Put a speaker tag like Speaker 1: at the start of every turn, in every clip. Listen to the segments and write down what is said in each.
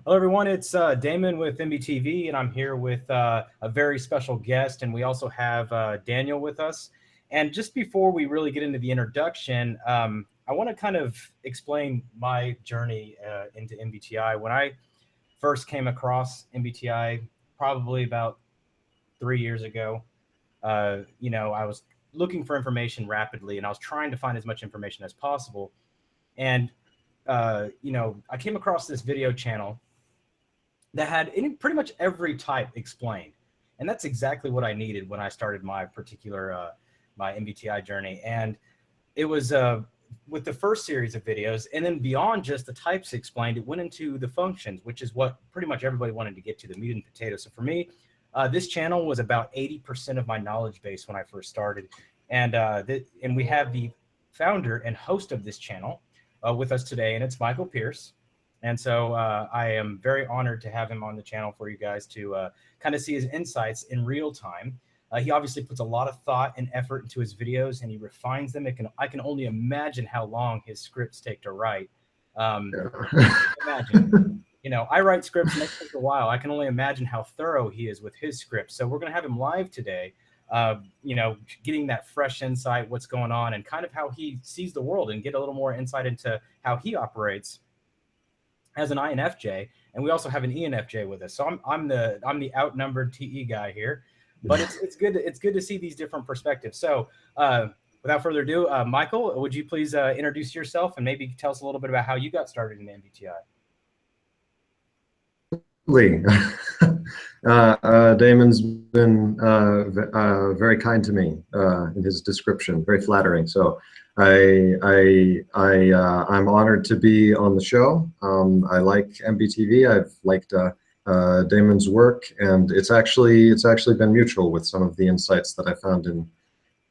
Speaker 1: Hello, everyone. It's Damon with MBTV, and I'm here with a very special guest, and we also have Daniel with us. And just before we really get into the introduction, I want to kind of explain my journey into MBTI. When I first came across MBTI, probably about 3 years ago, I was looking for information rapidly, and I was trying to find as much information as possible. And I came across this video channel that had pretty much every type explained. And that's exactly what I needed when I started my particular my MBTI journey. And it was with the first series of videos, and then beyond just the types explained, it went into the functions, which is what pretty much everybody wanted to get to, the meat and potatoes. So for me, this channel was about 80% of my knowledge base when I first started. And and we have the founder and host of this channel with us today, and it's Michael Pierce. And so I am very honored to have him on the channel for you guys to kind of see his insights in real time. He obviously puts a lot of thought and effort into his videos, and he refines them. I can only imagine how long his scripts take to write. Imagine, I write scripts and they take a while. I can only imagine how thorough he is with his scripts. So we're going to have him live today, getting that fresh insight, what's going on, and kind of how he sees the world, and get a little more insight into how he operates as an INFJ. And we also have an ENFJ with us. So I'm the outnumbered TE guy here, but it's good to see these different perspectives. So without further ado, Michael, would you please introduce yourself and maybe tell us a little bit about how you got started in MBTI?
Speaker 2: Damon's been very kind to me in his description, very flattering. So I'm honored to be on the show. I like MBTV. I've liked Damon's work, and it's actually been mutual with some of the insights that I found in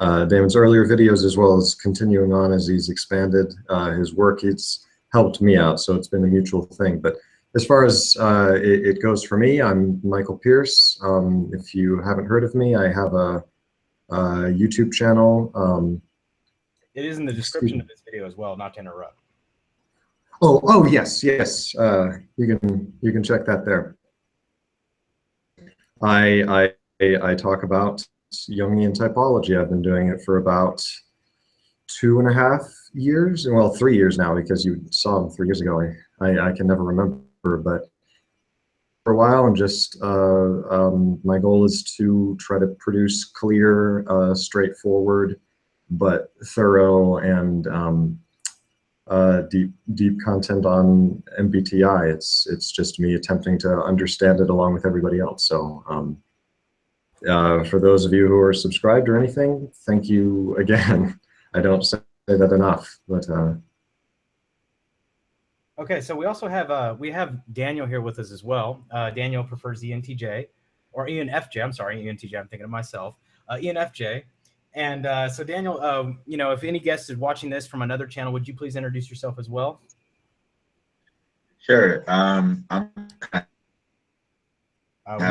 Speaker 2: Damon's earlier videos, as well as continuing on as he's expanded his work. It's helped me out, so it's been a mutual thing. But as far as it goes for me, I'm Michael Pierce. If you haven't heard of me, I have a YouTube channel.
Speaker 1: It is in the description of this video as well, not to interrupt.
Speaker 2: Oh yes. You can check that there. I talk about Jungian typology. I've been doing it for about 2.5 years, well, 3 years now, because you saw him 3 years ago. I can never remember, but for a while, I'm just my goal is to try to produce clear, straightforward, but thorough and deep content on MBTI. It's just me attempting to understand it along with everybody else. So for those of you who are subscribed or anything, thank you again. I don't say that enough, but
Speaker 1: okay, so we also have Daniel here with us as well. Daniel prefers ENTJ or ENFJ. I'm sorry, ENTJ. I'm thinking of myself. ENFJ. And so Daniel, if any guest is watching this from another channel, would you please introduce yourself as well?
Speaker 3: Sure. I'm have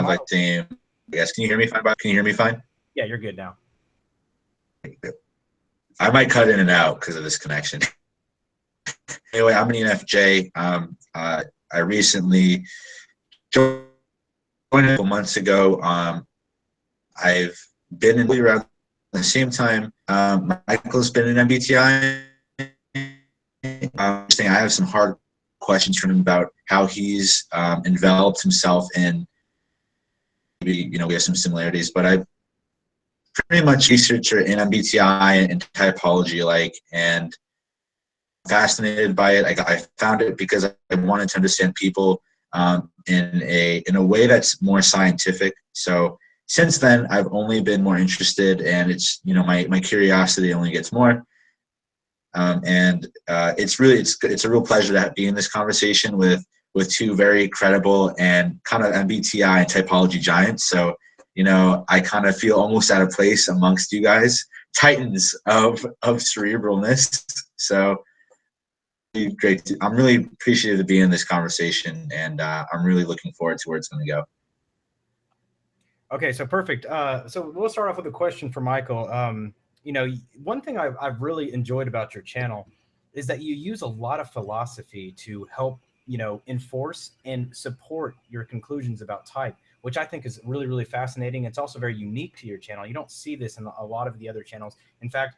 Speaker 3: like the. Yes. Can you hear me fine? Can you hear me fine?
Speaker 1: Yeah, you're good now.
Speaker 3: I might cut in and out because of this connection. Anyway, I'm an ENFJ. I recently joined a couple months ago. I've been in around the same time. Michael's been in MBTI. I have some hard questions from him about how he's enveloped himself in. Maybe we have some similarities, but I'm pretty much researcher in MBTI and typology, and fascinated by it. I found it because I wanted to understand people in a way that's more scientific. So since then, I've only been more interested, and it's my curiosity only gets more. It's a real pleasure to be in this conversation with two very credible and kind of MBTI and typology giants. So I kind of feel almost out of place amongst you guys, titans of cerebralness. So great. I'm really appreciative to be in this conversation, and I'm really looking forward to where it's going to go.
Speaker 1: Okay, so perfect. So we'll start off with a question for Michael. One thing I've really enjoyed about your channel is that you use a lot of philosophy to help enforce and support your conclusions about type, which I think is really, really fascinating. It's also very unique to your channel. You don't see this in a lot of the other channels. In fact,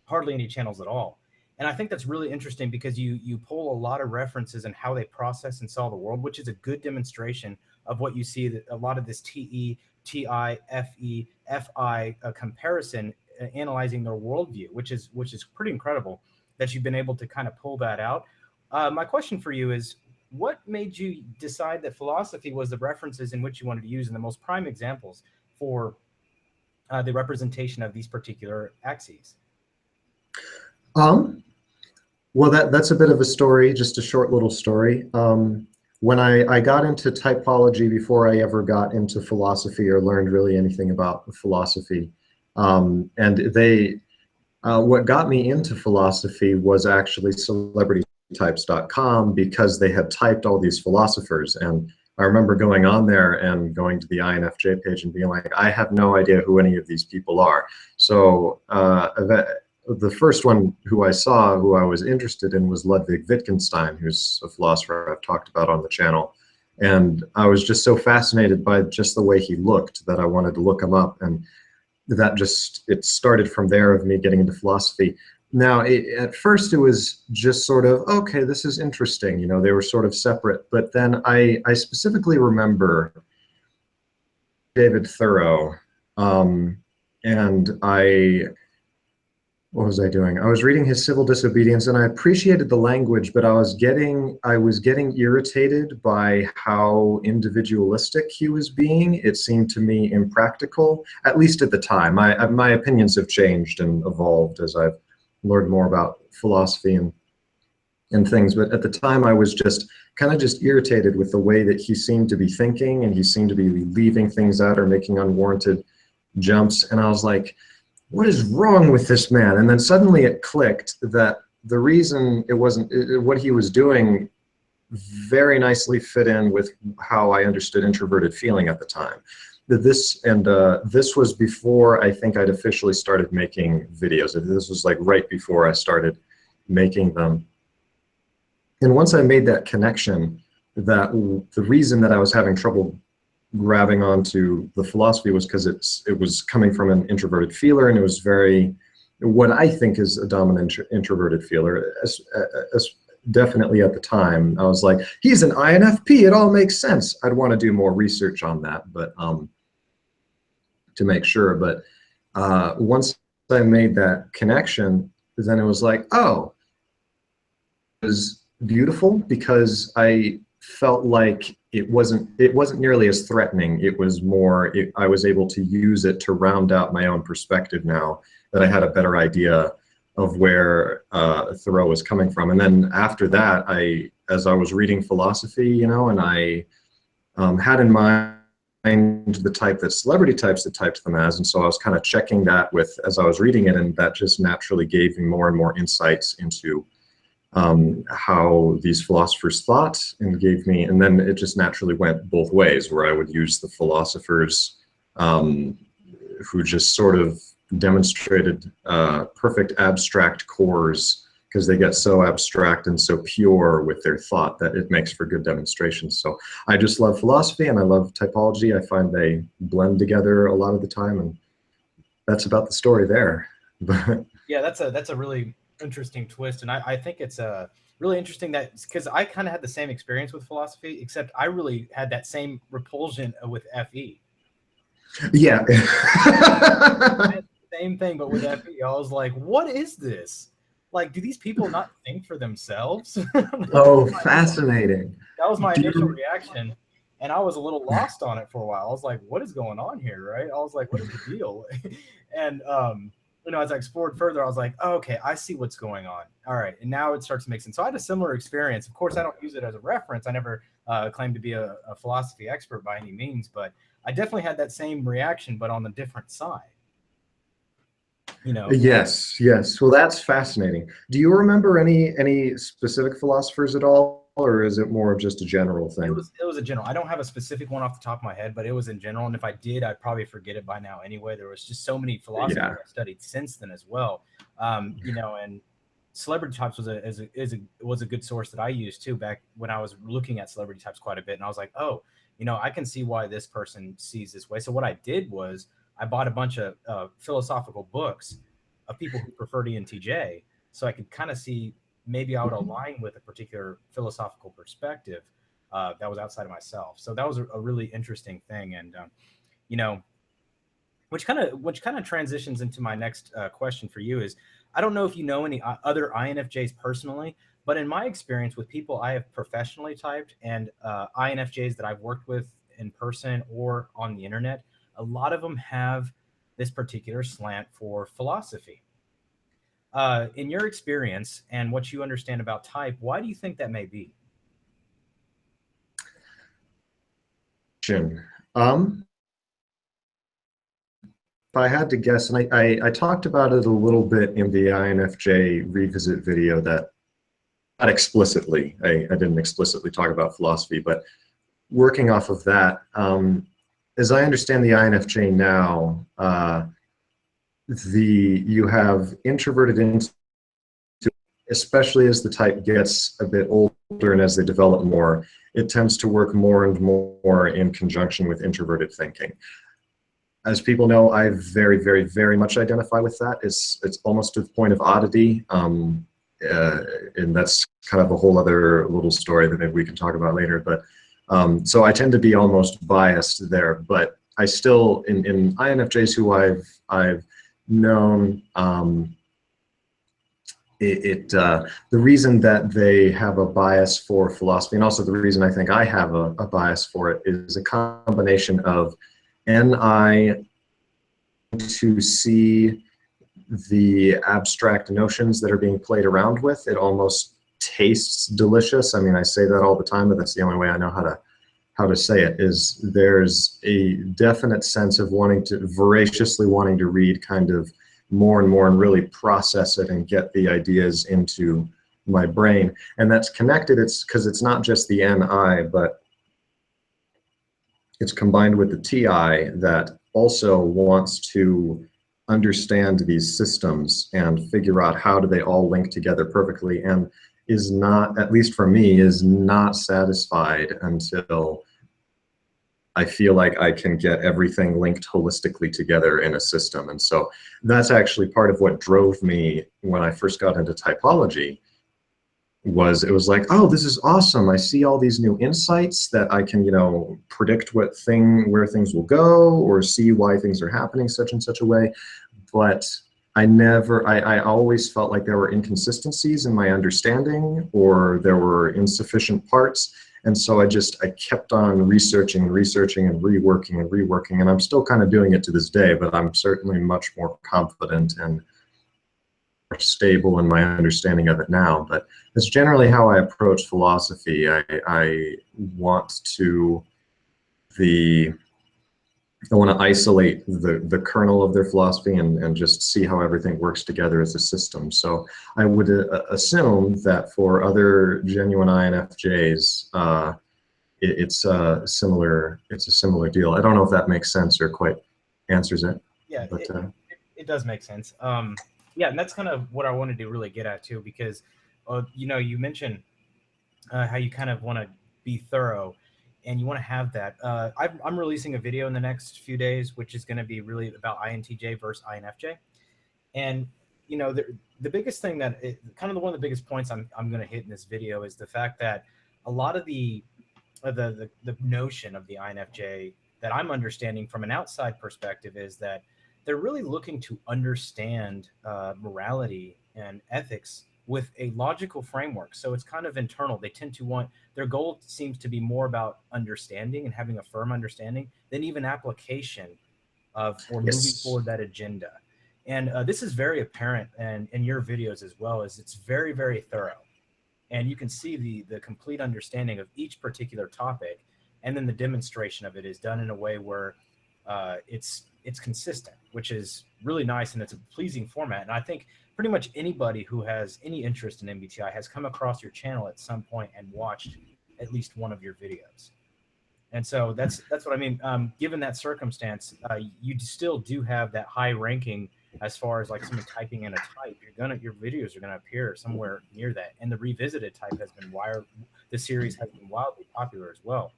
Speaker 1: hardly any channels at all. And I think that's really interesting because you pull a lot of references and how they process and saw the world, which is a good demonstration of what you see, that a lot of this TE, TI, FE, FI comparison, analyzing their worldview, which is pretty incredible that you've been able to kind of pull that out. My question for you is, what made you decide that philosophy was the references in which you wanted to use and the most prime examples for the representation of these particular axes?
Speaker 2: Well, that's a bit of a story, just a short little story. When I got into typology before I ever got into philosophy or learned really anything about philosophy, what got me into philosophy was actually celebritytypes.com, because they had typed all these philosophers. And I remember going on there and going to the INFJ page and being like, I have no idea who any of these people are. So the first one who I saw, who I was interested in, was Ludwig Wittgenstein, who's a philosopher I've talked about on the channel. And I was just so fascinated by just the way he looked that I wanted to look him up. And it started from there of me getting into philosophy. Now, at first it was just sort of, okay, this is interesting. They were sort of separate. But then I specifically remember David Thoreau, and what was I doing? I was reading his Civil Disobedience, and I appreciated the language, but I was getting irritated by how individualistic he was being. It seemed to me impractical, at least at the time. My opinions have changed and evolved as I've learned more about philosophy and things, but at the time I was just kind of irritated with the way that he seemed to be thinking, and he seemed to be leaving things out or making unwarranted jumps, and I was like, what is wrong with this man? And then suddenly it clicked that the reason what he was doing very nicely fit in with how I understood introverted feeling at the time. This was before I think I'd officially started making videos. This was like right before I started making them. And once I made that connection, that the reason that I was having trouble grabbing onto the philosophy was because it was coming from an introverted feeler, and it was very, what I think is a dominant introverted feeler. Definitely at the time, I was like, he's an INFP, it all makes sense. I'd want to do more research on that, but to make sure. But once I made that connection, then it was like, oh, it was beautiful, because I felt like it wasn't nearly as threatening. It was more, I was able to use it to round out my own perspective now that I had a better idea of where Thoreau was coming from. And then after that, as I was reading philosophy, and I had in mind the type that celebrity types that typed them as, and so I was kind of checking that as I was reading it, and that just naturally gave me more and more insights into how these philosophers thought, and then it just naturally went both ways, where I would use the philosophers who just sort of demonstrated perfect abstract cores, because they get so abstract and so pure with their thought that it makes for good demonstrations. So I just love philosophy and I love typology. I find they blend together a lot of the time, and that's about the story there.
Speaker 1: Yeah, that's a really interesting twist, and I think it's really interesting that, because I kind of had the same experience with philosophy, except I really had that same repulsion with FE.
Speaker 2: Yeah.
Speaker 1: Same thing, but with FE, I was like, what is this? Like, do these people not think for themselves?
Speaker 2: Oh, fascinating.
Speaker 1: That was my initial reaction, and I was a little lost on it for a while. I was like, what is going on here, right? I was like, what is the deal? And as I explored further, I was like, oh, okay, I see what's going on. All right, and now it starts to make sense. So I had a similar experience. Of course, I don't use it as a reference. I never claimed to be a philosophy expert by any means, but I definitely had that same reaction, but on the different side.
Speaker 2: Yes. Well, that's fascinating. Do you remember any specific philosophers at all, or is it more of just a general thing?
Speaker 1: It was a general. I don't have a specific one off the top of my head, but it was in general. And if I did, I'd probably forget it by now anyway. There was just so many philosophers I studied since then as well. And celebrity types was a good source that I used too back when I was looking at celebrity types quite a bit, and I was like, oh, I can see why this person sees this way. So what I did was I bought a bunch of philosophical books of people who preferred ENTJ, so I could kind of see maybe I would align with a particular philosophical perspective that was outside of myself. So that was a really interesting thing, and you know, which kind of transitions into my next question for you is, I don't know if you know any other INFJs personally, but in my experience with people I have professionally typed and INFJs that I've worked with in person or on the internet, a lot of them have this particular slant for philosophy. In your experience and what you understand about type, why do you think that may be?
Speaker 2: Um, if I had to guess, and I talked about it a little bit in the INFJ revisit video, that not explicitly, I didn't explicitly talk about philosophy, but working off of that, as I understand the INFJ now, you have introverted into, especially as the type gets a bit older and as they develop more, it tends to work more and more in conjunction with introverted thinking. As people know, I very, very, very much identify with that. It's almost to the point of oddity, and that's kind of a whole other little story that maybe we can talk about later. But so I tend to be almost biased there. But I still, in INFJs who I've known, the reason that they have a bias for philosophy, and also the reason I think I have a bias for it, is a combination of NI to see the abstract notions that are being played around with. It almost tastes delicious. I mean, I say that all the time, but that's the only way I know how to say it. Is there's a definite sense of voraciously wanting to read kind of more and more and really process it and get the ideas into my brain. And that's connected. It's because it's not just the NI, but it's combined with the TI that also wants to understand these systems and figure out how do they all link together perfectly, and is not, at least for me, is not satisfied until I feel like I can get everything linked holistically together in a system. And so that's actually part of what drove me when I first got into typology. It was like, oh, this is awesome. I see all these new insights that I can, predict where things will go, or see why things are happening such and such a way. But I always felt like there were inconsistencies in my understanding, or there were insufficient parts. And so I kept on researching and reworking, and I'm still kind of doing it to this day, but I'm certainly much more confident and stable in my understanding of it now. But it's generally how I approach philosophy. I want to isolate the kernel of their philosophy and just see how everything works together as a system. So I would assume that for other genuine INFJs, it's a similar deal. I don't know if that makes sense or quite answers it.
Speaker 1: Yeah,
Speaker 2: but
Speaker 1: it does make sense. Yeah, and that's kind of what I wanted to really get at too, because you mentioned how you kind of want to be thorough and you want to have that. I'm releasing a video in the next few days, which is going to be really about INTJ versus INFJ. And, the biggest thing one of the biggest points I'm going to hit in this video is the fact that a lot of the notion of the INFJ that I'm understanding from an outside perspective is that they're really looking to understand morality and ethics with a logical framework. So it's kind of internal. They tend to their goal seems to be more about understanding and having a firm understanding than even application of or
Speaker 2: Yes.
Speaker 1: moving forward that agenda. And this is very apparent in your videos as well, as it's very, very thorough. And you can see the complete understanding of each particular topic. And then the demonstration of it is done in a way where it's consistent, which is really nice, and it's a pleasing format. And I think pretty much anybody who has any interest in MBTI has come across your channel at some point and watched at least one of your videos. And so that's what I mean. Given that circumstance, you still do have that high ranking as far as like someone typing in a type, your videos are gonna appear somewhere near that. And the revisited type has been wired. The series has been wildly popular as well,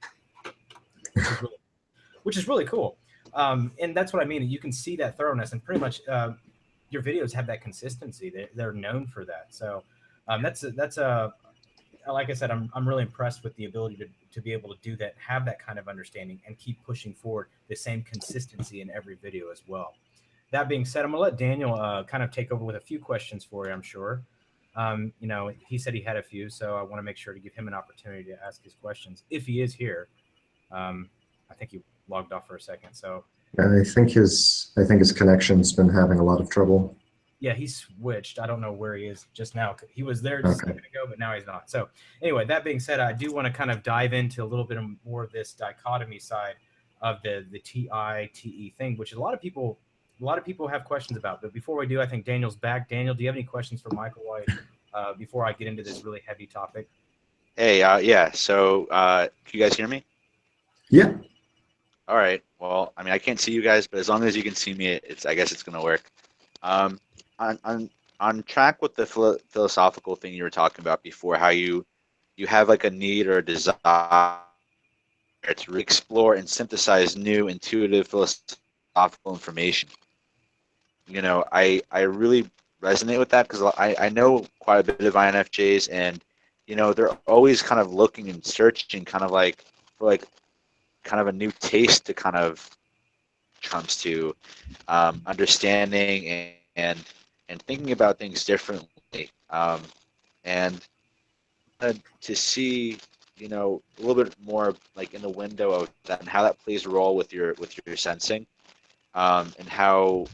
Speaker 1: which is really cool. And that's what I mean. You can see that thoroughness, and pretty much your videos have that consistency. They're known for that. So that's a like I said, I'm really impressed with the ability to be able to do that, have that kind of understanding, and keep pushing forward the same consistency in every video as well. That being said, I'm gonna let Daniel kind of take over with a few questions for you. I'm sure. You know, he said he had a few, so I want to make sure to give him an opportunity to ask his questions if he is here. I think he logged off for a second. So
Speaker 2: I think his connection's been having a lot of trouble.
Speaker 1: yeah, he switched. I don't know where he is just now. He was there just a second ago, but now he's not. So anyway, that being said, I do want to kind of dive into a little bit more of this dichotomy side of the TI-TE thing, which a lot of people have questions about. But before we do, I think Daniel's back. Daniel, do you have any questions for Michael before I get into this really heavy topic?
Speaker 4: Hey, yeah. So, can you guys hear me?
Speaker 2: Yeah.
Speaker 4: All right. Well, I mean, I can't see you guys, but as long as you can see me, I guess it's gonna work. On track with the philosophical thing you were talking about before, how you have like a need or a desire to explore and synthesize new intuitive philosophical information. You know, I really resonate with that because I know quite a bit of INFJs, and you know, they're always kind of looking and searching kind of like for like kind of a new taste to kind of comes to understanding and thinking about things differently, and to see, you know, a little bit more like in the window of that and how that plays a role with your sensing, and how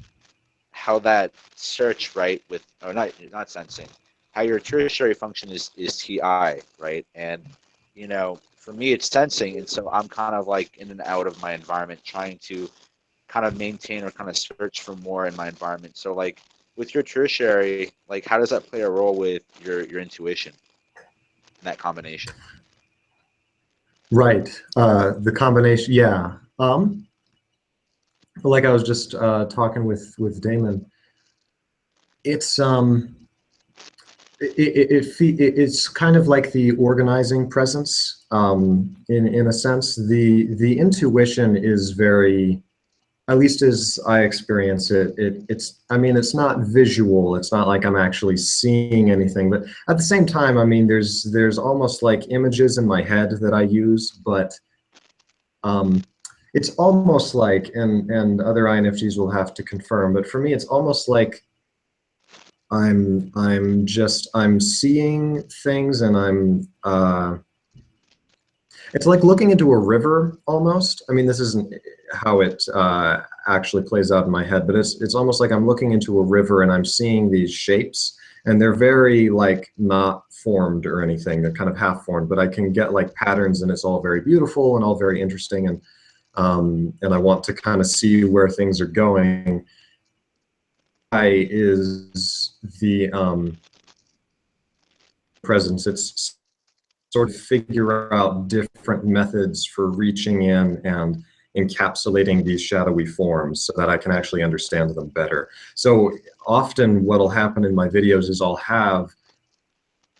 Speaker 4: that search, right, with, or not sensing, how your tertiary function is TI, right? And you know, for me it's sensing, and so I'm kind of like in and out of my environment trying to kind of maintain or kind of search for more in my environment. So like with your tertiary, like how does that play a role with your intuition in that combination?
Speaker 2: Right. The combination, yeah. Like I was just talking with Damon, it's it's kind of like the organizing presence, in a sense. The intuition is very, at least as I experience it, it's, I mean, it's not visual. It's not like I'm actually seeing anything, but at the same time, I mean, there's almost like images in my head that I use, but it's almost like, and other INFJs will have to confirm, but for me, it's almost like I'm seeing things, and it's like looking into a river almost. I mean, this isn't how it actually plays out in my head, but it's almost like I'm looking into a river and I'm seeing these shapes, and they're very like not formed or anything. They're kind of half formed, but I can get like patterns, and it's all very beautiful and all very interesting, and I want to kind of see where things are going. I is the presence. It's sort of figure out different methods for reaching in and encapsulating these shadowy forms so that I can actually understand them better. So often what'll happen in my videos is I'll have,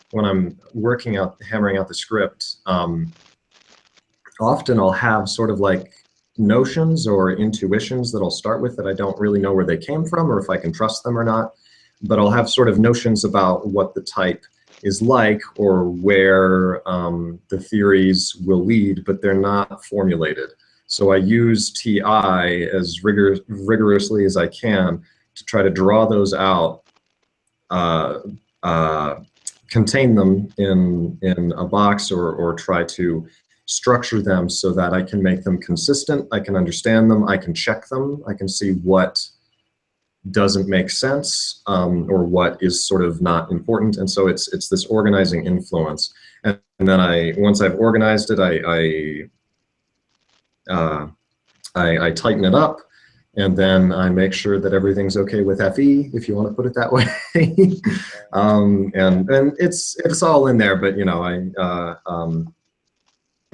Speaker 2: when I'm hammering out the script, often I'll have sort of like notions or intuitions that I'll start with that I don't really know where they came from or if I can trust them or not, but I'll have sort of notions about what the type is like or where the theories will lead, but they're not formulated. So I use TI as rigorously as I can to try to draw those out, contain them in a box, or try to structure them so that I can make them consistent, I can understand them, I can check them, I can see what doesn't make sense, or what is sort of not important. And so it's this organizing influence. And then once I've organized it, I tighten it up, and then I make sure that everything's okay with FE, if you want to put it that way. And it's all in there, but you know,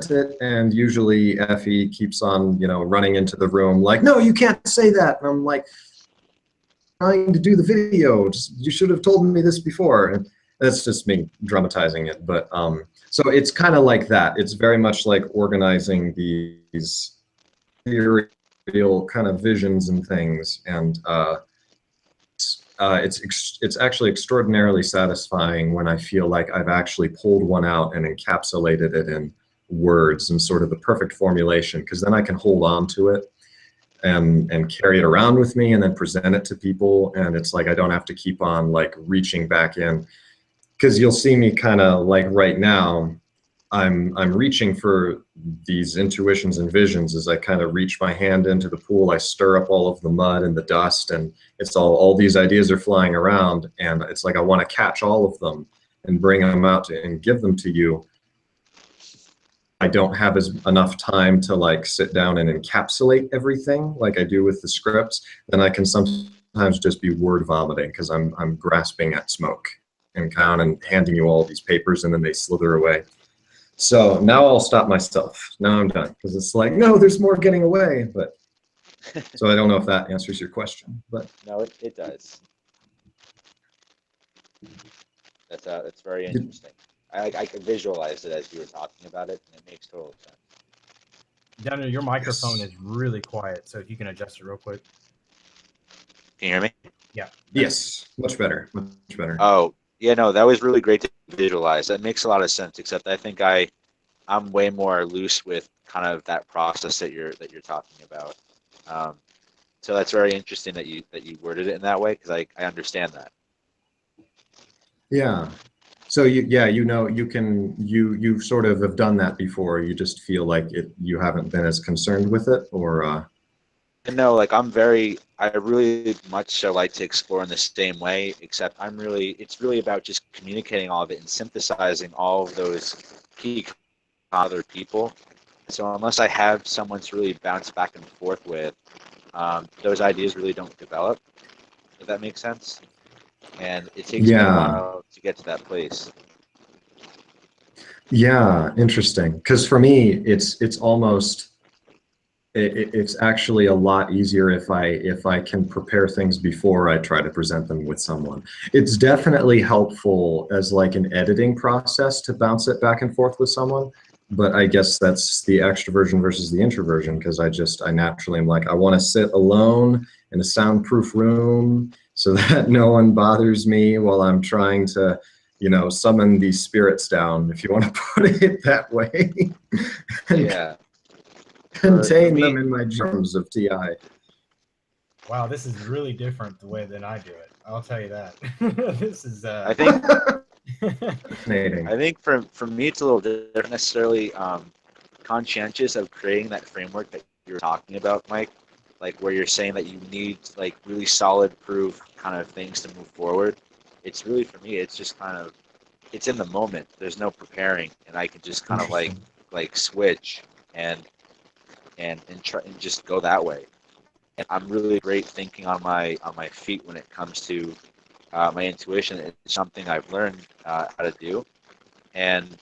Speaker 2: it, and usually FE keeps on, you know, running into the room like, no, you can't say that. And I'm like, trying to do the video. You should have told me this before. And that's just me dramatizing it. But so it's kind of like that. It's very much like organizing these ethereal kind of visions and things. And it's actually extraordinarily satisfying when I feel like I've actually pulled one out and encapsulated it in words and sort of the perfect formulation, because then I can hold on to it and carry it around with me and then present it to people. And it's like I don't have to keep on like reaching back in, because you'll see me kind of like right now, I'm reaching for these intuitions and visions as I kind of reach my hand into the pool. I stir up all of the mud and the dust, and it's all these ideas are flying around, and it's like I want to catch all of them and bring them out and give them to you. I don't have enough time to like sit down and encapsulate everything like I do with the scripts. Then I can sometimes just be word vomiting because I'm grasping at smoke and kind of handing you all these papers, and then they slither away. So now I'll stop myself. Now I'm done, because it's like, no, there's more getting away. But so I don't know if that answers your question, but
Speaker 4: no, it does. That's very interesting. I could visualize it as you were talking about it, and it makes total sense.
Speaker 1: Daniel, your microphone is really quiet, so if you can adjust it real quick.
Speaker 4: Can you hear me?
Speaker 1: Yeah.
Speaker 2: yes, much better, much better.
Speaker 4: Oh, yeah, no, that was really great to visualize. That makes a lot of sense, except I think I'm way more loose with kind of that process that you're talking about. So that's very interesting that you worded it in that way, because I understand that.
Speaker 2: Yeah. So you sort of have done that before. You just feel like you haven't been as concerned with it, or
Speaker 4: And no, like I really much so like to explore in the same way, except it's really about just communicating all of it and synthesizing all of those key other people. So unless I have someone to really bounce back and forth with, those ideas really don't develop, if that makes sense. And it takes me a while to get to that place.
Speaker 2: Yeah, interesting. Because for me, it's almost it's actually a lot easier if I can prepare things before I try to present them with someone. It's definitely helpful as like an editing process to bounce it back and forth with someone. But I guess that's the extroversion versus the introversion, because I naturally am like, I want to sit alone in a soundproof room so that no one bothers me while I'm trying to, summon these spirits down, if you want to put it that way.
Speaker 4: Yeah.
Speaker 2: Contain them in my germs of TI.
Speaker 1: Wow, this is really different the way than I do it. I'll tell you that. This is.
Speaker 4: I think.
Speaker 2: Fascinating.
Speaker 4: I think for me, it's a little different. Necessarily conscientious of creating that framework that you're talking about, Mike. Like where you're saying that you need like really solid proof kind of things to move forward. It's really, for me, it's just kind of, it's in the moment. There's no preparing, and I can just kind of like switch and try and just go that way. And I'm really great thinking on my feet when it comes to my intuition. It's something I've learned how to do, and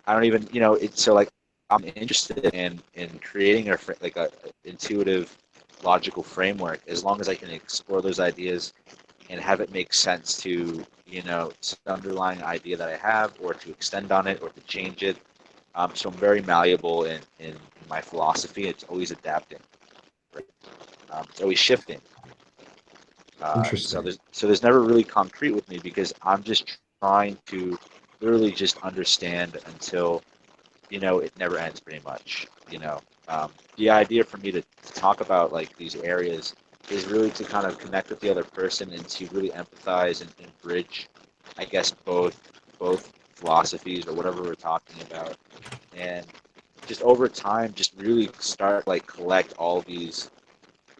Speaker 4: I don't even, it's so like I'm interested in creating a intuitive, logical framework, as long as I can explore those ideas and have it make sense to some underlying idea that I have, or to extend on it, or to change it. So I'm very malleable in my philosophy. It's always adapting. Right? It's always shifting.
Speaker 2: Interesting.
Speaker 4: So there's never really concrete with me, because I'm just trying to literally just understand until it never ends, pretty much. The idea for me to talk about like these areas is really to kind of connect with the other person, and to really empathize and bridge, I guess, both philosophies or whatever we're talking about, and just over time just really start like collect all these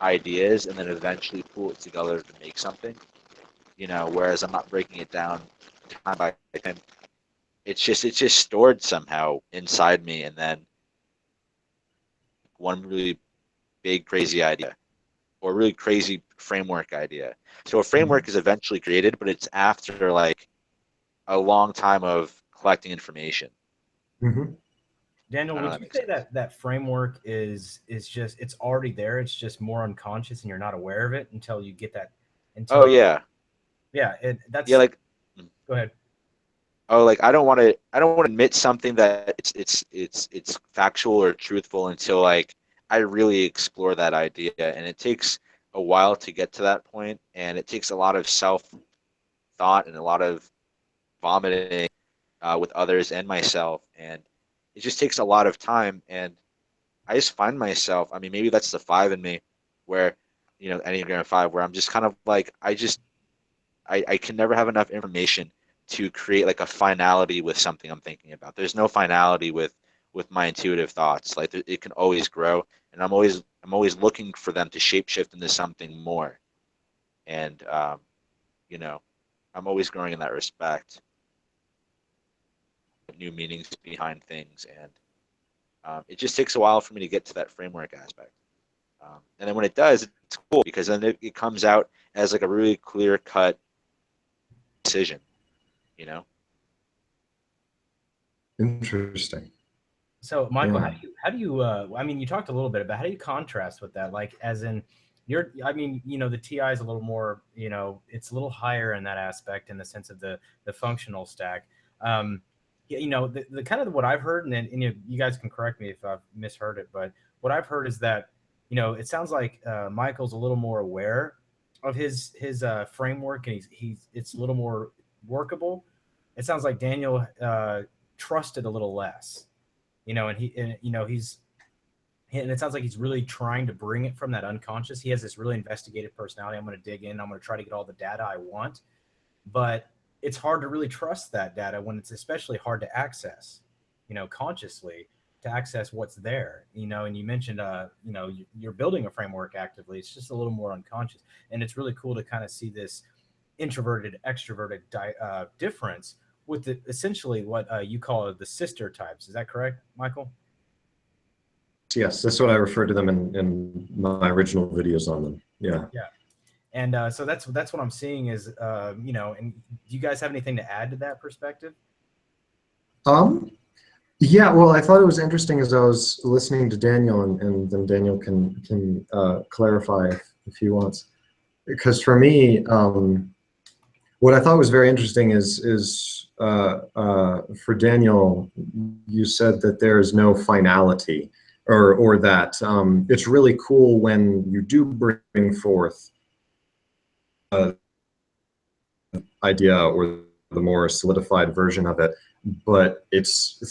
Speaker 4: ideas, and then eventually pull it together to make something. Whereas I'm not breaking it down time by time. It's just stored somehow inside me, and then one really big crazy idea, or really crazy framework idea. So a framework is eventually created, but it's after like a long time of collecting information.
Speaker 2: Mm-hmm.
Speaker 1: Daniel, would you say that framework is just, it's already there, it's just more unconscious and you're not aware of it until until
Speaker 4: Oh yeah.
Speaker 1: yeah, that's
Speaker 4: Yeah, like,
Speaker 1: go ahead.
Speaker 4: oh, like I don't want to admit something that it's factual or truthful until like I really explore that idea, and it takes a while to get to that point, and it takes a lot of self thought and a lot of vomiting with others and myself, and it just takes a lot of time. And I just find myself, I mean, maybe that's the five in me, where Enneagram five, where I'm just kind of like I can never have enough information to create like a finality with something I'm thinking about. There's no finality with my intuitive thoughts. Like it can always grow, and I'm always looking for them to shapeshift into something more. And you know, I'm always growing in that respect, new meanings behind things, and it just takes a while for me to get to that framework aspect. And then when it does, it's cool because then it comes out as like a really clear cut decision, you know?
Speaker 2: Interesting.
Speaker 1: So, Michael,
Speaker 2: Yeah.
Speaker 1: how do you I mean, you talked a little bit about how do you contrast with that? Like, as in, I mean, the TI is a little more, it's a little higher in that aspect in the sense of the functional stack. The kind of what I've heard, and then you guys can correct me if I've misheard it, but what I've heard is that, it sounds like Michael's a little more aware of his framework, and it's a little more workable. It sounds like Daniel trusted a little less, and it sounds like he's really trying to bring it from that unconscious. He has this really investigative personality. I'm going to dig in. I'm going to try to get all the data I want, but it's hard to really trust that data when it's especially hard to access, consciously, to access what's there, and you mentioned, you're building a framework actively. It's just a little more unconscious. And it's really cool to kind of see this introverted, extroverted difference with essentially what you call the sister types. Is that correct, Michael?
Speaker 2: Yes, that's what I referred to them in my original videos on them. Yeah.
Speaker 1: Yeah. And so that's what I'm seeing is, and do you guys have anything to add to that perspective?
Speaker 2: Yeah, well, I thought it was interesting as I was listening to Daniel, and then Daniel can clarify if he wants. Because for me, what I thought was very interesting is for Daniel, you said that there is no finality, or that it's really cool when you do bring forth idea or the more solidified version of it, but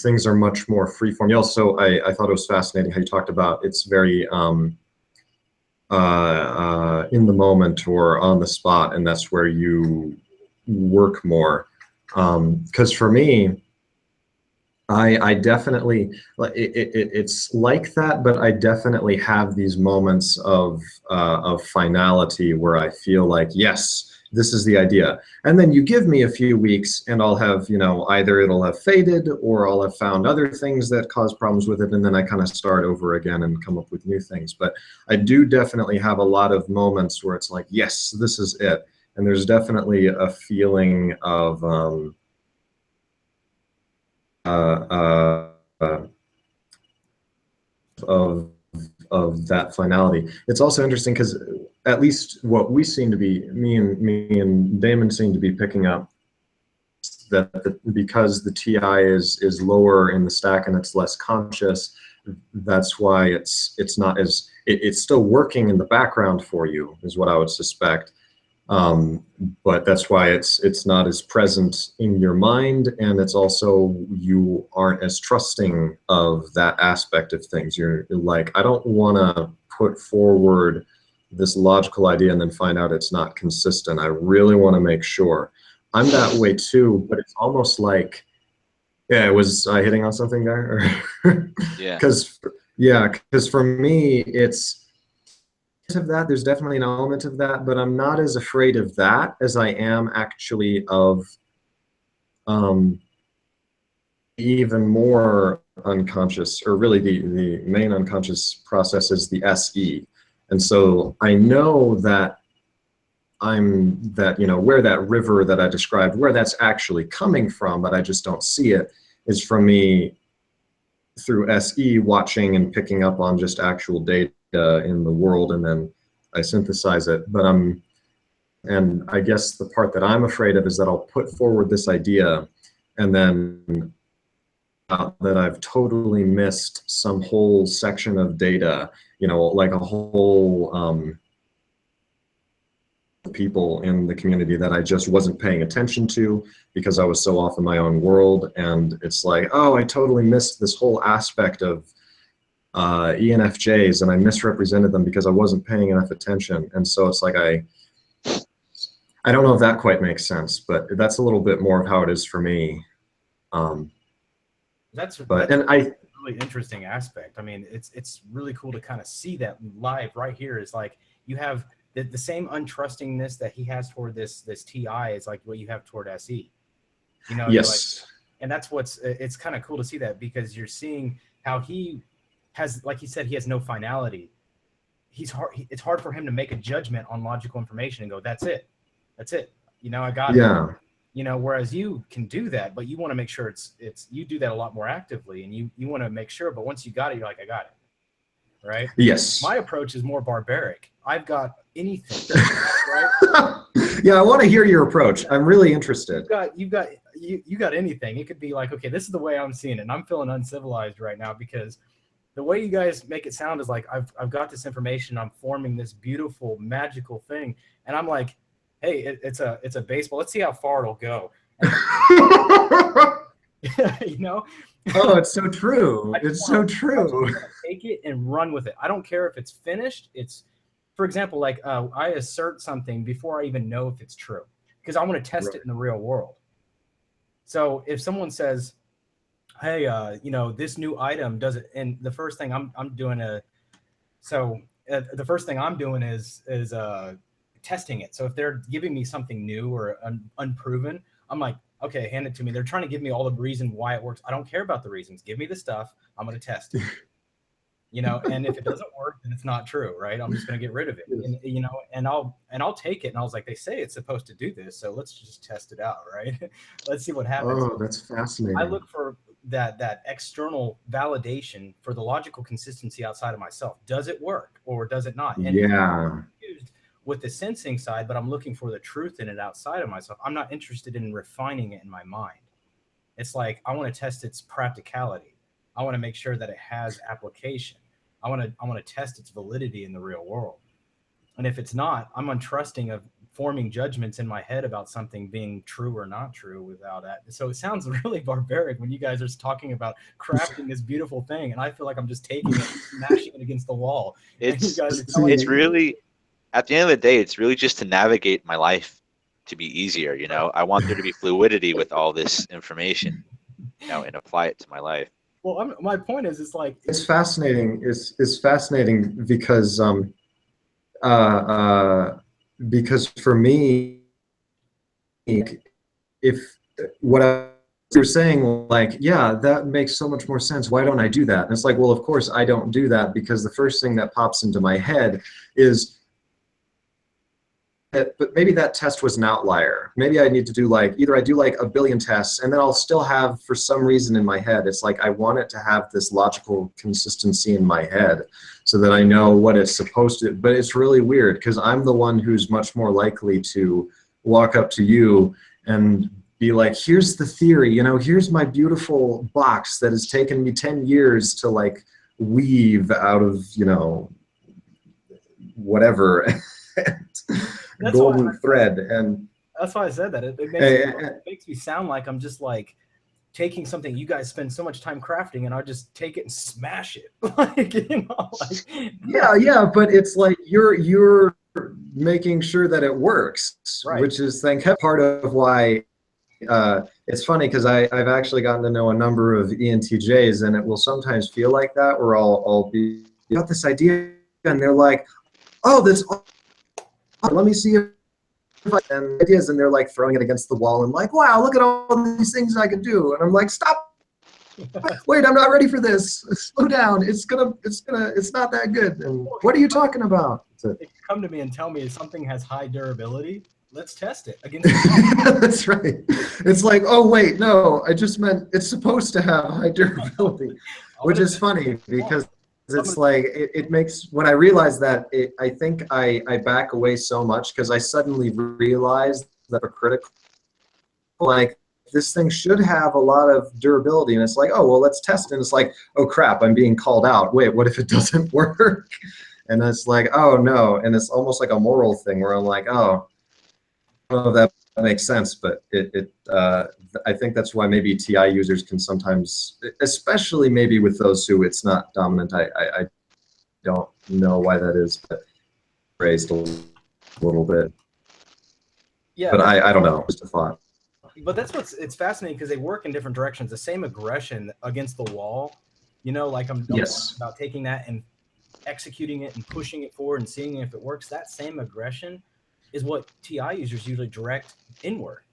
Speaker 2: things are much more freeform. You also, I thought it was fascinating how you talked about it's very in the moment or on the spot, and that's where you work more. Because for me, I definitely, it's like that, but I definitely have these moments of finality where I feel like, yes, this is the idea. And then you give me a few weeks and I'll have, either it'll have faded or I'll have found other things that cause problems with it. And then I kind of start over again and come up with new things. But I do definitely have a lot of moments where it's like, yes, this is it. And there's definitely a feeling of, of that finality. It's also interesting because at least what we seem to be, me and Damon seem to be picking up, that because the TI is lower in the stack and it's less conscious, that's why it's not as it's still working in the background for you, is what I would suspect. But that's why it's not as present in your mind, and it's also you aren't as trusting of that aspect of things. You're like, I don't want to put forward this logical idea and then find out it's not consistent. I really want to make sure. I'm that way too, but it's almost like, yeah, was I hitting on something there?
Speaker 4: Yeah.
Speaker 2: Because for me, it's of that. There's definitely an element of that, but I'm not as afraid of that as I am actually of even more unconscious, or really the main unconscious process is the SE. And so I know that where that river that I described, where that's actually coming from, but I just don't see it, is from me through SE watching and picking up on just actual data in the world, and then I synthesize it. But And I guess the part that I'm afraid of is that I'll put forward this idea and then that I've totally missed some whole section of data, you know, like a whole people in the community that I just wasn't paying attention to because I was so off in my own world. And it's like, oh, I totally missed this whole aspect of ENFJs, and I misrepresented them because I wasn't paying enough attention. And so it's like I don't know if that quite makes sense, but that's a little bit more of how it is for me.
Speaker 1: That's
Speaker 2: a
Speaker 1: really interesting aspect. I mean, it's really cool to kind of see that live right here. Is like you have the same untrustingness that he has toward this TI is like what you have toward SE. You know,
Speaker 2: yes.
Speaker 1: Like, and that's it's kind of cool to see that because you're seeing how he has, like he said, he has no finality. It's hard for him to make a judgment on logical information and go, that's it. You know, I got it. You know, whereas you can do that, but you want to make sure you do that a lot more actively, and you want to make sure, but once you got it, you're like, I got it. Right?
Speaker 2: Yes.
Speaker 1: My approach is more barbaric. I've got anything. Right?
Speaker 2: Yeah, I want to hear your approach. I'm really interested.
Speaker 1: You got anything. It could be like, okay, this is the way I'm seeing it, and I'm feeling uncivilized right now because the way you guys make it sound is like I've got this information, I'm forming this beautiful, magical thing, and I'm like, hey, it's a baseball. Let's see how far it'll go. You know?
Speaker 2: Oh, it's so true. It's so true.
Speaker 1: Take it and run with it. I don't care if it's finished. It's, for example, like I assert something before I even know if it's true because I want to test it in the real world. So if someone says, hey, you know, this new item does it, and the first thing I'm doing the first thing I'm doing is testing it. So if they're giving me something new or unproven, I'm like, okay, hand it to me. They're trying to give me all the reason why it works. I don't care about the reasons. Give me the stuff. I'm going to test it. You know, and if it doesn't work, then it's not true, right? I'm just going to get rid of it. And, you know, and I'll take it. And I was like, they say it's supposed to do this, so let's just test it out, right? Let's see what happens.
Speaker 2: Oh, that's fascinating.
Speaker 1: I look for that external validation for the logical consistency outside of myself. Does it work or does it not? And
Speaker 2: yeah.
Speaker 1: With the sensing side, but I'm looking for the truth in it outside of myself. I'm not interested in refining it in my mind. It's like I want to test its practicality. I want to make sure that it has application. I want to test its validity in the real world. And if it's not, I'm untrusting of forming judgments in my head about something being true or not true without that. So it sounds really barbaric when you guys are talking about crafting this beautiful thing, and I feel like I'm just taking it, smashing it against the wall.
Speaker 4: It's really, at the end of the day, it's really just to navigate my life to be easier. You know, I want there to be fluidity with all this information, you know, and apply it to my life.
Speaker 1: Well, my point is, it's like
Speaker 2: it's fascinating. It's fascinating because for me, if what you're saying, like, yeah, that makes so much more sense. Why don't I do that? And it's like, well, of course I don't do that because the first thing that pops into my head is, but maybe that test was an outlier. Maybe I need to do like, either I do like a billion tests and then I'll still have, for some reason in my head, it's like I want it to have this logical consistency in my head so that I know what it's supposed to, but it's really weird because I'm the one who's much more likely to walk up to you and be like, here's the theory, you know, here's my beautiful box that has taken me 10 years to like weave out of, you know, whatever. Golden thread. And
Speaker 1: that's why I said that. It makes me sound like I'm just like taking something you guys spend so much time crafting and I'll just take it and smash it. Like, you know, like,
Speaker 2: yeah, but it's like you're making sure that it works,
Speaker 1: right.
Speaker 2: Which is then part of why it's funny because I've actually gotten to know a number of ENTJs and it will sometimes feel like that where I'll be got this idea and they're like, oh, that's let me see if I can ideas, and they're like throwing it against the wall and like, wow, look at all these things I can do. And I'm like, stop, wait, I'm not ready for this. Slow down. It's not that good. And what are you talking about?
Speaker 1: If you come to me and tell me something has high durability, let's test it against the
Speaker 2: That's right. It's like, oh wait, no, I just meant it's supposed to have high durability, which is funny because it's like, it makes, when I realize that, I think I back away so much because I suddenly realize that a critical, like, this thing should have a lot of durability, and it's like, oh, well, let's test it. And it's like, oh crap, I'm being called out. Wait, what if it doesn't work? And it's like, oh no. And it's almost like a moral thing where I'm like, oh, I don't know if that makes sense, but I think that's why maybe TI users can sometimes, especially maybe with those who it's not dominant, I don't know why that is, but raised a little bit.
Speaker 1: Yeah,
Speaker 2: but I don't know, just a thought.
Speaker 1: But that's it's fascinating because they work in different directions. The same aggression against the wall, you know, like I'm
Speaker 2: Yes.
Speaker 1: about taking that and executing it and pushing it forward and seeing if it works. That same aggression is what TI users usually direct inward.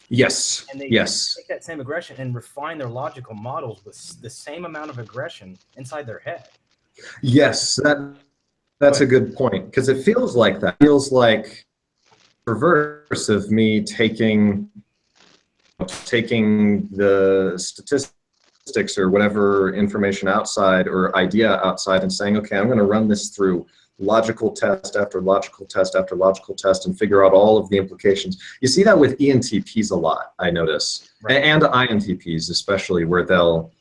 Speaker 2: Yes.
Speaker 1: And they
Speaker 2: yes.
Speaker 1: take that same aggression and refine their logical models with the same amount of aggression inside their head.
Speaker 2: Yes, that's a good point, because it feels like that. It feels like reverse of me taking the statistics or whatever information outside or idea outside and saying, okay, I'm going to run this through logical test after logical test after logical test and figure out all of the implications. You see that with ENTPs a lot, I notice, right. And INTPs especially, where they'll,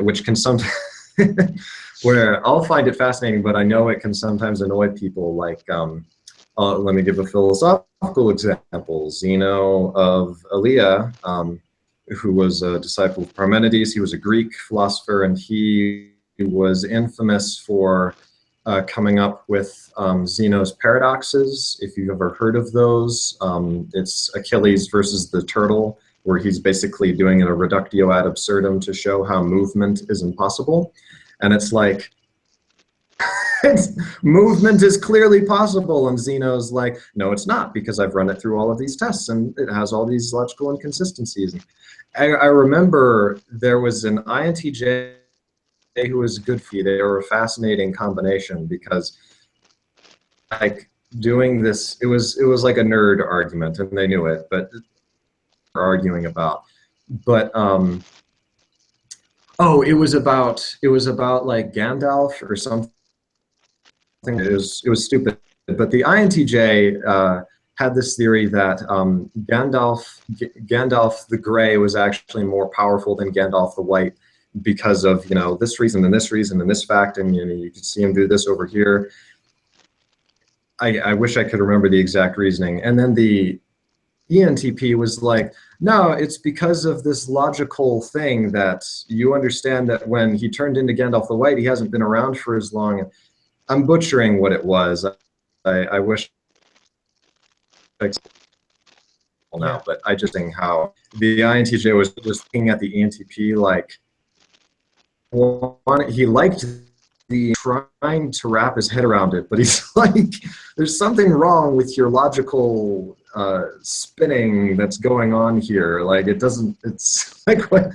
Speaker 2: which can sometimes, where I'll find it fascinating, but I know it can sometimes annoy people. Like, let me give a philosophical example. Zeno of Elea, who was a disciple of Parmenides, he was a Greek philosopher, and he was infamous for coming up with Zeno's paradoxes. If you've ever heard of those, it's Achilles versus the turtle, where he's basically doing a reductio ad absurdum to show how movement is impossible. And it's like, movement is clearly possible, and Zeno's like, no, it's not, because I've run it through all of these tests and it has all these logical inconsistencies. I remember there was an INTJ who was good for you. They were a fascinating combination, because like doing this, it was like a nerd argument, and they knew it, but arguing about, but oh, it was about like Gandalf or something. It was stupid, but the INTJ had this theory that Gandalf the Gray was actually more powerful than Gandalf the White, because of, you know, this reason and this reason and this fact, and you know, you could see him do this over here. I wish I could remember the exact reasoning. And then the ENTP was like, no, it's because of this logical thing that you understand that when he turned into Gandalf the White, he hasn't been around for as long. I'm butchering what it was. I wish now, but I just think how the INTJ was just looking at the ENTP like, he liked the trying to wrap his head around it, but he's like, there's something wrong with your logical spinning that's going on here. Like, it doesn't, it's like, what?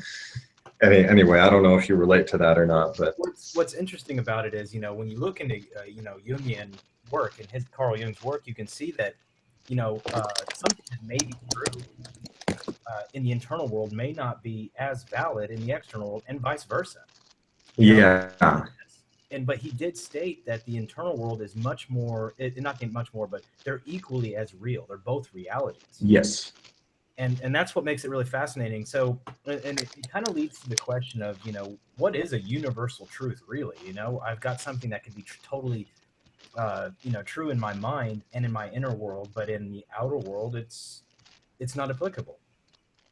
Speaker 2: Anyway, I don't know if you relate to that or not, but
Speaker 1: what's interesting about it is, you know, when you look into you know, Jungian work and Carl Jung's work, you can see that, you know, something that may be true in the internal world may not be as valid in the external world, and vice versa.
Speaker 2: Yeah.
Speaker 1: But he did state that the internal world is much more, not much more, but they're equally as real. They're both realities.
Speaker 2: Yes.
Speaker 1: And that's what makes it really fascinating. So, and it kind of leads to the question of, you know, what is a universal truth really? You know, I've got something that could be totally, you know, true in my mind and in my inner world, but in the outer world, it's not applicable.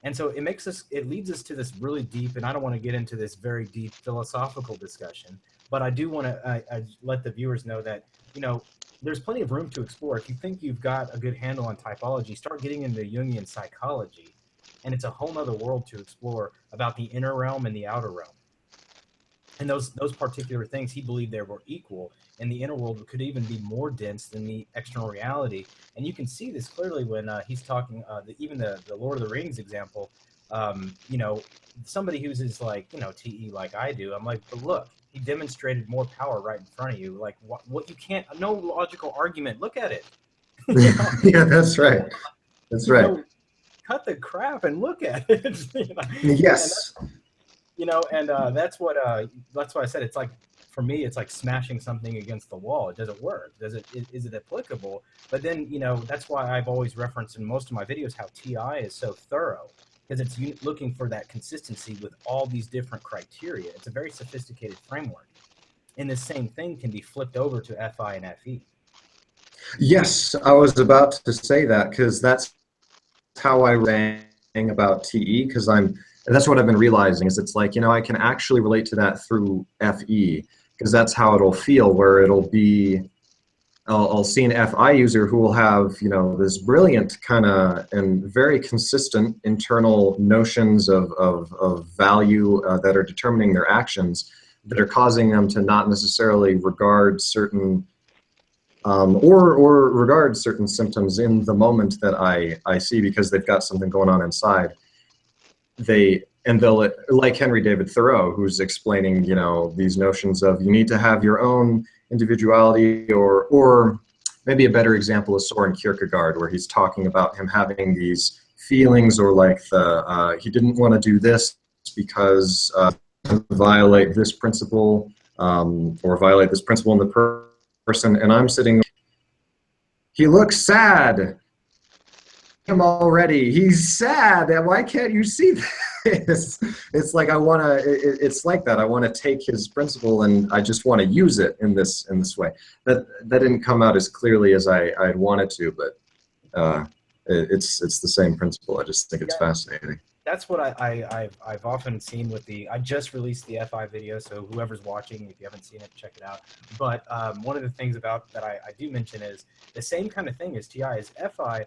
Speaker 1: And so it leads us to this really deep, and I don't want to get into this very deep philosophical discussion, but I do want to I let the viewers know that, you know, there's plenty of room to explore. If you think you've got a good handle on typology, start getting into Jungian psychology, and it's a whole nother world to explore about the inner realm and the outer realm. And those particular things, he believed they were equal, and the inner world could even be more dense than the external reality. And you can see this clearly when he's talking, even the Lord of the Rings example, you know, somebody who's is like, you know, TE like I do, I'm like, but look, he demonstrated more power right in front of you. Like, what you can't, no logical argument, look at it.
Speaker 2: Yeah, that's right. That's right.
Speaker 1: Know, cut the crap and look at it. You know?
Speaker 2: Yes.
Speaker 1: You know, and that's why I said it's like for me, it's like smashing something against the wall. Does it work? Is it applicable? But then, that's why I've always referenced in most of my videos how TI is so thorough, because it's looking for that consistency with all these different criteria. It's a very sophisticated framework. And the same thing can be flipped over to FI and FE.
Speaker 2: Yes, I was about to say that, because that's how I rang about TE, because that's what I've been realizing, is it's like, I can actually relate to that through FE, because that's how it'll feel, where it'll be, I'll see an FI user who will have, this brilliant kind of and very consistent internal notions of value that are determining their actions, that are causing them to not necessarily regard certain or regard certain symptoms in the moment that I see, because they've got something going on inside. They'll, like Henry David Thoreau, who's explaining, these notions of you need to have your own individuality, or maybe a better example is Soren Kierkegaard, where he's talking about him having these feelings, or like he didn't want to do this because violate this principle, or violate this principle in the person, and I'm sitting, he looks sad. Him already, he's sad. Why can't you see this? It's like it's like that. I want to take his principle and I just want to use it in this way. That didn't come out as clearly as I'd wanted to, but it's the same principle. I just think it's fascinating.
Speaker 1: That's what I've often seen with I just released the FI video, so whoever's watching, if you haven't seen it, check it out. But one of the things about that I do mention is the same kind of thing as TI is FI.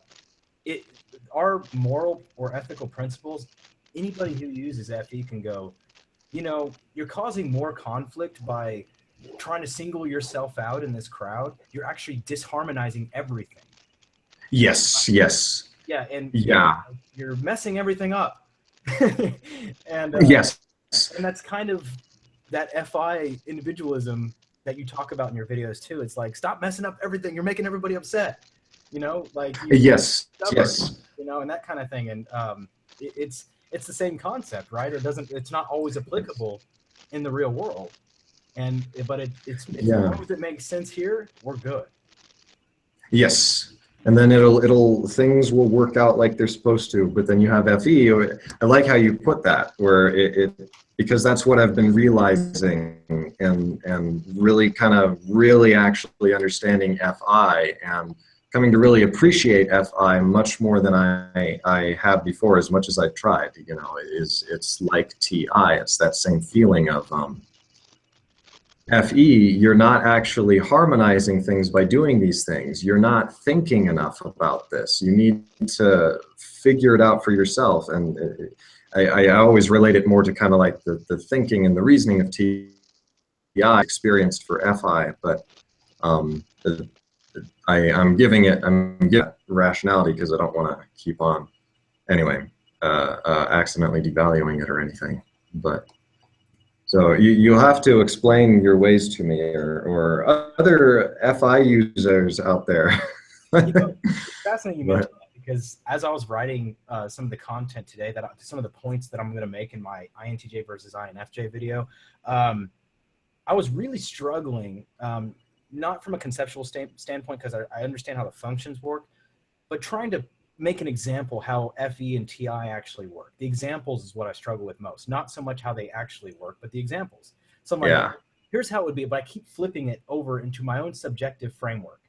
Speaker 1: Our moral or ethical principles, anybody who uses FE can go, you're causing more conflict by trying to single yourself out in this crowd. You're actually disharmonizing everything.
Speaker 2: Yes.
Speaker 1: Yeah, and
Speaker 2: yeah,
Speaker 1: you're messing everything up. And
Speaker 2: yes,
Speaker 1: and that's kind of that FI individualism that you talk about in your videos too. It's like, stop messing up everything. You're making everybody upset.
Speaker 2: Yes,
Speaker 1: and that kind of thing. And it's the same concept, right? It's not always applicable in the real world. But it's as long as it makes sense here, we're good.
Speaker 2: Yes. And then things will work out like they're supposed to. But then you have FE. I like how you put that, where because that's what I've been realizing, and really actually understanding FI, and coming to really appreciate FI much more than I have before, as much as I've tried. It's like TI. It's that same feeling of FE, you're not actually harmonizing things by doing these things. You're not thinking enough about this. You need to figure it out for yourself. And I always relate it more to kind of like the thinking and the reasoning of TI experienced for FI, but I'm giving it rationality, because I don't want to keep on accidentally devaluing it or anything. But so you'll have to explain your ways to me, or other FI users out there.
Speaker 1: It's fascinating you mentioned that, because as I was writing some of the content today, some of the points that I'm going to make in my INTJ versus INFJ video, I was really struggling, not from a conceptual standpoint, because I understand how the functions work, but trying to make an example how FE and TI actually work. The examples is what I struggle with most, not so much how they actually work, but the examples. So I'm like, here's how it would be, but I keep flipping it over into my own subjective framework.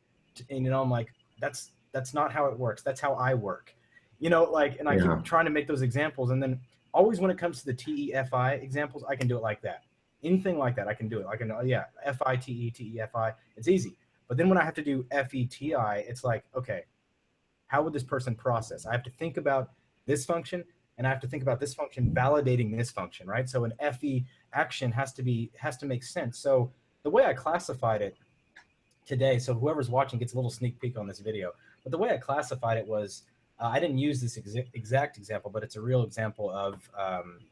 Speaker 1: And I'm like, that's not how it works. That's how I work. And I keep trying to make those examples, and then always when it comes to the TE-FI examples, I can do it like that. Anything like that, I can do it. I can, FI, TE, TE-FI, it's easy. But then when I have to do FE-TI, it's like, okay, how would this person process? I have to think about this function, and I have to think about this function validating this function, right? So an FE action has to make sense. So the way I classified it today, so whoever's watching gets a little sneak peek on this video, but the way I classified it was, I didn't use this exact example, but it's a real example of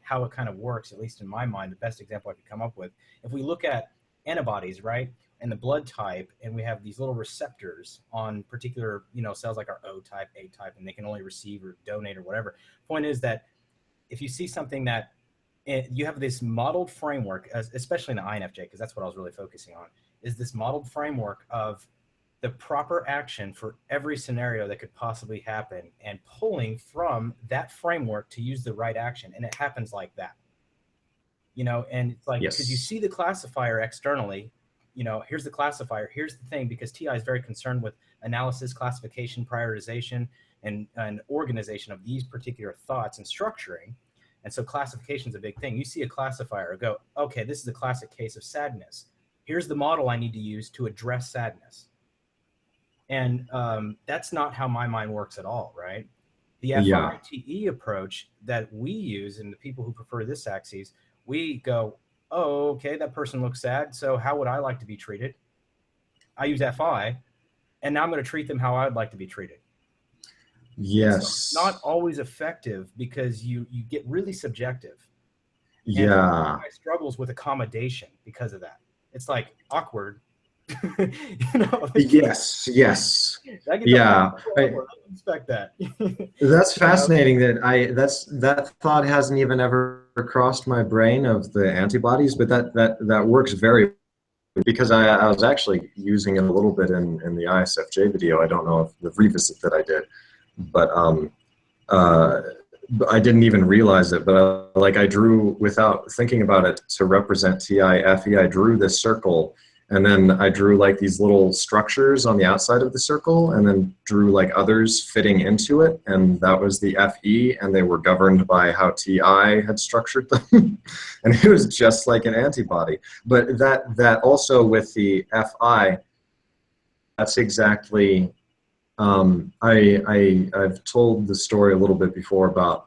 Speaker 1: how it kind of works, at least in my mind, the best example I could come up with. If we look at antibodies, right, and the blood type, and we have these little receptors on particular, cells like our O type, A type, and they can only receive or donate or whatever. Point is that if you see something that you have this modeled framework, especially in the INFJ, because that's what I was really focusing on, is this modeled framework of the proper action for every scenario that could possibly happen and pulling from that framework to use the right action. And it happens like that, you know, and it's like, because you see the classifier externally, you know, here's the classifier, here's the thing, because TI is very concerned with analysis, classification, prioritization, and organization of these particular thoughts and structuring. And so classification is a big thing. You see a classifier, go, okay, this is a classic case of sadness. Here's the model I need to use to address sadness. And that's not how my mind works at all, right? The FITE approach that we use, and the people who prefer this axis, we go, oh, okay, that person looks sad, so how would I like to be treated? I use FI, and now I'm going to treat them how I'd like to be treated.
Speaker 2: Yes.
Speaker 1: It's not always effective because you get really subjective.
Speaker 2: Yeah.
Speaker 1: And struggles with accommodation because of that. It's like awkward. You know?
Speaker 2: Yes. Yeah.
Speaker 1: I expect that.
Speaker 2: That's fascinating. That thought hasn't even ever crossed my brain of the antibodies, but that works very, because I was actually using it a little bit in the ISFJ video. I don't know if the revisit that I did, but I didn't even realize it. But I drew, without thinking about it, to represent TIFE. I drew this circle, and then I drew like these little structures on the outside of the circle, and then drew like others fitting into it, and that was the FE, and they were governed by how TI had structured them. And it was just like an antibody. But that also with the FI, that's exactly, I've told the story a little bit before about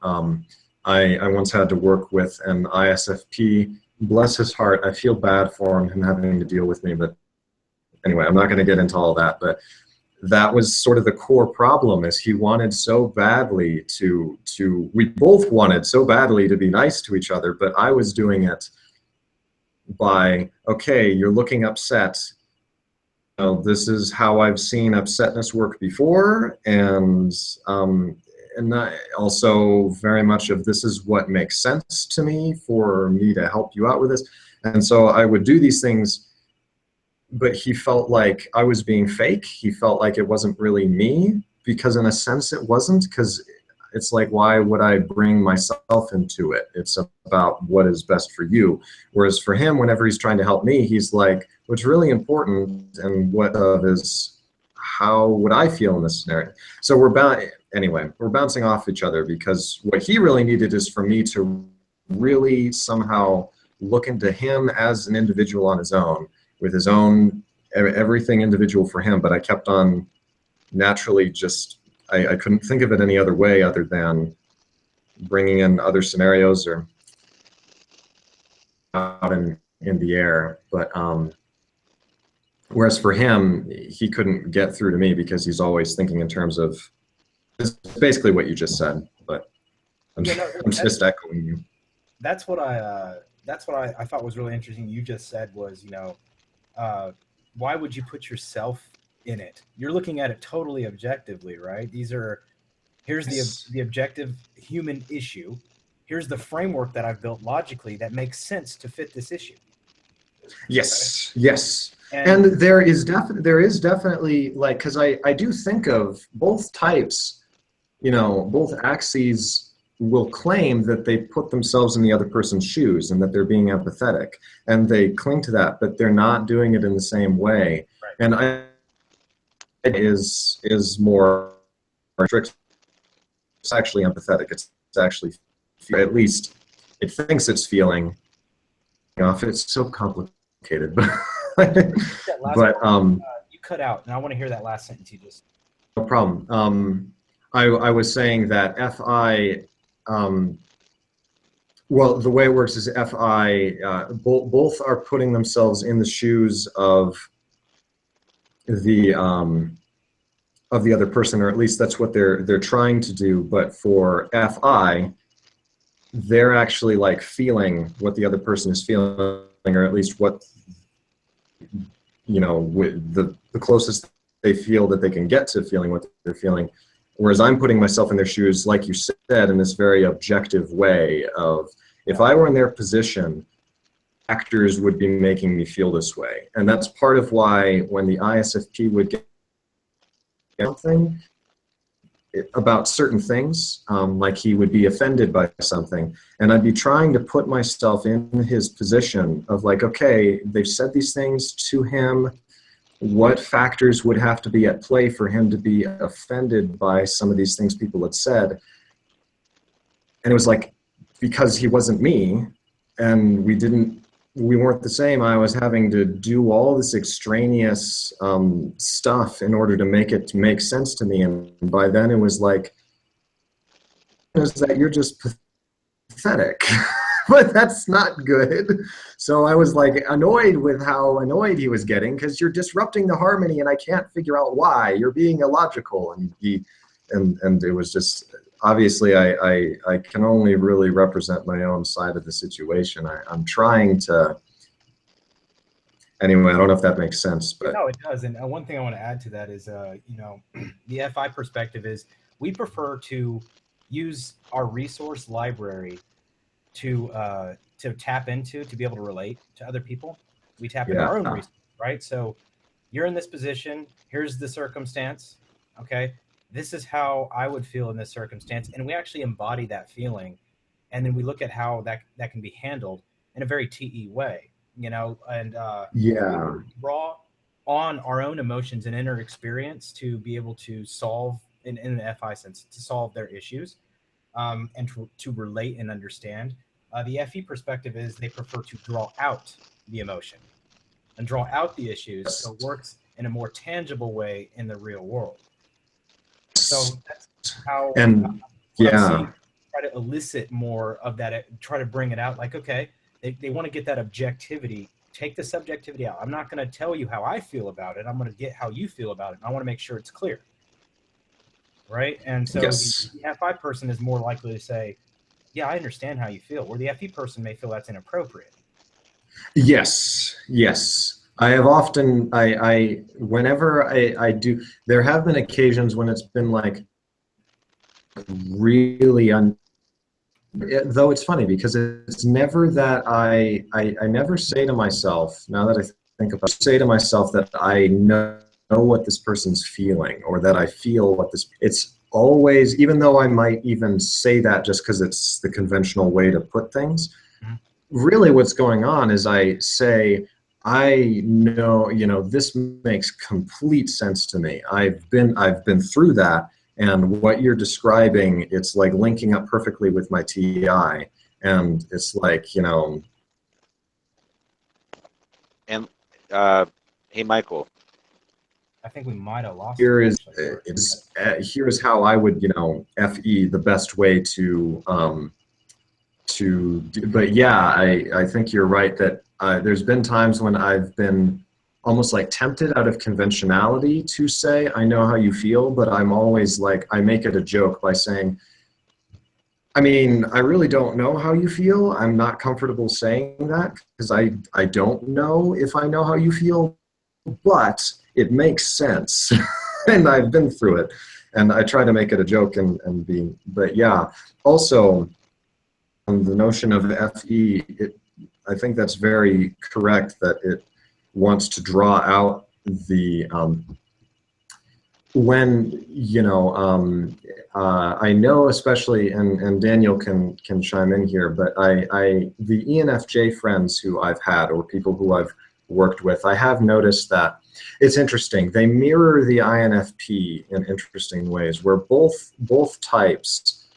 Speaker 2: I once had to work with an ISFP. Bless his heart, I feel bad for him having to deal with me, but anyway, I'm not going to get into all that. But that was sort of the core problem, is he wanted so badly we both wanted so badly to be nice to each other, but I was doing it by, okay, you're looking upset. This is how I've seen upsetness work before, and also very much of, this is what makes sense to me for me to help you out with this. And so I would do these things, but he felt like I was being fake. He felt like it wasn't really me, because in a sense it wasn't, because it's like, why would I bring myself into it? It's about what is best for you. Whereas for him, whenever he's trying to help me, he's like, what's really important and what is how would I feel in this scenario? So we're bouncing off each other, because what he really needed is for me to really somehow look into him as an individual on his own, with his own, everything individual for him. But I kept on naturally just, I couldn't think of it any other way other than bringing in other scenarios or out in the air. But whereas for him, he couldn't get through to me because he's always thinking in terms of, it's basically what you just said, but I'm just echoing you.
Speaker 1: That's what I thought was really interesting. You just said was, why would you put yourself in it? You're looking at it totally objectively, right? Here's the objective human issue. Here's the framework that I've built logically that makes sense to fit this issue.
Speaker 2: Yes, yes. And there is definitely, like, because I do think of both types, both axes will claim that they put themselves in the other person's shoes and that they're being empathetic, and they cling to that, but they're not doing it in the same way. Right. And it is more strict. It's actually empathetic. It's actually, at least it thinks it's feeling. It's so complicated, but
Speaker 1: you cut out, and I want to hear that last sentence you just.
Speaker 2: No problem. I was saying that FI. Well, the way it works is FI. Both are putting themselves in the shoes of the other person, or at least that's what they're trying to do. But for FI, they're actually like feeling what the other person is feeling, or at least what with the closest they feel that they can get to feeling what they're feeling. Whereas I'm putting myself in their shoes, like you said, in this very objective way of, If I were in their position, factors would be making me feel this way. And that's part of why when the ISFP would get something about certain things, like he would be offended by something, and I'd be trying to put myself in his position of like, okay, they've said these things to him. What factors would have to be at play for him to be offended by some of these things people had said? And it was like, because he wasn't me, and we weren't the same, I was having to do all this extraneous stuff in order to make it make sense to me. And by then it was like, is that you're just pathetic. But that's not good. So I was like annoyed with how annoyed he was getting, because you're disrupting the harmony and I can't figure out why. You're being illogical. And it was just, obviously I can only really represent my own side of the situation. I'm trying to, anyway, I don't know if that makes sense, but.
Speaker 1: No, it does. And one thing I want to add to that is, you know, the FI perspective is we prefer to use our resource library to tap into, to be able to relate to other people. We tap into our own resources, right? So you're in this position, here's the circumstance, okay? This is how I would feel in this circumstance. And we actually embody that feeling. And then we look at how that can be handled in a very TE way, you know, and draw on our own emotions and inner experience to be able to solve, in the FI sense, to solve their issues, and to relate and understand. The FE perspective is they prefer to draw out the emotion and draw out the issues, so it works in a more tangible way in the real world. So that's how try to elicit more of that, try to bring it out. Like, okay, they want to get that objectivity. Take the subjectivity out. I'm not going to tell you how I feel about it. I'm going to get how you feel about it. And I want to make sure it's clear. Right? And so the FI person is more likely to say, yeah, I understand how you feel, where the FE person may feel that's inappropriate.
Speaker 2: Yes. I have often, whenever I do, there have been occasions when it's been like really, though it's funny because it's never that I never say to myself, now that I think about it, say to myself that I know what this person's feeling, or that I feel what this, it's always, even though I might even say that just because it's the conventional way to put things, really what's going on is I say, I know, you know, this makes complete sense to me. I've been through that, and what you're describing, it's like linking up perfectly with my TI, and it's like, you know.
Speaker 4: And hey, Michael.
Speaker 1: I think we might have lost.
Speaker 2: Here's how I would, you know, FE the best way to do, but yeah, I think you're right that there's been times when I've been almost like tempted out of conventionality to say, I know how you feel, but I'm always like, I make it a joke by saying, I mean, I really don't know how you feel. I'm not comfortable saying that because I don't know if I know how you feel, but it makes sense. And I've been through it, and I try to make it a joke and be, but yeah, also the notion of FE, I think that's very correct, that it wants to draw out the, when, you know, I know especially, and Daniel can chime in here, but the ENFJ friends who I've had, or people who I've worked with, I have noticed that it's interesting. They mirror the INFP in interesting ways, where both types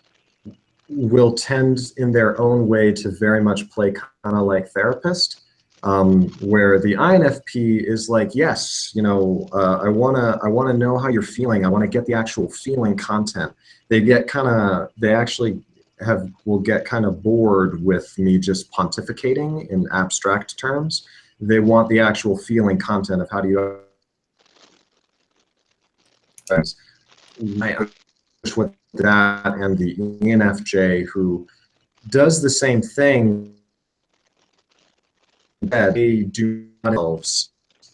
Speaker 2: will tend in their own way to very much play kind of like therapist, where the INFP is like, yes, you know, I wanna know how you're feeling. I want to get the actual feeling content. They actually will get kind of bored with me just pontificating in abstract terms. They want the actual feeling content of how do you with that, and the ENFJ who does the same thing, that they do not involve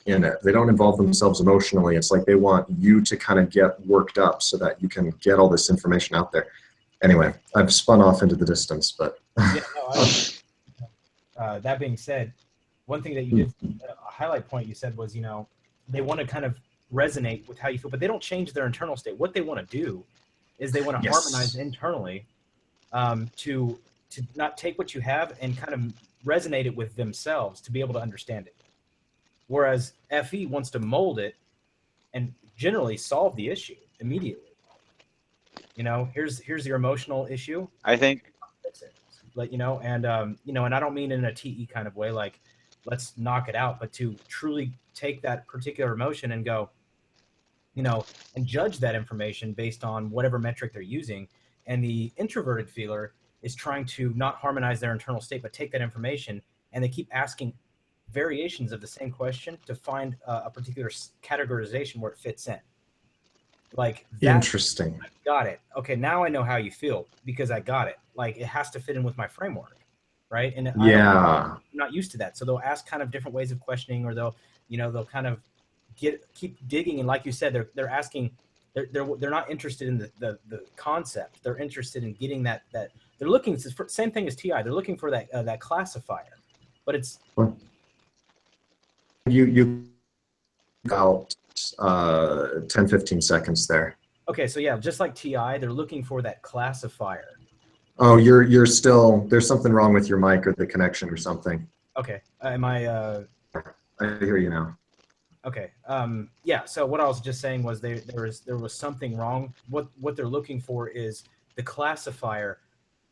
Speaker 2: in it. They don't involve themselves emotionally. It's like they want you to kind of get worked up so that you can get all this information out there. Anyway, I've spun off into the distance, but
Speaker 1: Yeah, no, that being said, one thing that you did, a highlight point you said was, they want to kind of resonate with how you feel, but they don't change their internal state. What they want to do is they want to harmonize internally, to not take what you have and kind of resonate it with themselves to be able to understand it. Whereas FE wants to mold it and generally solve the issue immediately. Here's your emotional issue.
Speaker 4: I think,
Speaker 1: Fix it. And I don't mean in a TE kind of way, like let's knock it out, but to truly take that particular emotion and go, and judge that information based on whatever metric they're using. And the introverted feeler is trying to not harmonize their internal state, but take that information, and they keep asking variations of the same question to find a particular categorization where it fits in. Like that,
Speaker 2: interesting.
Speaker 1: I got it. Okay, now I know how you feel because I got it. Like it has to fit in with my framework, right? And I'm not used to that, so they'll ask kind of different ways of questioning, or they'll kind of keep digging. And like you said, they're asking. They're not interested in the concept. They're interested in getting that they're looking for, same thing as TI. They're looking for that classifier, but it's
Speaker 2: you about 10-15 seconds there.
Speaker 1: Okay, so yeah, just like TI, they're looking for that classifier.
Speaker 2: Oh, you're still, there's something wrong with your mic or the connection or something.
Speaker 1: Okay, am I?
Speaker 2: I hear you now.
Speaker 1: Okay, yeah. So what I was just saying was there was something wrong. What they're looking for is the classifier,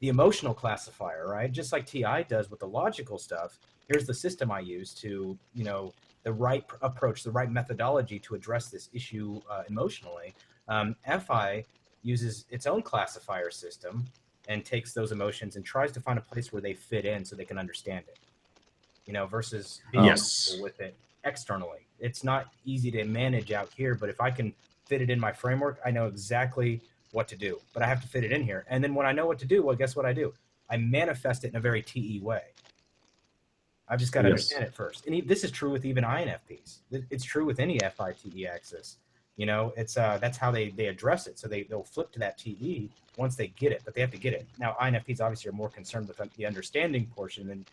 Speaker 1: the emotional classifier, right? Just like TI does with the logical stuff. Here's the system I use to, the right approach, the right methodology to address this issue emotionally. FI uses its own classifier system and takes those emotions and tries to find a place where they fit in so they can understand it, versus being comfortable with it externally. It's not easy to manage out here, but if I can fit it in my framework, I know exactly what to do, but I have to fit it in here. And then when I know what to do, well, guess what I do? I manifest it in a very TE way. I've just got to understand it first. And this is true with even INFPs. It's true with any FI-TE axis. It's that's how they address it. So they'll flip to that TE once they get it, but they have to get it. Now, INFPs obviously are more concerned with the understanding portion than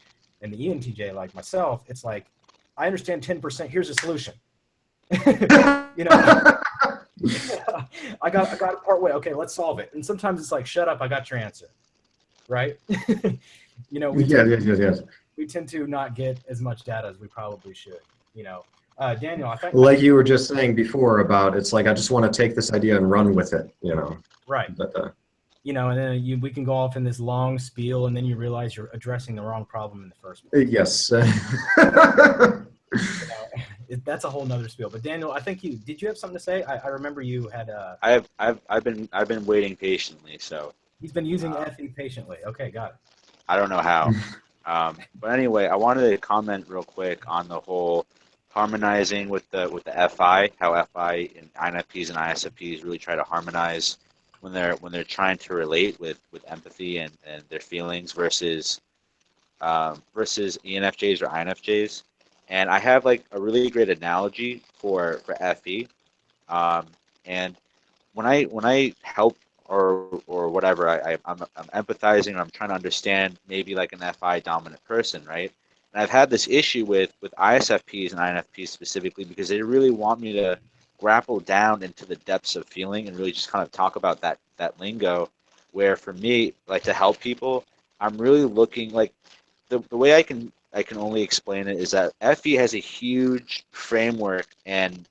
Speaker 1: the ENTJ, like myself. It's like, I understand 10%, here's a solution. I got it part way. Okay, let's solve it. And sometimes it's like, shut up, I got your answer. Right? We tend to not get as much data as we probably should. Daniel, I think
Speaker 2: like you were just saying before about, it's like I just want to take this idea and run with it,
Speaker 1: Right.
Speaker 2: But
Speaker 1: and then we can go off in this long spiel, and then you realize you're addressing the wrong problem in the first place.
Speaker 2: Yes.
Speaker 1: That's a whole nother spiel. But Daniel, I think did you have something to say? I remember you had.
Speaker 4: I've been waiting patiently. So
Speaker 1: he's been using FE patiently. Okay, got it.
Speaker 4: I don't know how. But anyway, I wanted to comment real quick on the whole harmonizing with the FI, how FI and INFPs and ISFPs really try to harmonize when they're trying to relate with empathy and their feelings versus ENFJs or INFJs. And I have like a really great analogy for FE. And when I help or whatever, I'm empathizing, or I'm trying to understand maybe like an FI dominant person, right? And I've had this issue with ISFPs and INFPs specifically because they really want me to grapple down into the depths of feeling and really just kind of talk about that lingo, where for me, like to help people, I'm really looking like the way I can only explain it is that FE has a huge framework and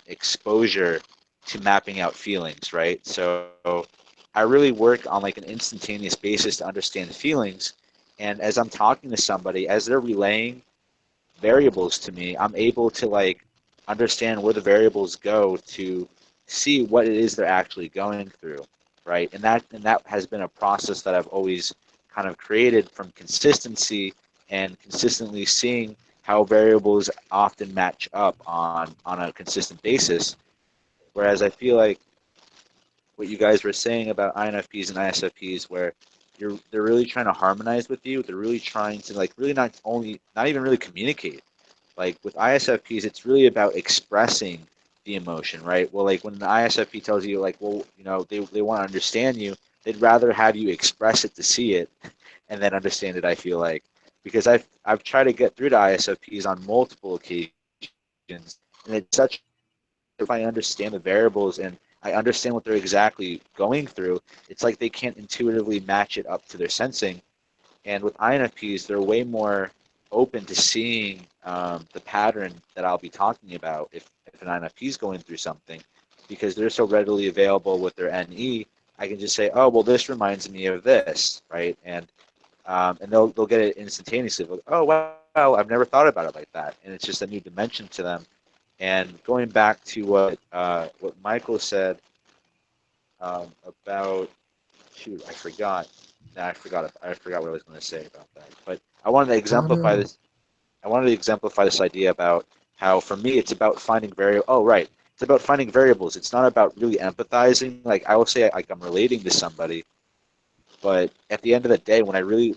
Speaker 4: exposure to mapping out feelings, right? So I really work on like an instantaneous basis to understand feelings. And as I'm talking to somebody, as they're relaying variables to me, I'm able to like understand where the variables go to see what it is they're actually going through, right? And that has been a process that I've always kind of created from consistency and consistently seeing how variables often match up on a consistent basis. Whereas I feel like what you guys were saying about INFPs and ISFPs, where they're really trying to harmonize with you. They're really trying to like really not even really communicate. Like with ISFPs, it's really about expressing the emotion, right? Well, like when the ISFP tells you like, well, they want to understand you, they'd rather have you express it to see it and then understand it, I feel like. Because I've tried to get through to ISFPs on multiple occasions, and it's such, if I understand the variables and I understand what they're exactly going through, it's like they can't intuitively match it up to their sensing. And with INFPs, they're way more open to seeing the pattern that I'll be talking about if an INFP is going through something, because they're so readily available with their NE. I can just say, oh, well, this reminds me of this, right? And they'll get it instantaneously. Like, oh, wow, I've never thought about it like that. And it's just a new dimension to them. And going back to what Michael said about, shoot, I forgot. Nah, I forgot what I was going to say about that. But I wanted to exemplify this. I wanted to exemplify this idea about how, for me, it's about finding variables. Oh, right. It's about finding variables. It's not about really empathizing. Like, I will say, like, I'm relating to somebody, but at the end of the day, when I really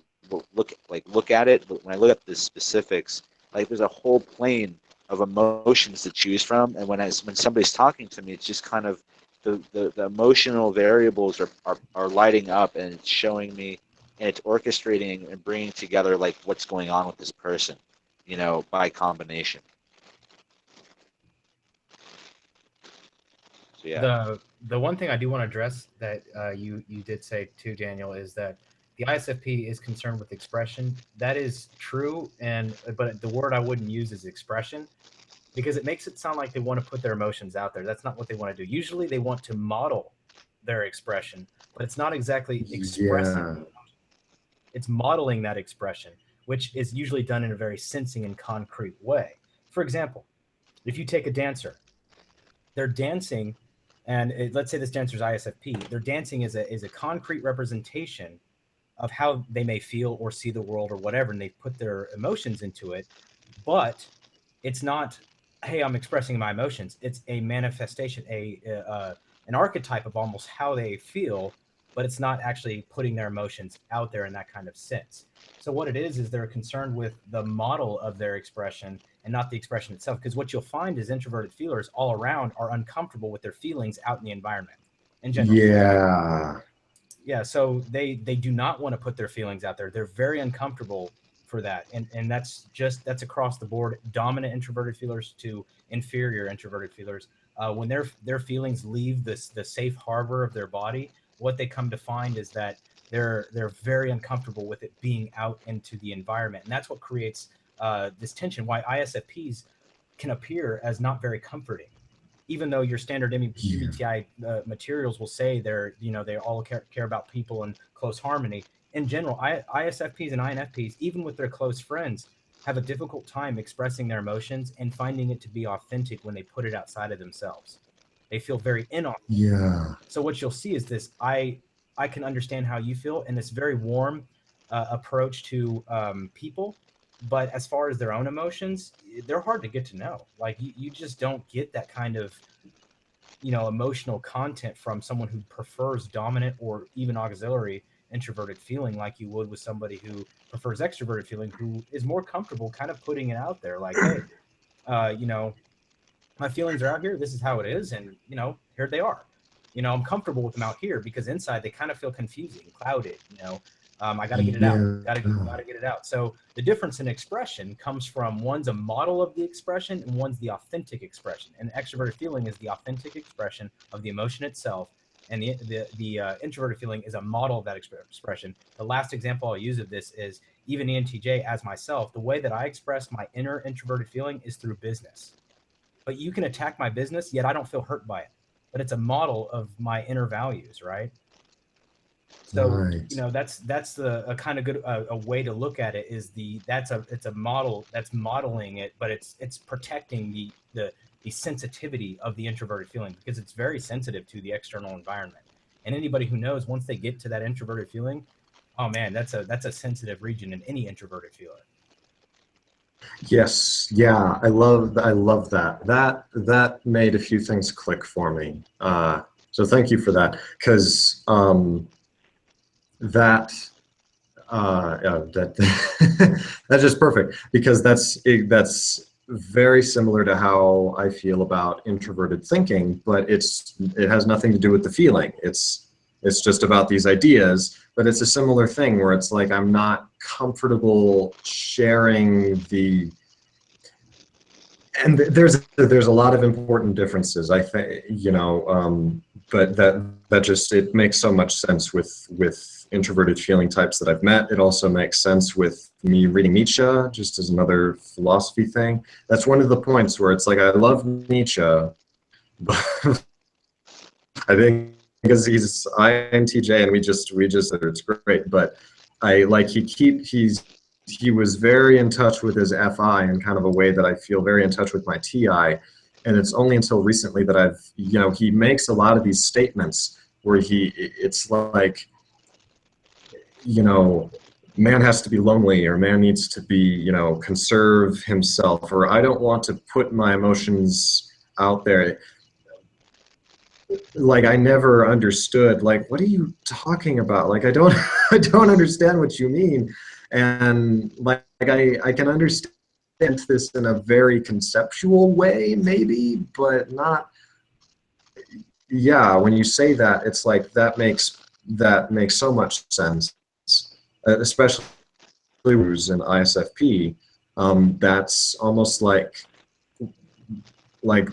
Speaker 4: look at it, when I look at the specifics, like, there's a whole plane of emotions to choose from. And when somebody's talking to me, it's just kind of the emotional variables are lighting up, and it's showing me, and it's orchestrating and bringing together, like, what's going on with this person, by combination. So, yeah.
Speaker 1: The one thing I do want to address that you did say too, Daniel, is that the ISFP is concerned with expression. That is true, but the word I wouldn't use is expression, because it makes it sound like they want to put their emotions out there. That's not what they want to do. Usually they want to model their expression, but it's not exactly expressing.
Speaker 2: Yeah.
Speaker 1: It's modeling that expression, which is usually done in a very sensing and concrete way. For example, if you take a dancer, they're dancing, and let's say this dancer's ISFP, their dancing is a concrete representation of how they may feel or see the world or whatever, and they put their emotions into it, but it's not, hey, I'm expressing my emotions. It's a manifestation, an archetype of almost how they feel, but it's not actually putting their emotions out there in that kind of sense. So what it is they're concerned with the model of their expression and not the expression itself. Because what you'll find is introverted feelers all around are uncomfortable with their feelings out in the environment in general. Yeah, so they do not want to put their feelings out there. They're very uncomfortable for that, and that's across the board. Dominant introverted feelers to inferior introverted feelers. When their feelings leave the safe harbor of their body, what they come to find is that they're very uncomfortable with it being out into the environment, and that's what creates this tension. Why ISFPs can appear as not very comforting, even though your standard MBTI materials will say they all care about people and close harmony. In general, ISFPs and INFPs, even with their close friends, have a difficult time expressing their emotions and finding it to be authentic when they put it outside of themselves. They feel very inauthentic.
Speaker 2: Yeah.
Speaker 1: So what you'll see is this: I can understand how you feel, in this very warm approach to people. But as far as their own emotions, they're hard to get to know. Like you just don't get that kind of, emotional content from someone who prefers dominant or even auxiliary introverted feeling, like you would with somebody who prefers extroverted feeling, who is more comfortable kind of putting it out there. Like, hey, my feelings are out here. This is how it is. And, here they are. I'm comfortable with them out here, because inside they kind of feel confusing, clouded, I got to get it out. Got to get it out. So the difference in expression comes from one's a model of the expression and one's the authentic expression. And the extroverted feeling is the authentic expression of the emotion itself. And the introverted feeling is a model of that expression. The last example I'll use of this is even ENTJ, as myself, the way that I express my inner introverted feeling is through business. But you can attack my business, yet I don't feel hurt by it. But it's a model of my inner values, right? So
Speaker 2: right.
Speaker 1: that's a kind of good a way to look at it, is it's a model that's modeling it, but it's protecting the sensitivity of the introverted feeling, because it's very sensitive to the external environment. And anybody who knows, once they get to that introverted feeling, oh man, that's a sensitive region in any introverted feeler.
Speaker 2: Yes. Yeah. I love that. That made a few things click for me. So thank you for that, because that's just perfect, because that's very similar to how I feel about introverted thinking, but it has nothing to do with the feeling. It's It's just about these ideas, but it's a similar thing where it's like I'm not comfortable sharing the. And there's a lot of important differences, I think, but that just, it makes so much sense with introverted feeling types that I've met. It also makes sense with me reading Nietzsche, just as another philosophy thing. That's one of the points where it's like I love Nietzsche, but I think because he's INTJ and we just it's great, but I like he was very in touch with his FI in kind of a way that I feel very in touch with my TI. And it's only until recently that I've, he makes a lot of these statements where it's like, man has to be lonely, or man needs to be, conserve himself, or I don't want to put my emotions out there. Like, I never understood, like, what are you talking about? Like, I don't understand what you mean. And like I can understand this in a very conceptual way, maybe, but not. Yeah, when you say that, it's like that makes so much sense, especially in ISFP. That's almost like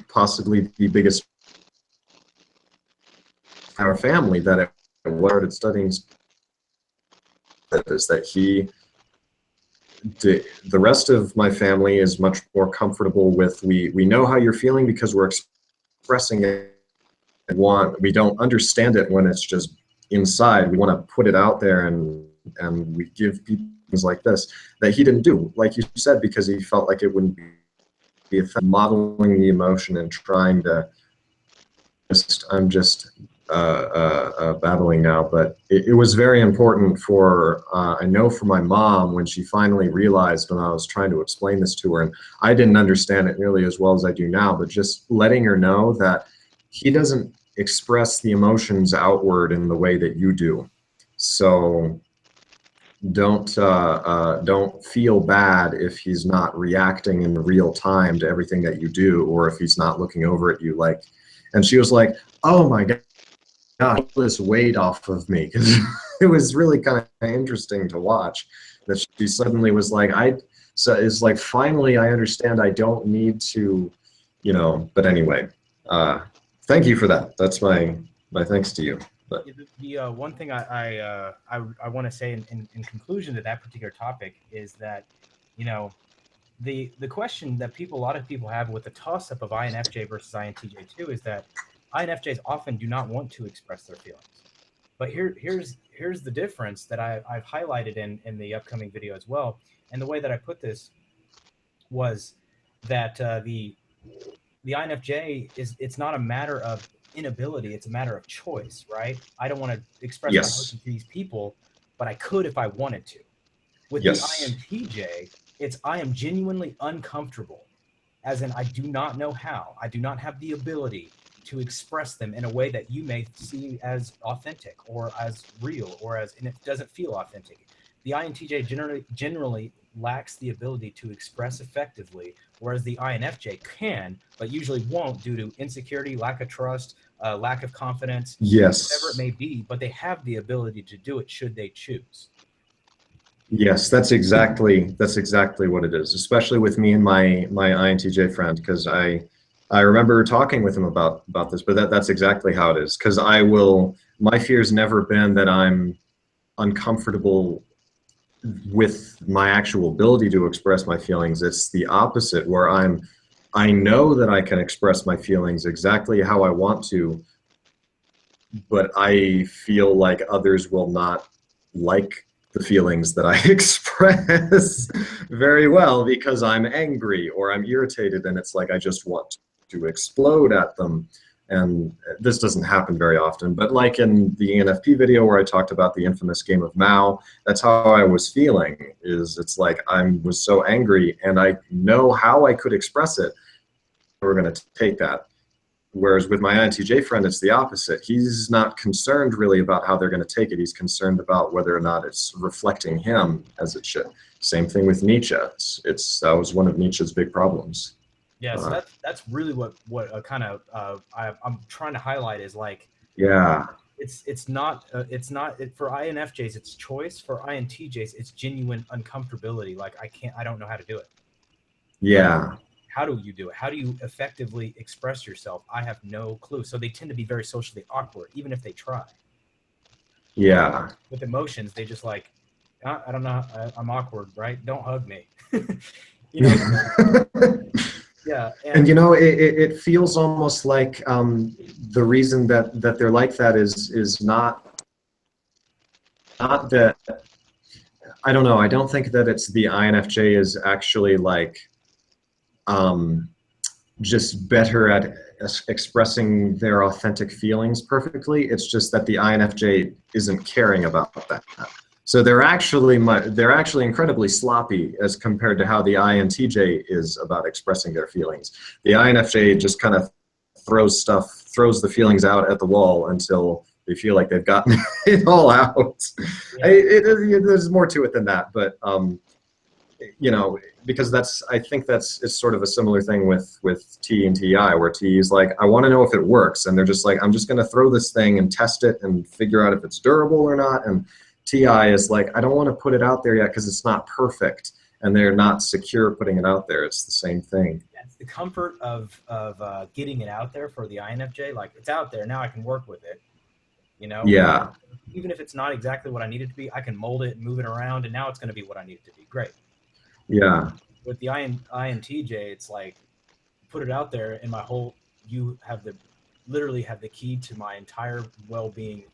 Speaker 2: possibly the biggest our family that I started studying is that the rest of my family is much more comfortable with we know how you're feeling because we're expressing it. We don't understand it when it's just inside. We want to put it out there, and we give people things like this that he didn't do, like you said, because he felt like it wouldn't be modeling the emotion and trying to I'm just battling now, but it was very important for, I know for my mom, when she finally realized when I was trying to explain this to her, and I didn't understand it nearly as well as I do now, but just letting her know that he doesn't express the emotions outward in the way that you do. So don't feel bad if he's not reacting in real time to everything that you do, or if he's not looking over at you like. And she was like, oh my God, this weight off of me, because it was really kind of interesting to watch that she suddenly was like, so it's like, finally I understand I don't need to, but anyway, thank you for that. That's my thanks to you. But
Speaker 1: the one thing I want to say in conclusion to that particular topic is that, the question that a lot of people have with the toss-up of INFJ versus INTJ too is that INFJs often do not want to express their feelings. But here's the difference that I've highlighted in the upcoming video as well. And the way that I put this was that the INFJ it's not a matter of inability, it's a matter of choice, right? I don't want to express my emotions to these people, but I could if I wanted to. With the INTJ, it's I am genuinely uncomfortable, as in I do not know how. I do not have the ability to express them in a way that you may see as authentic or as real and it doesn't feel authentic. The INTJ generally lacks the ability to express effectively, whereas the INFJ can, but usually won't due to insecurity, lack of trust, lack of confidence, whatever it may be, but they have the ability to do it should they choose.
Speaker 2: Yes, that's exactly what it is, especially with me and my INTJ friend, because I remember talking with him about this, but that's exactly how it is. Because my fear's never been that I'm uncomfortable with my actual ability to express my feelings. It's the opposite, where I know that I can express my feelings exactly how I want to, but I feel like others will not like the feelings that I express very well because I'm angry or I'm irritated, and it's like I just want to explode at them. And this doesn't happen very often, but like in the ENFP video where I talked about the infamous game of Mao, that's how I was feeling. It's like I was so angry and I know how I could express it. We're going to take that. Whereas with my INTJ friend, it's the opposite. He's not concerned really about how they're going to take it. He's concerned about whether or not it's reflecting him as it should. Same thing with Nietzsche. That was one of Nietzsche's big problems.
Speaker 1: Yeah, so that's really what kind of I'm trying to highlight is like,
Speaker 2: yeah,
Speaker 1: it's not for INFJs it's choice. For INTJs it's genuine uncomfortability. Like I don't know how to do it.
Speaker 2: Yeah.
Speaker 1: How do you do it? How do you effectively express yourself? I have no clue. So they tend to be very socially awkward, even if they try.
Speaker 2: Yeah.
Speaker 1: With emotions, they just like, I don't know. I'm awkward, right? Don't hug me. You know? Yeah.
Speaker 2: And you know, it feels almost like the reason that they're like that is not that, I don't know. I don't think that it's the INFJ is actually like just better at expressing their authentic feelings perfectly. It's just that the INFJ isn't caring about that. So they're actually incredibly sloppy as compared to how the INTJ is about expressing their feelings. The INFJ just kind of throws the feelings out at the wall until they feel like they've gotten it all out. Yeah. There's more to it than that, but you know, because I think it's sort of a similar thing with T and TI, where T is like, I want to know if it works, and they're just like, I'm just going to throw this thing and test it and figure out if it's durable or not. And TI is like, I don't want to put it out there yet because it's not perfect, and they're not secure putting it out there. It's the same thing.
Speaker 1: It's the comfort of getting it out there for the INFJ. Like, it's out there now, I can work with it. You know.
Speaker 2: Yeah.
Speaker 1: Even if it's not exactly what I need it to be, I can mold it and move it around, and now it's going to be what I need it to be. Great.
Speaker 2: Yeah.
Speaker 1: With the INTJ, it's like, put it out there, and you literally have the key to my entire well-being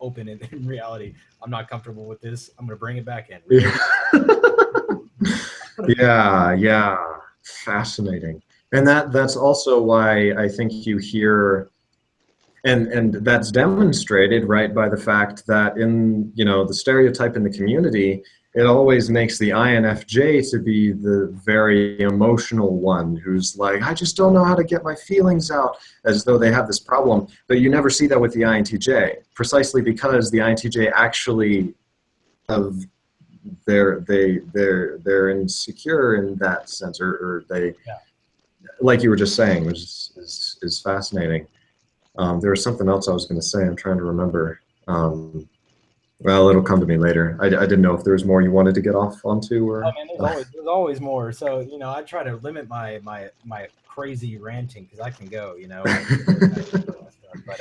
Speaker 1: open in reality. I'm not comfortable with this. I'm going to bring it back in.
Speaker 2: Yeah. Fascinating. And that's also why I think you hear, and that's demonstrated, right, by the fact that in, you know, the stereotype in the community, it always makes the INFJ to be the very emotional one who's like, I just don't know how to get my feelings out, as though they have this problem. But you never see that with the INTJ, precisely because the INTJ actually they're insecure in that sense, or they, like you were just saying, which is fascinating. There was something else I was going to say. I'm trying to remember. Well, it'll come to me later. I didn't know if there was more you wanted to get off onto, or.
Speaker 1: Oh man, there's always more. So, you know, I try to limit my crazy ranting because I can go, you know. But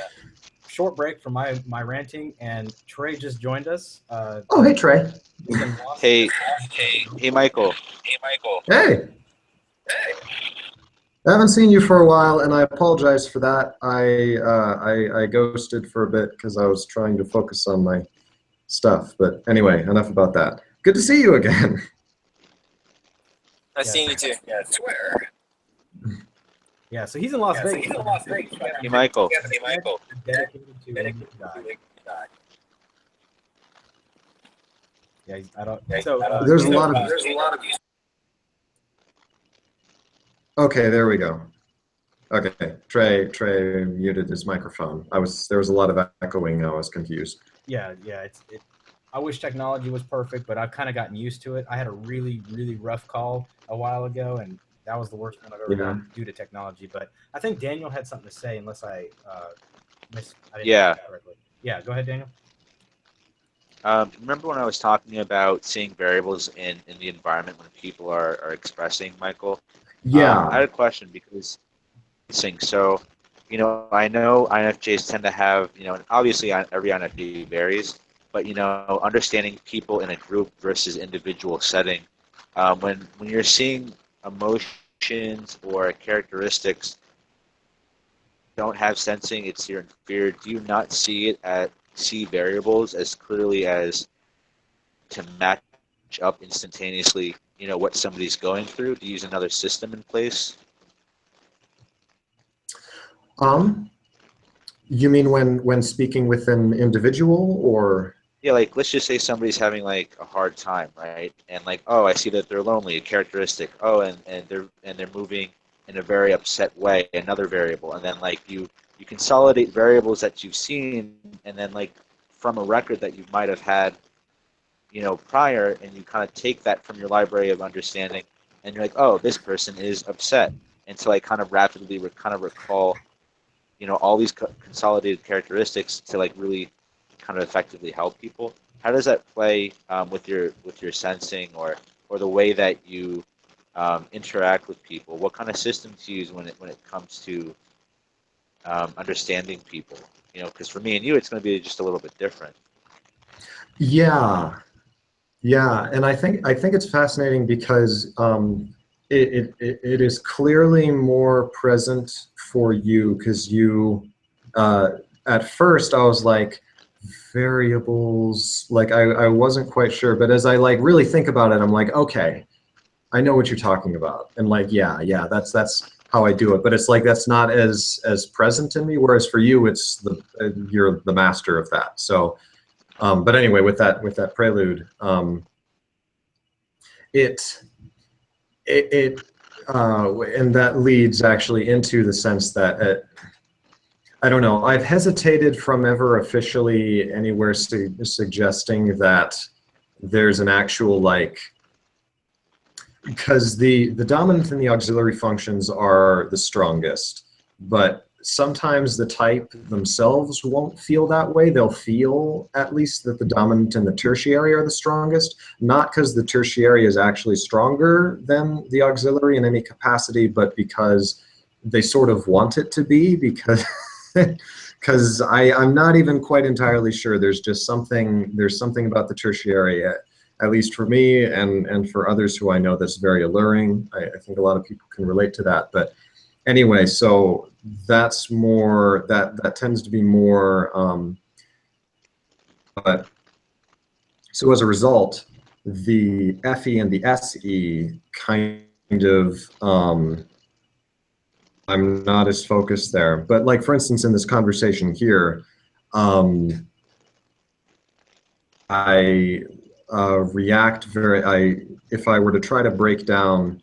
Speaker 1: short break from my ranting, and Trey just joined us.
Speaker 2: Oh, hey Trey.
Speaker 4: Hey, Michael.
Speaker 2: Hey. I haven't seen you for a while, and I apologize for that. I ghosted for a bit because I was trying to focus on my stuff. But anyway, enough about that. Good to see you again.
Speaker 5: Nice seeing you too. Yeah, I swear.
Speaker 1: Yeah, so he's in Las Vegas.
Speaker 4: Hey, Michael.
Speaker 1: Dedicated to MBTI. Yeah, I don't. So
Speaker 2: there's a lot of. Okay, there we go. Okay, Trey muted his microphone. There was a lot of echoing. I was confused.
Speaker 1: Yeah. I wish technology was perfect, but I've kind of gotten used to it. I had a really, really rough call a while ago, and that was the worst one I've ever done due to technology. But I think Daniel had something to say, unless I didn't hear it correctly. Yeah, go ahead, Daniel.
Speaker 4: Remember when I was talking about seeing variables in the environment when people are expressing, Michael?
Speaker 2: Yeah.
Speaker 4: I had a question because, so, you know, I know INFJs tend to have, you know, and obviously every INFJ varies, but, you know, understanding people in a group versus individual setting, when you're seeing emotions or characteristics don't have sensing, it's your inferior, do you not see variables as clearly as to match up instantaneously, you know, what somebody's going through, to use another system in place?
Speaker 2: You mean when speaking with an individual, or?
Speaker 4: Yeah, like, let's just say somebody's having like a hard time, right? And like, oh, I see that they're lonely, a characteristic. Oh, and they're moving in a very upset way, another variable. And then like you consolidate variables that you've seen, and then like from a record that you might have had, you know, prior, and you kind of take that from your library of understanding, and you're like, oh, this person is upset. And so I kind of rapidly recall all these consolidated characteristics to like really kind of effectively help people. How does that play with your sensing or the way that you interact with people? What kind of systems do you use when it comes to understanding people? Because for me and you, it's going to be just a little bit different.
Speaker 2: Yeah, yeah, and I think it's fascinating because it is clearly more present for you because you at first I was like variables, like I wasn't quite sure, but as I like really think about it, I'm like, okay, I know what you're talking about, and like yeah, that's how I do it, but it's like that's not as present in me, whereas for you it's you're the master of that. So but anyway, with that prelude, it and that leads actually into the sense that I don't know, I've hesitated from ever officially anywhere suggesting that there's an actual like, because the dominant and the auxiliary functions are the strongest, but sometimes the type themselves won't feel that way. They'll feel at least that the dominant and the tertiary are the strongest, not because the tertiary is actually stronger than the auxiliary in any capacity, but because they sort of want it to be, because because I'm not even quite entirely sure. There's something about the tertiary, at least for me and for others who I know, that's very alluring. I think a lot of people can relate to that. But anyway, so that's more, that tends to be more, but so as a result, the FE and the SE kind of, I'm not as focused there. But like, for instance, in this conversation here, I react if I were to try to break down,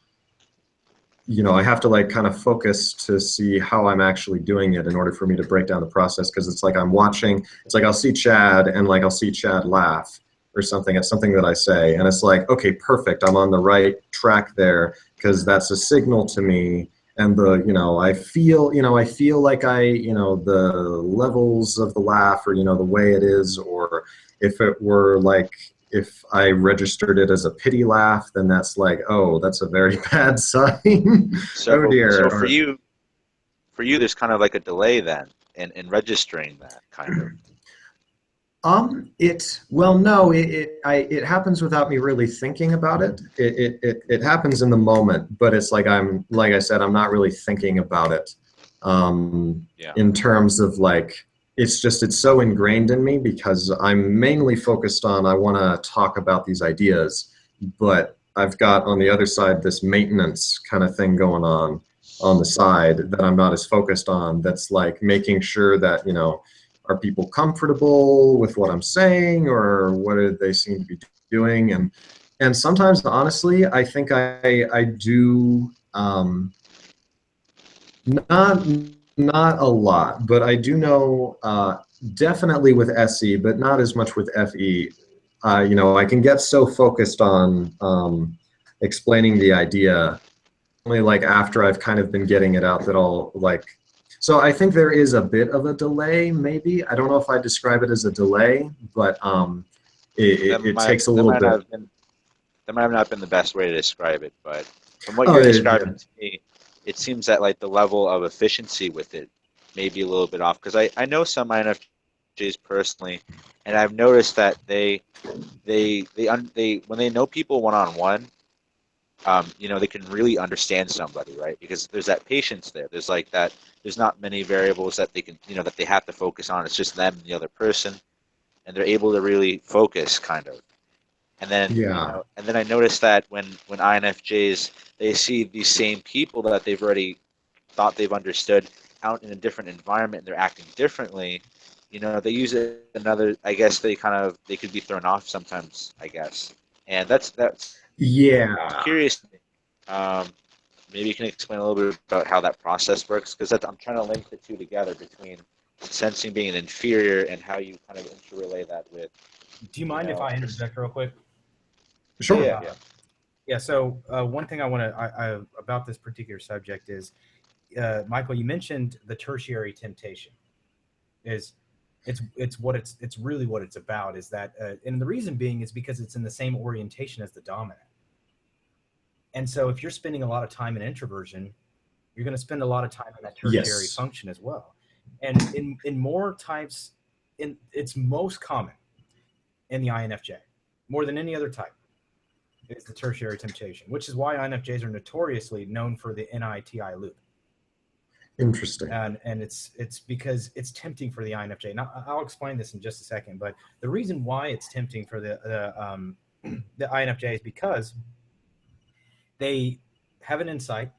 Speaker 2: I have to like kind of focus to see how I'm actually doing it in order for me to break down the process, because it's like I'm watching, it's like I'll see Chad and like I'll see Chad laugh or something at something that I say, and it's like, okay, perfect, I'm on the right track there, because that's a signal to me. And I feel like the levels of the laugh, or the way it is, or if it were like, if I registered it as a pity laugh, then that's like, oh, that's a very bad sign.
Speaker 4: So,
Speaker 2: oh dear.
Speaker 4: So for you, there's kind of like a delay then in registering that kind of.
Speaker 2: It happens without me really thinking about it. It happens in the moment, but it's like like I said, I'm not really thinking about it. In terms of like, it's so ingrained in me because I'm mainly focused on, I want to talk about these ideas, but I've got on the other side this maintenance kind of thing going on the side that I'm not as focused on. That's like making sure that, are people comfortable with what I'm saying, or what do they seem to be doing? And sometimes, honestly, I think I do, not a lot, but I do know definitely with SE, but not as much with FE. I can get so focused on explaining the idea, only like after I've kind of been getting it out, that I'll like. So I think there is a bit of a delay, maybe. I don't know if I describe it as a delay, but it takes a little bit.
Speaker 4: That might have not been the best way to describe it, but from what you're describing to me, it seems that like the level of efficiency with it may be a little bit off. Because I know some INFJs personally, and I've noticed that they when they know people one-on-one, they can really understand somebody, right? Because there's that patience there. There's like that. There's not many variables that they can, that they have to focus on. It's just them and the other person, and they're able to really focus, kind of. And then, and then I noticed that when INFJs, they see these same people that they've already thought they've understood out in a different environment, and they're acting differently. They use it another. I guess they could be thrown off sometimes, I guess, and that's.
Speaker 2: Yeah.
Speaker 4: I'm curious. Maybe you can explain a little bit about how that process works, because I'm trying to link the two together between sensing being an inferior and how you kind of interrelay that with.
Speaker 1: Do you mind if I interject real quick?
Speaker 2: Sure.
Speaker 1: Yeah. So one thing I want to about this particular subject is, Michael, you mentioned the tertiary temptation. It's really what it's about, is that, and the reason being is because it's in the same orientation as the dominant. And so if you're spending a lot of time in introversion, you're going to spend a lot of time in that tertiary function as well. And in more types, it's most common in the INFJ, more than any other type. It's the tertiary temptation, which is why INFJs are notoriously known for the NITI loop.
Speaker 2: Interesting.
Speaker 1: And it's because it's tempting for the INFJ. Now, I'll explain this in just a second, but the reason why it's tempting for the INFJ is because they have an insight,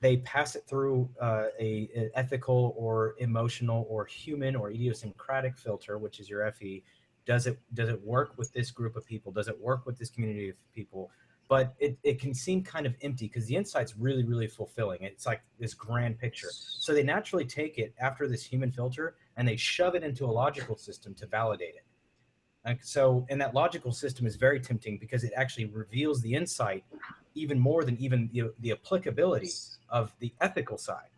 Speaker 1: they pass it through an ethical or emotional or human or idiosyncratic filter, which is your FE. Does it work with this group of people? Does it work with this community of people? But it can seem kind of empty because the insight's really, really fulfilling. It's like this grand picture. So they naturally take it after this human filter and they shove it into a logical system to validate it. And that logical system is very tempting because it actually reveals the insight even more than even the applicability of the ethical side.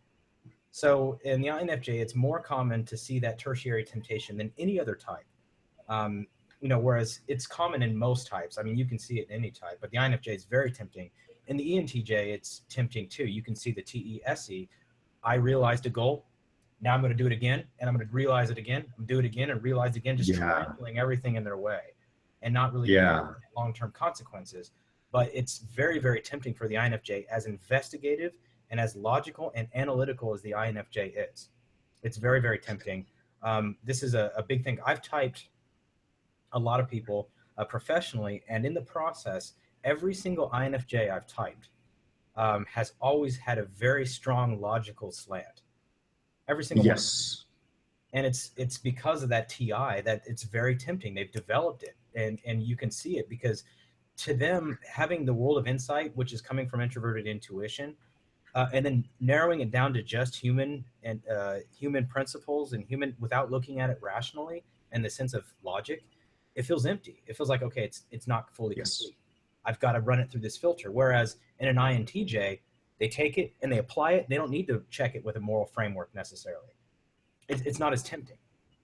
Speaker 1: So in the INFJ, it's more common to see that tertiary temptation than any other type. Whereas it's common in most types. I mean, you can see it in any type, but the INFJ is very tempting. In the ENTJ, it's tempting too. You can see the TESE. I realized a goal. Now I'm going to do it again, and I'm going to realize it again, and do it again, and realize again, just trampling everything in their way and not really long-term consequences. But it's very, very tempting for the INFJ, as investigative and as logical and analytical as the INFJ is. It's very, very tempting. This is a big thing. I've typed a lot of people professionally, and in the process, every single INFJ I've typed has always had a very strong logical slant. Every single one. And it's because of that TI that it's very tempting. They've developed it, and you can see it because to them, having the world of insight, which is coming from introverted intuition, and then narrowing it down to just human principles and human without looking at it rationally and the sense of logic, it feels empty. It feels like, okay, it's not fully complete. I've got to run it through this filter. Whereas in an INTJ, they take it and they apply it. They don't need to check it with a moral framework necessarily. It's not as tempting.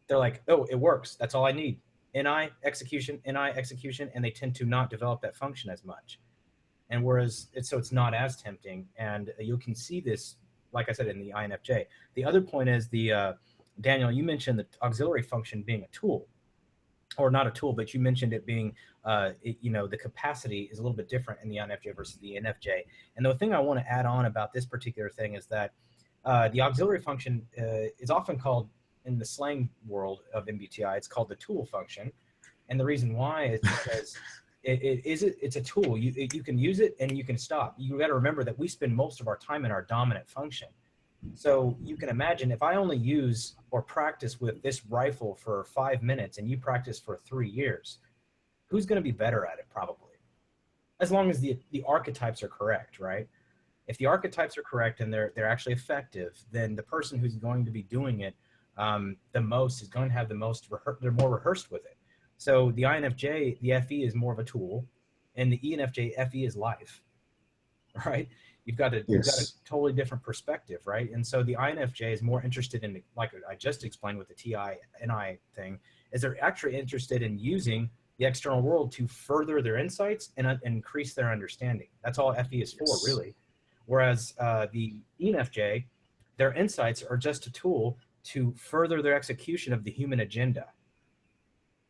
Speaker 1: They're like, oh, it works. That's all I need. NI execution, and they tend to not develop that function as much. And whereas it's not as tempting, and you can see this, like I said, in the INFJ. The other point is Daniel, you mentioned the auxiliary function being a tool, or not a tool, but you mentioned it being, the capacity is a little bit different in the INFJ versus the NFJ. And the thing I want to add on about this particular thing is that the auxiliary function is often called, in the slang world of MBTI, it's called the tool function. And the reason why is because it's a tool. You can use it and you can stop. You got to remember that we spend most of our time in our dominant function. So you can imagine if I only use or practice with this rifle for 5 minutes and you practice for 3 years, who's going to be better at it? Probably. As long as the archetypes are correct, right? If the archetypes are correct and they're actually effective, then the person who's going to be doing it the most is going to have the most, they're more rehearsed with it. So the INFJ, the FE is more of a tool, and the ENFJ FE is life, right? You've got a totally different perspective, right? And so the INFJ is more interested in, like I just explained with the TI-NI thing, is they're actually interested in using the external world to further their insights and increase their understanding. That's all FE is for, really. Whereas the ENFJ, their insights are just a tool to further their execution of the human agenda,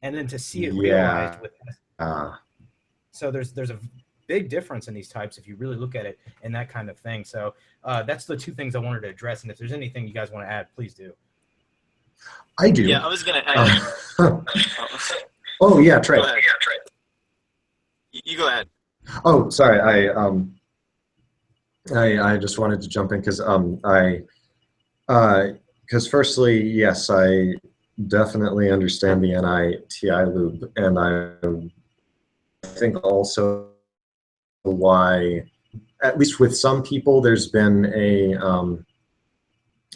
Speaker 1: and then to see it realized with. So there's a big difference in these types if you really look at it in that kind of thing. So that's the two things I wanted to address. And if there's anything you guys want to add, please do.
Speaker 2: I do.
Speaker 6: Yeah, I was going to add.
Speaker 2: Oh yeah, Trey.
Speaker 6: Go ahead. You go ahead.
Speaker 2: Oh, sorry. I just wanted to jump in because firstly, yes, I definitely understand the NITI loop, and I think also why, at least with some people, there's been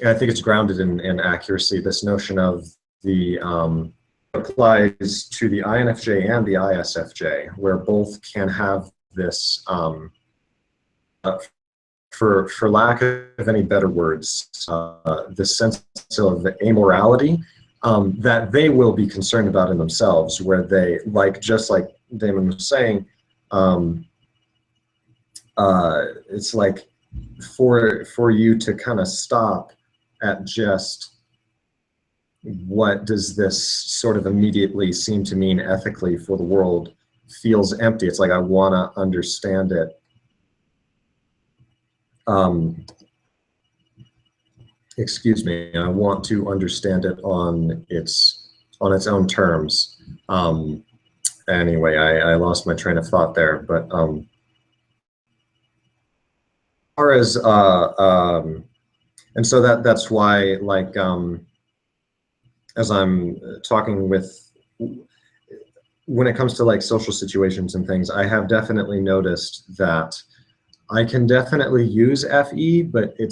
Speaker 2: I think it's grounded in accuracy, this notion of the applies to the INFJ and the ISFJ, where both can have this for lack of any better words, this sense of amorality that they will be concerned about in themselves, where they, just like Damon was saying, it's like for you to kind of stop at just what does this sort of immediately seem to mean ethically for the world feels empty. It's like I want to understand it. Excuse me. I want to understand it on its own terms. Anyway, I lost my train of thought there, but as far as and so that's why, like, as I'm talking with, when it comes to like social situations and things, I have definitely noticed that I can definitely use FE, but I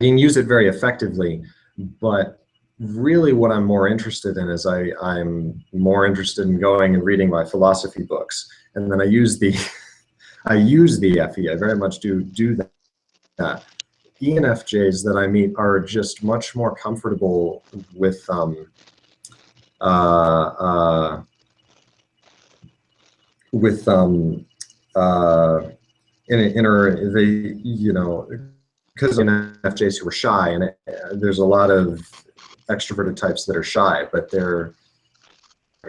Speaker 2: can use it very effectively. But really what I'm more interested in is I'm more interested in going and reading my philosophy books. And then I use the FE. I very much do that. ENFJs that I meet are just much more comfortable with because of ENFJs who are shy, and there's a lot of extroverted types that are shy, but they're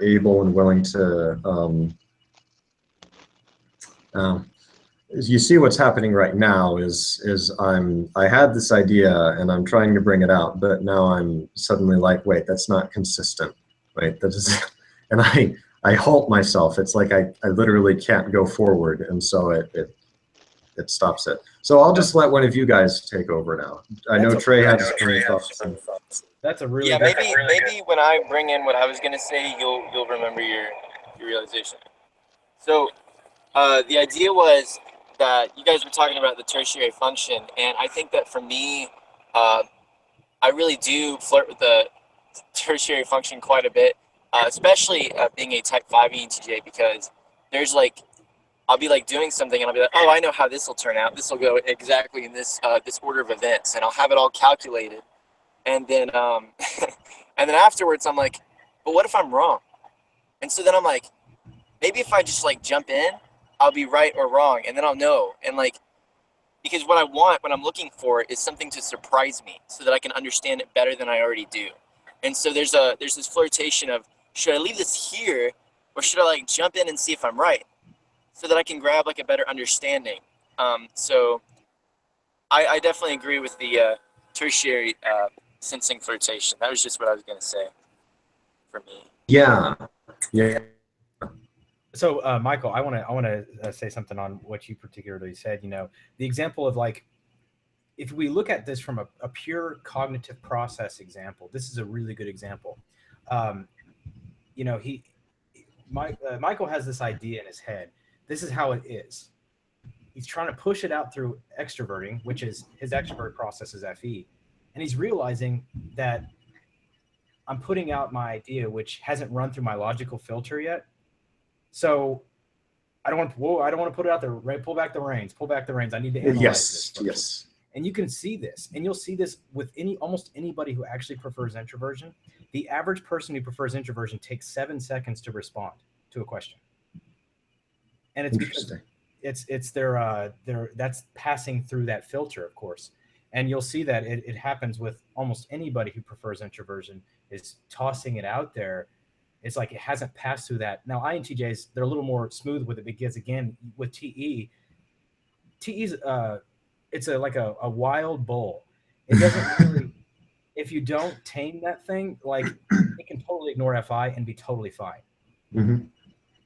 Speaker 2: able and willing to you see what's happening right now is I had this idea and I'm trying to bring it out, but now I'm suddenly like, wait, that's not consistent, right? That is, and I halt myself. It's like I literally can't go forward, and so it stops it. So I'll just let one of you guys take over now. I know Trey has some thoughts.
Speaker 1: That's a really
Speaker 5: maybe when I bring in what I was gonna say, you'll remember your realization. So the idea was that you guys were talking about the tertiary function, and I think that for me, I really do flirt with the tertiary function quite a bit, especially being a type 5 ENTJ, because there's like, I'll be like doing something and I'll be like, oh, I know how this will turn out. This will go exactly in this this order of events, and I'll have it all calculated. And then and then afterwards I'm like, but what if I'm wrong? And so then I'm like, maybe if I just like jump in, I'll be right or wrong, and then I'll know. And like, because what I'm looking for is something to surprise me so that I can understand it better than I already do. And so there's this flirtation of, should I leave this here, or should I like jump in and see if I'm right, so that I can grab like a better understanding. So I definitely agree with the tertiary sensing flirtation. That was just what I was going to say for me.
Speaker 2: Yeah.
Speaker 1: So, Michael, I want to say something on what you particularly said. You know, the example of like, if we look at this from a pure cognitive process example, this is a really good example. You know, Michael has this idea in his head. This is how it is. He's trying to push it out through extroverting, which is his extrovert process is FE, and he's realizing that I'm putting out my idea, which hasn't run through my logical filter yet. So I don't want to put it out there. Right? Pull back the reins. I need to analyze this first.
Speaker 2: Yes.
Speaker 1: And you can see this, and you'll see this with almost anybody who actually prefers introversion. The average person who prefers introversion takes 7 seconds to respond to a question, and it's because it's their that's passing through that filter, of course. And you'll see that it happens with almost anybody who prefers introversion, is tossing it out there. It's like it hasn't passed through that. Now, INTJs, they're a little more smooth with it because, again, with TE's, it's like a wild bull. It doesn't really, if you don't tame that thing, like it can totally ignore FI and be totally fine.
Speaker 2: Mm-hmm.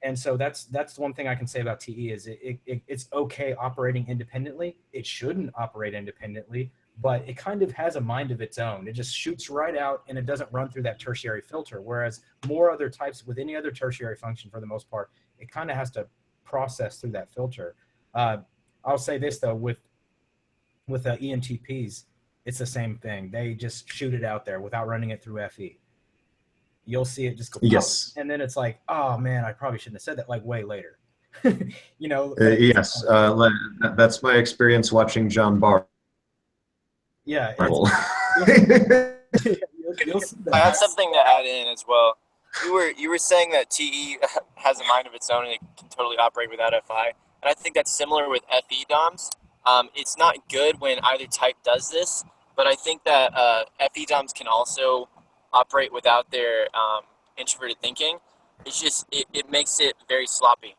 Speaker 1: And so that's the one thing I can say about TE is it's okay operating independently. It shouldn't operate independently, but it kind of has a mind of its own. It just shoots right out and it doesn't run through that tertiary filter. Whereas more other types with any other tertiary function, for the most part, it kind of has to process through that filter. I'll say this though, with ENTPs, it's the same thing. They just shoot it out there without running it through FE. You'll see it just go,
Speaker 2: yes,
Speaker 1: and then it's like, oh man, I probably shouldn't have said that, like way later. You know.
Speaker 2: Yes, that's my experience watching John Barr.
Speaker 1: Yeah.
Speaker 5: I have something to add in as well. You were saying that TE has a mind of its own and it can totally operate without FI, and I think that's similar with FE DOMs. It's not good when either type does this, but I think that FE DOMs can also operate without their introverted thinking. It's just it makes it very sloppy,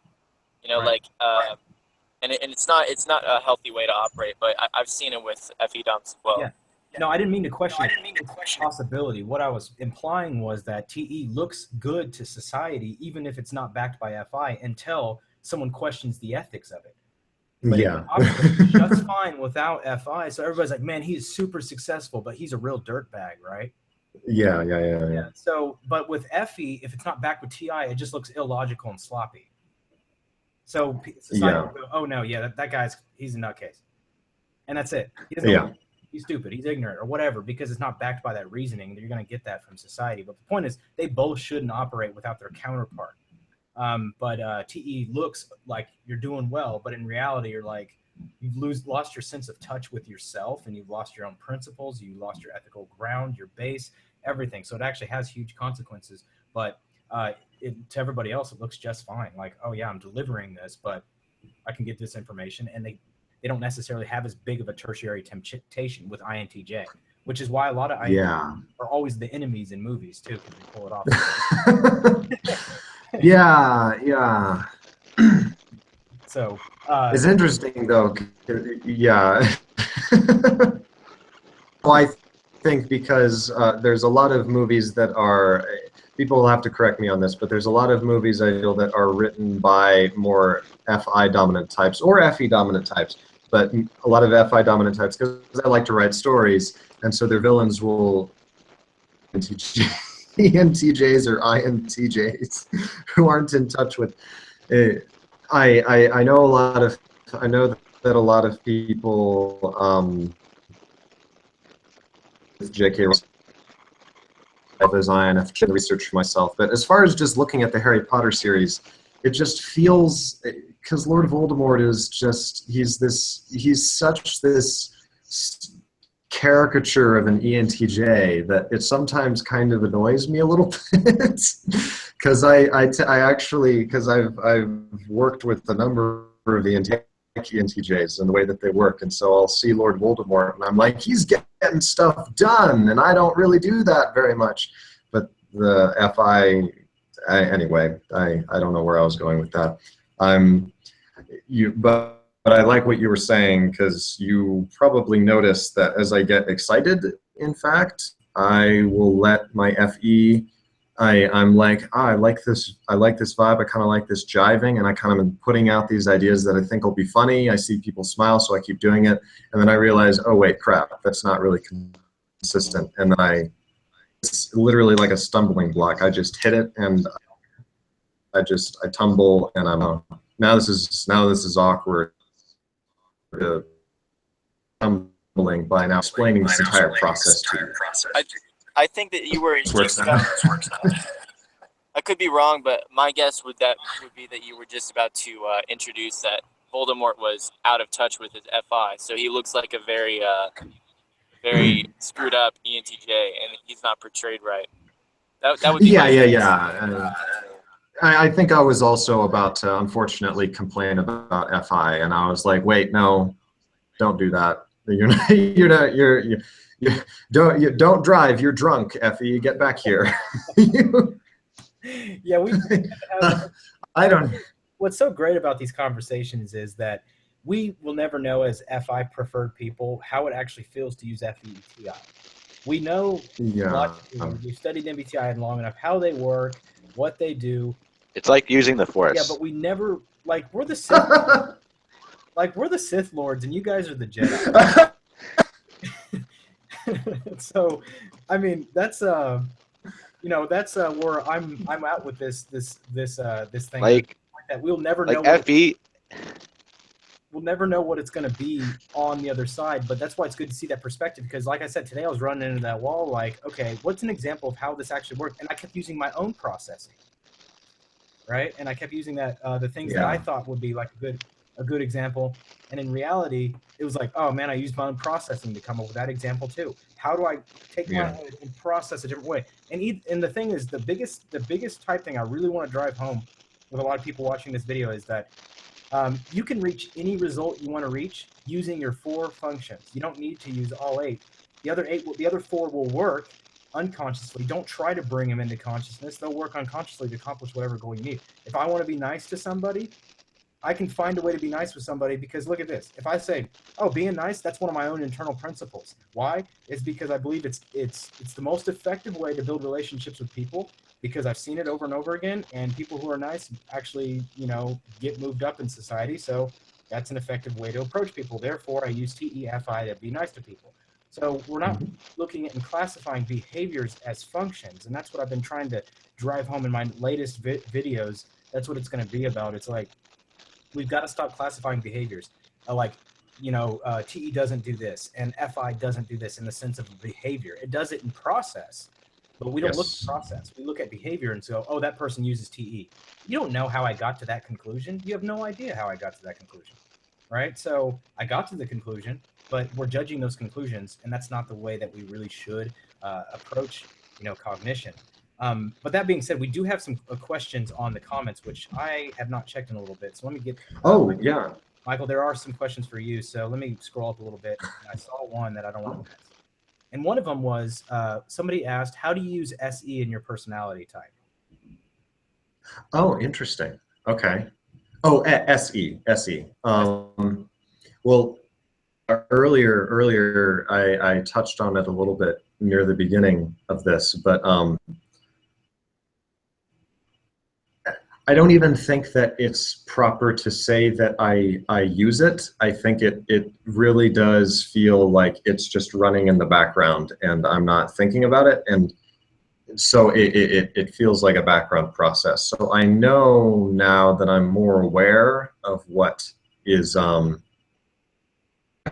Speaker 5: you know,
Speaker 1: Right.
Speaker 5: and it's not a healthy way to operate. But I've seen it with FE DOMs as well.
Speaker 1: Yeah. No, I didn't mean to question the possibility. What I was implying was that TE looks good to society, even if it's not backed by FI, until someone questions the ethics of it. But
Speaker 2: Yeah.
Speaker 1: it operates just fine without FI. So everybody's like, man, he's super successful, but he's a real dirtbag, right?
Speaker 2: Yeah.
Speaker 1: So, but with FE, if it's not backed with TI, it just looks illogical and sloppy. So society will go, oh no, yeah, that guy's, he's a nutcase. And that's it. He doesn't he's stupid, he's ignorant, or whatever, because it's not backed by that reasoning. You're going to get that from society. But the point is, they both shouldn't operate without their counterpart. But TE looks like you're doing well, but in reality, you're like, you've lost your sense of touch with yourself, and you've lost your own principles, you lost your ethical ground, your base, everything. So it actually has huge consequences. But to everybody else, it looks just fine. Like, oh yeah, I'm delivering this, but I can get this information, and they don't necessarily have as big of a tertiary temptation with INTJ, which is why a lot of INTJ are always the enemies in movies too, because they pull it off.
Speaker 2: Yeah.
Speaker 1: So
Speaker 2: it's interesting though. Yeah. Well, I think because there's a lot of movies that are, people will have to correct me on this, but there's a lot of movies I feel that are written by more FI dominant types or FE dominant types, but a lot of FI dominant types, because I like to write stories, and so their villains will ENTJs or INTJs who aren't in touch with. I know that a lot of people with JK as INFJ research for myself, but as far as just looking at the Harry Potter series, it just feels, because Lord Voldemort is just, he's such this caricature of an ENTJ that it sometimes kind of annoys me a little bit, because I've worked with a number of ENTJs and the way that they work, and so I'll see Lord Voldemort and I'm like, he's getting stuff done, and I don't really do that very much. But the FI, anyway, I don't know where I was going with that. But I like what you were saying, because you probably noticed that as I get excited, in fact, I will let my FE, I'm like, I like this vibe, I kind of like this jiving, and I kind of am putting out these ideas that I think will be funny. I see people smile, so I keep doing it, and then I realize, oh wait, crap, that's not really consistent, and then it's literally like a stumbling block. I just hit it, and I tumble, and I'm now this is awkward. Stumbling by now explaining this entire process to you.
Speaker 5: I think that you were just about, I could be wrong, but my guess would be that you were just about to introduce that Voldemort was out of touch with his FI, so he looks like a very screwed up ENTJ, and he's not portrayed right. That would be
Speaker 2: I think I was also about to unfortunately complain about FI, and I was like, wait, no, don't do that. Don't drive. You're drunk, FE. Get back here.
Speaker 1: Yeah,
Speaker 2: I don't.
Speaker 1: What's so great about these conversations is that we will never know, as FI preferred people, how it actually feels to use FETI. We know, we've studied MBTI long enough, how they work, what they do.
Speaker 4: It's like using the Force.
Speaker 1: Yeah, but we never, like, we're the Sith. Like, we're the Sith Lords, and you guys are the Jedi. So, I mean, that's that's where I'm out with this thing.
Speaker 4: Like
Speaker 1: that we'll never know.
Speaker 4: FE.
Speaker 1: We'll never know what it's going to be on the other side, but that's why it's good to see that perspective, because like I said, today I was running into that wall like, okay, what's an example of how this actually worked? And I kept using my own processing. right? And I kept using that the things that I thought would be like a good example, and in reality, it was like, oh man, I used my own processing to come up with that example too. How do I take my head and process a different way? And the thing is, the biggest type thing I really want to drive home with a lot of people watching this video is that you can reach any result you want to reach using your 4 functions. You don't need to use all 8. The other 4 will work unconsciously. Don't try to bring them into consciousness. They'll work unconsciously to accomplish whatever goal you need. If I want to be nice to somebody, I can find a way to be nice with somebody, because look at this. If I say, oh, being nice, that's one of my own internal principles. Why? It's because I believe it's the most effective way to build relationships with people, because I've seen it over and over again, and people who are nice actually, get moved up in society. So that's an effective way to approach people. Therefore, I use TEFI to be nice to people. So we're not looking at and classifying behaviors as functions, and that's what I've been trying to drive home in my latest videos. That's what it's going to be about. It's like, we've got to stop classifying behaviors. TE doesn't do this, and FI doesn't do this in the sense of behavior. It does it in process, but we don't look at process. We look at behavior and say, oh, that person uses TE. You don't know how I got to that conclusion. You have no idea how I got to that conclusion, right? So I got to the conclusion, but we're judging those conclusions, and that's not the way that we really should approach, cognition. But that being said, we do have some questions on the comments, which I have not checked in a little bit. So let me get. Michael, there are some questions for you. So let me scroll up a little bit. I saw one that I don't want to miss. And one of them was somebody asked, how do you use SE in your personality type?
Speaker 2: Oh, interesting. Okay. Oh, SE. Well, earlier I touched on it a little bit near the beginning of this, but I don't even think that it's proper to say that I use it. I think it really does feel like it's just running in the background and I'm not thinking about it. And so it feels like a background process. So I know now that I'm more aware of what is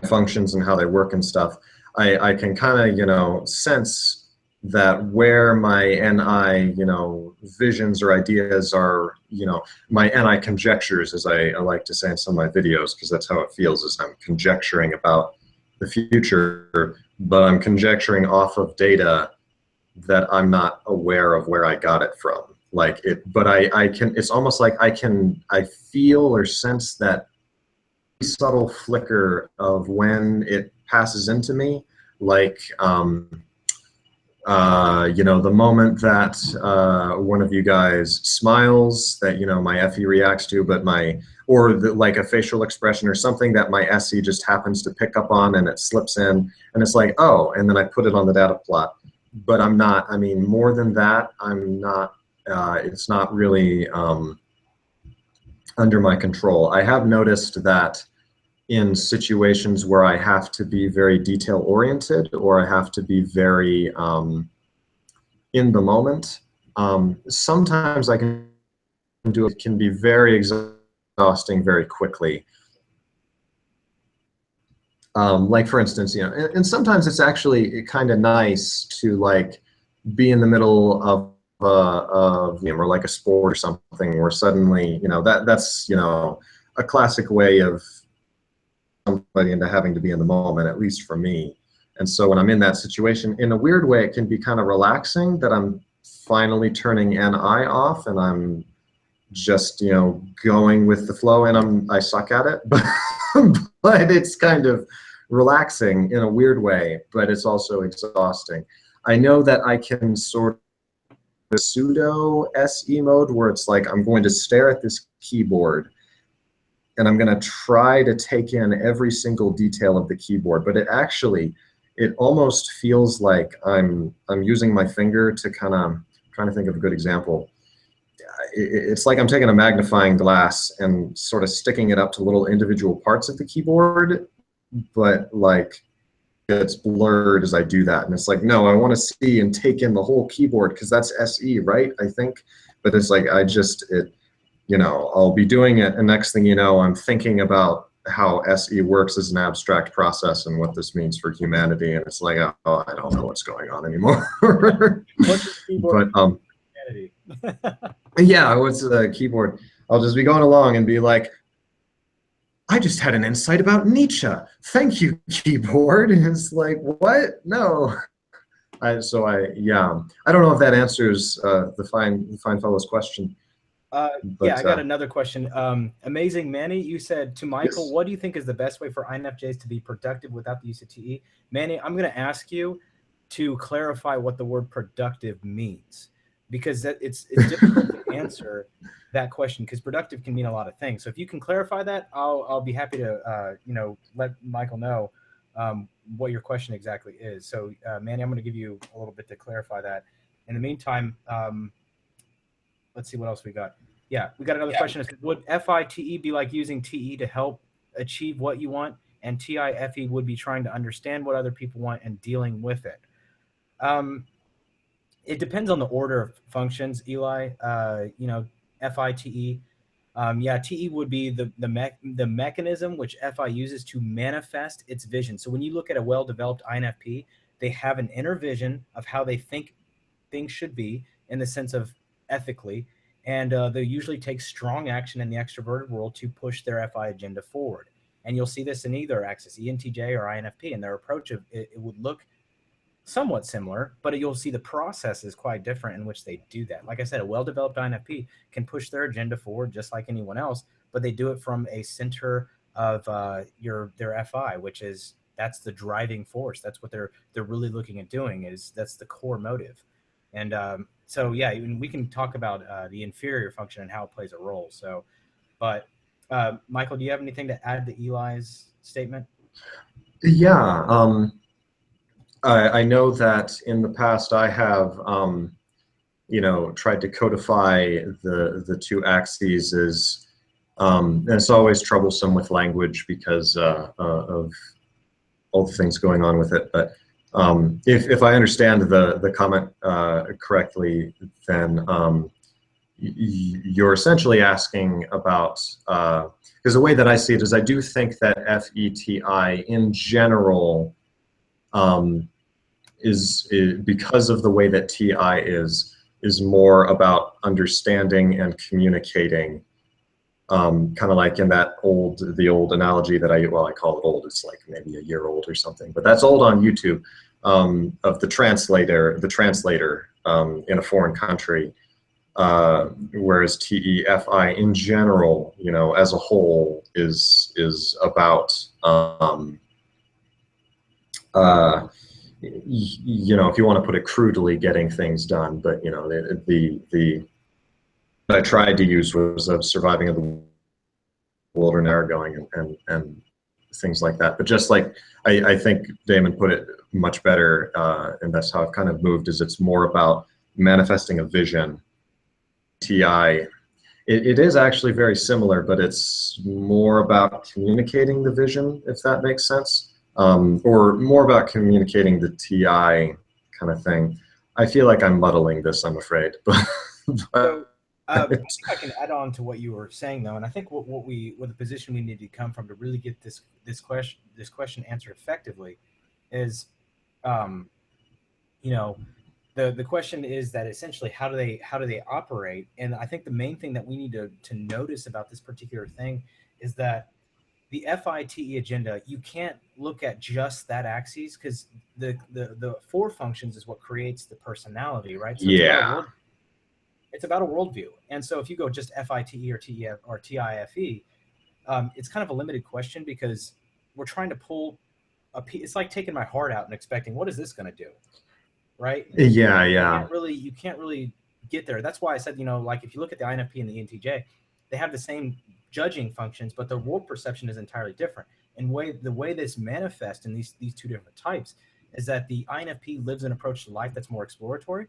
Speaker 2: functions and how they work and stuff. I can kind of, sense that where my NI, visions or ideas are, my NI conjectures, as I like to say in some of my videos, because that's how it feels, is I'm conjecturing about the future, but I'm conjecturing off of data that I'm not aware of where I got it from. But I can, it's almost like I feel or sense that subtle flicker of when it passes into me, the moment that one of you guys smiles, that my FE reacts to, but like a facial expression or something that my SE just happens to pick up on, and it slips in, and it's like, oh, and then I put it on the data plot. But I'm not. I mean, more than that, I'm not. It's not really under my control. I have noticed that in situations where I have to be very detail oriented, or I have to be very in the moment, sometimes I can do it. Can be very exhausting very quickly. Like for instance, and sometimes it's actually kind of nice to be in the middle of or like a sport or something, where suddenly that's a classic way of somebody into having to be in the moment, at least for me. And so when I'm in that situation, in a weird way, it can be kind of relaxing that I'm finally turning NI off and I'm just, going with the flow, and I suck at it, but it's kind of relaxing in a weird way, but it's also exhausting. I know that I can sort of pseudo SE mode, where it's like I'm going to stare at this keyboard and I'm going to try to take in every single detail of the keyboard, but it almost feels like I'm using my finger to kind of, trying to think of a good example. It's like I'm taking a magnifying glass and sort of sticking it up to little individual parts of the keyboard, but it's blurred as I do that. And it's like, no, I want to see and take in the whole keyboard, because that's SE, right? I think. But it's like, I'll be doing it, and next thing you know, I'm thinking about how SE works as an abstract process and what this means for humanity, and it's like, oh, I don't know what's going on anymore.
Speaker 1: What's your keyboard
Speaker 2: but
Speaker 1: humanity?
Speaker 2: Yeah, what's the keyboard? I'll just be going along and be like, I just had an insight about Nietzsche. Thank you, keyboard. And it's like, what? No. Yeah, I don't know if that answers the fine fellow's question.
Speaker 1: Yeah, I got another question. Amazing Manny, you said to Michael,
Speaker 2: Yes.
Speaker 1: what do you think is the best way for INFJs to be productive without the use of TE? Manny, I'm going to ask you to clarify what the word productive means, because it's difficult to answer that question, because productive can mean a lot of things. So if you can clarify that, I'll be happy to let Michael know what your question exactly is. So Manny, I'm going to give you a little bit to clarify that. In the meantime, let's see what else we got. Yeah, we got another question. Would FITE be like using TE to help achieve what you want, and TIFE would be trying to understand what other people want and dealing with it? It depends on the order of functions, Eli. FITE. Yeah, TE would be the mechanism which FI uses to manifest its vision. So when you look at a well-developed INFP, they have an inner vision of how they think things should be in the sense of ethically, and they usually take strong action in the extroverted world to push their FI agenda forward. And you'll see this in either axis, ENTJ or INFP, and their approach of it would look somewhat similar, but you'll see the process is quite different in which they do that. Like I said, a well-developed INFP can push their agenda forward just like anyone else, but they do it from a center of their FI, which is that's the driving force. That's what they're really looking at doing. That's the core motive. And so yeah, we can talk about the inferior function and how it plays a role. So, but Michael, do you have anything to add to Eli's statement?
Speaker 2: Yeah. I know that in the past I have, tried to codify the two axes as, and it's always troublesome with language because of all the things going on with it. But if I understand the comment correctly, then you're essentially asking about, because the way that I see it is I do think that FETI in general is because of the way that TI is more about understanding and communicating, kind of like in that the old analogy that I call it old, it's like maybe a year old or something, but that's old on YouTube, of the translator in a foreign country, whereas TEFI in general, as a whole is about if you want to put it crudely, getting things done. But the I tried to use was of surviving of the wilderness, going and things like that. But just like I think Damon put it much better, and that's how I've kind of moved. Is it's more about manifesting a vision. TI, it is actually very similar, but it's more about communicating the vision, if that makes sense. Or more about communicating the TI kind of thing. I feel like I'm muddling this, I'm afraid.
Speaker 1: So, I think I can add on to what you were saying, though, and I think what the position we need to come from to really get this question answered effectively is, the question is that essentially how do they operate? And I think the main thing that we need to notice about this particular thing is that the FITE agenda, you can't look at just that axis, because the four functions is what creates the personality, right? So
Speaker 2: yeah.
Speaker 1: It's about a worldview. And so if you go just FITE or TEF or TIFE, it's kind of a limited question, because we're trying to pull it's like taking my heart out and expecting, what is this going to do? Right?
Speaker 2: Yeah.
Speaker 1: You can't really get there. That's why I said, like if you look at the INFP and the ENTJ, they have the same judging functions, but their world perception is entirely different. And the way this manifests in these two different types is that the INFP lives an approach to life that's more exploratory,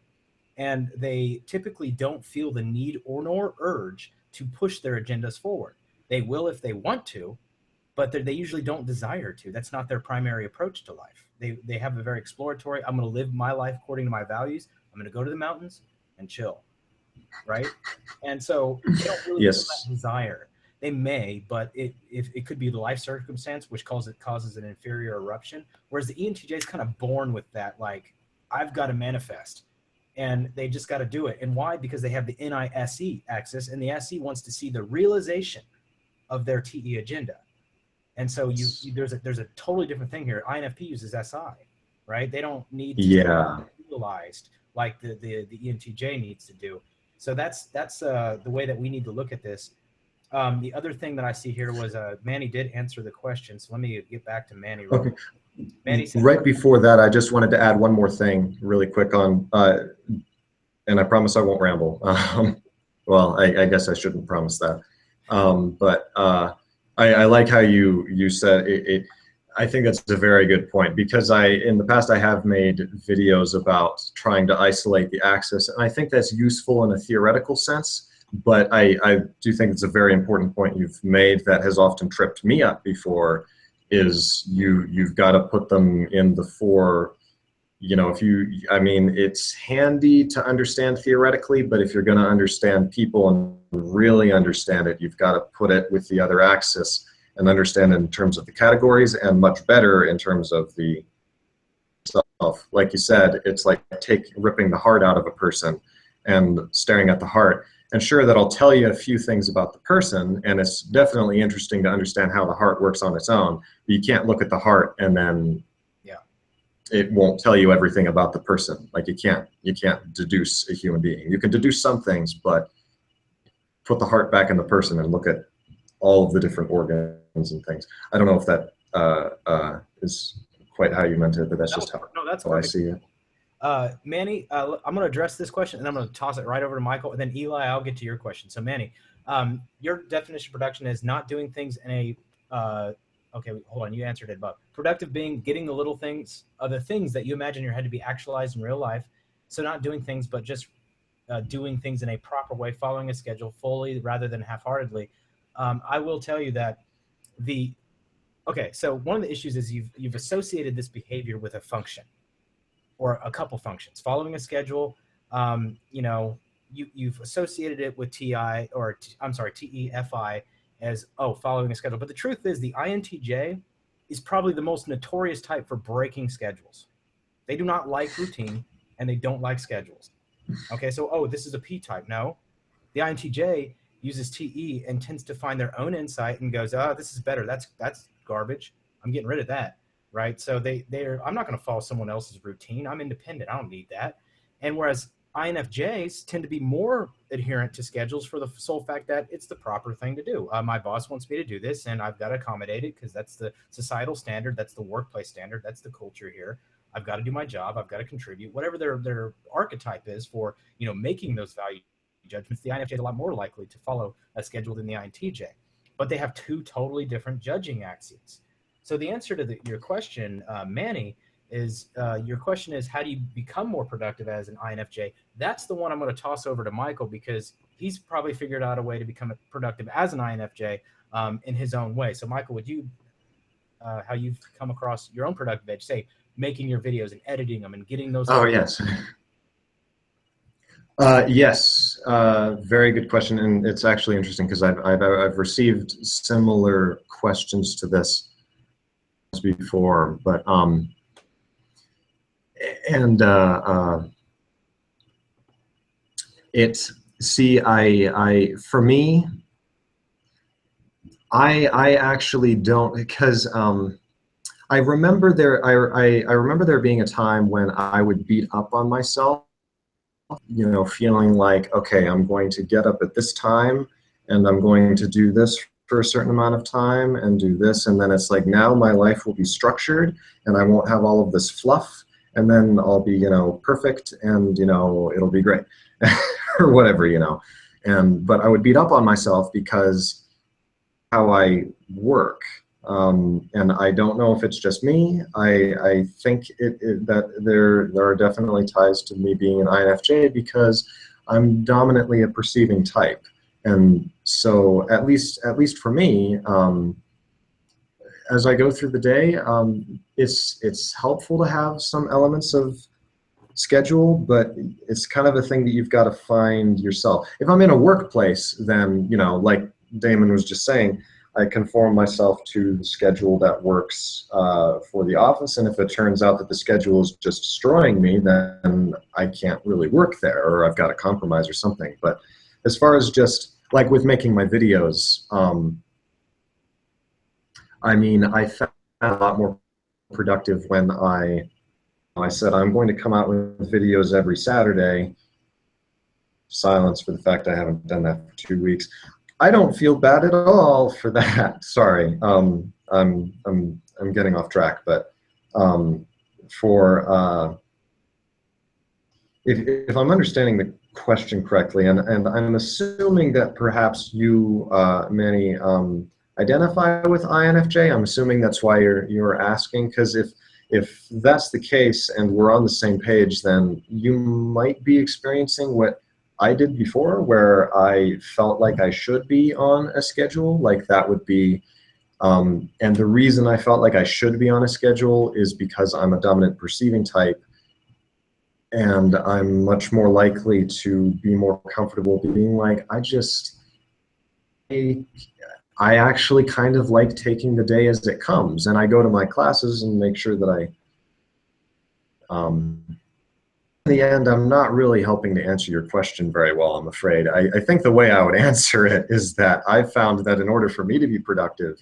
Speaker 1: and they typically don't feel the need nor urge to push their agendas forward. They will if they want to, but they usually don't desire to. That's not their primary approach to life. They have a very exploratory, I'm going to live my life according to my values. I'm going to go to the mountains and chill, right? And so they don't really feel that desire. They may, but it could be the life circumstance which causes an inferior eruption. Whereas the ENTJ is kind of born with that, like, I've got to manifest. and they just got to do it. And why? Because they have the NISE axis, and the SE wants to see the realization of their TE agenda. And so there's a totally different thing here. INFP uses SI, right? They don't need to be realized like the ENTJ needs to do. So that's the way that we need to look at this. The other thing that I see here was Manny did answer the question. So let me get back to Manny.
Speaker 2: Okay.
Speaker 1: Manny,
Speaker 2: right before that, I just wanted to add one more thing really quick on, and I promise I won't ramble. Well, I guess I shouldn't promise that. But I like how you said it. I think that's a very good point, because in the past I have made videos about trying to isolate the axis, and I think that's useful in a theoretical sense, but I do think it's a very important point you've made that has often tripped me up before, is you've got to put them in the four. You know, I mean, it's handy to understand theoretically, but if you're going to understand people and really understand it, you've got to put it with the other axis and understand in terms of the categories, and much better in terms of the self. Like you said, it's like ripping the heart out of a person and staring at the heart. And sure, that'll tell you a few things about the person, and it's definitely interesting to understand how the heart works on its own. But you can't look at the heart and then it won't tell you everything about the person. Like you can't deduce a human being. You can deduce some things, but put the heart back in the person and look at all of the different organs and things. I don't know if that is quite how you meant it, but that's just how I see it.
Speaker 1: Manny, I'm going to address this question, and I'm going to toss it right over to Michael, and then Eli, I'll get to your question. So Manny, your definition of production is not doing things in a okay, hold on. You answered it, but productive being getting the little things, the things that you imagine in your head to be actualized in real life. So not doing things, but just doing things in a proper way, following a schedule fully rather than half-heartedly. I will tell you that so one of the issues is you've associated this behavior with a function or a couple functions. Following a schedule, you've associated it with TEFI, as, following a schedule. But the truth is the INTJ is probably the most notorious type for breaking schedules. They do not like routine, and they don't like schedules. Okay, so, this is a P type. No, the INTJ uses TE and tends to find their own insight and goes, this is better. That's garbage. I'm getting rid of that, right? So I'm not going to follow someone else's routine. I'm independent. I don't need that. And whereas INFJs tend to be more adherent to schedules for the sole fact that it's the proper thing to do. My boss wants me to do this, and I've got to accommodate it because that's the societal standard, that's the workplace standard, that's the culture here. I've got to do my job. I've got to contribute. Whatever their archetype is for making those value judgments, the INFJ is a lot more likely to follow a schedule than the INTJ. But they have two totally different judging axes. So the answer to your question, Manny, is your question is, how do you become more productive as an INFJ? That's the one I'm going to toss over to Michael, because he's probably figured out a way to become productive as an INFJ in his own way. So Michael, would you, how you've come across your own productive edge, say making your videos and editing them and getting those.
Speaker 2: Oh, yes. Yes, very good question. And it's actually interesting because I've received similar questions to this before, but for me, I actually don't, because I remember there being a time when I would beat up on myself, feeling like, okay, I'm going to get up at this time and I'm going to do this for a certain amount of time and do this, and then it's like, now my life will be structured and I won't have all of this fluff, and then I'll be, perfect, and, it'll be great or whatever, but I would beat up on myself because how I work. And I don't know if it's just me. I think that there are definitely ties to me being an INFJ because I'm dominantly a perceiving type. And so at least for me, as I go through the day, it's helpful to have some elements of schedule, but it's kind of a thing that you've got to find yourself. If I'm in a workplace, then, like Damon was just saying, I conform myself to the schedule that works for the office. And if it turns out that the schedule is just destroying me, then I can't really work there, or I've got to compromise or something. But as far as just like with making my videos, I mean, I found a lot more productive when I said I'm going to come out with videos every Saturday. Silence for the fact I haven't done that for 2 weeks. I don't feel bad at all for that. Sorry, I'm getting off track, but if I'm understanding the question correctly, and I'm assuming that perhaps you, Manny, identify with INFJ. I'm assuming that's why you're asking, because if that's the case and we're on the same page, then you might be experiencing what I did before, where I felt like I should be on a schedule. Like that would be, and the reason I felt like I should be on a schedule is because I'm a dominant perceiving type, and I'm much more likely to be more comfortable being like, I actually kind of like taking the day as it comes, and I go to my classes and make sure that in the end, I'm not really helping to answer your question very well, I'm afraid. I think the way I would answer it is that I found that in order for me to be productive,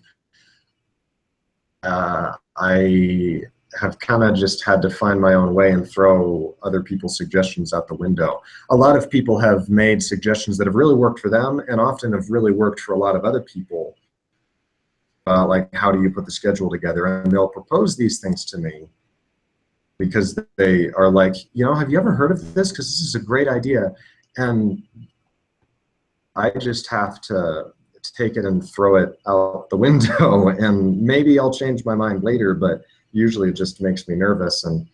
Speaker 2: I have kind of just had to find my own way and throw other people's suggestions out the window. A lot of people have made suggestions that have really worked for them and often have really worked for a lot of other people. Like, how do you put the schedule together? And they'll propose these things to me because they are like, you know, have you ever heard of this? Because this is a great idea. And I just have to take it and throw it out the window, and maybe I'll change my mind later, but usually it just makes me nervous. And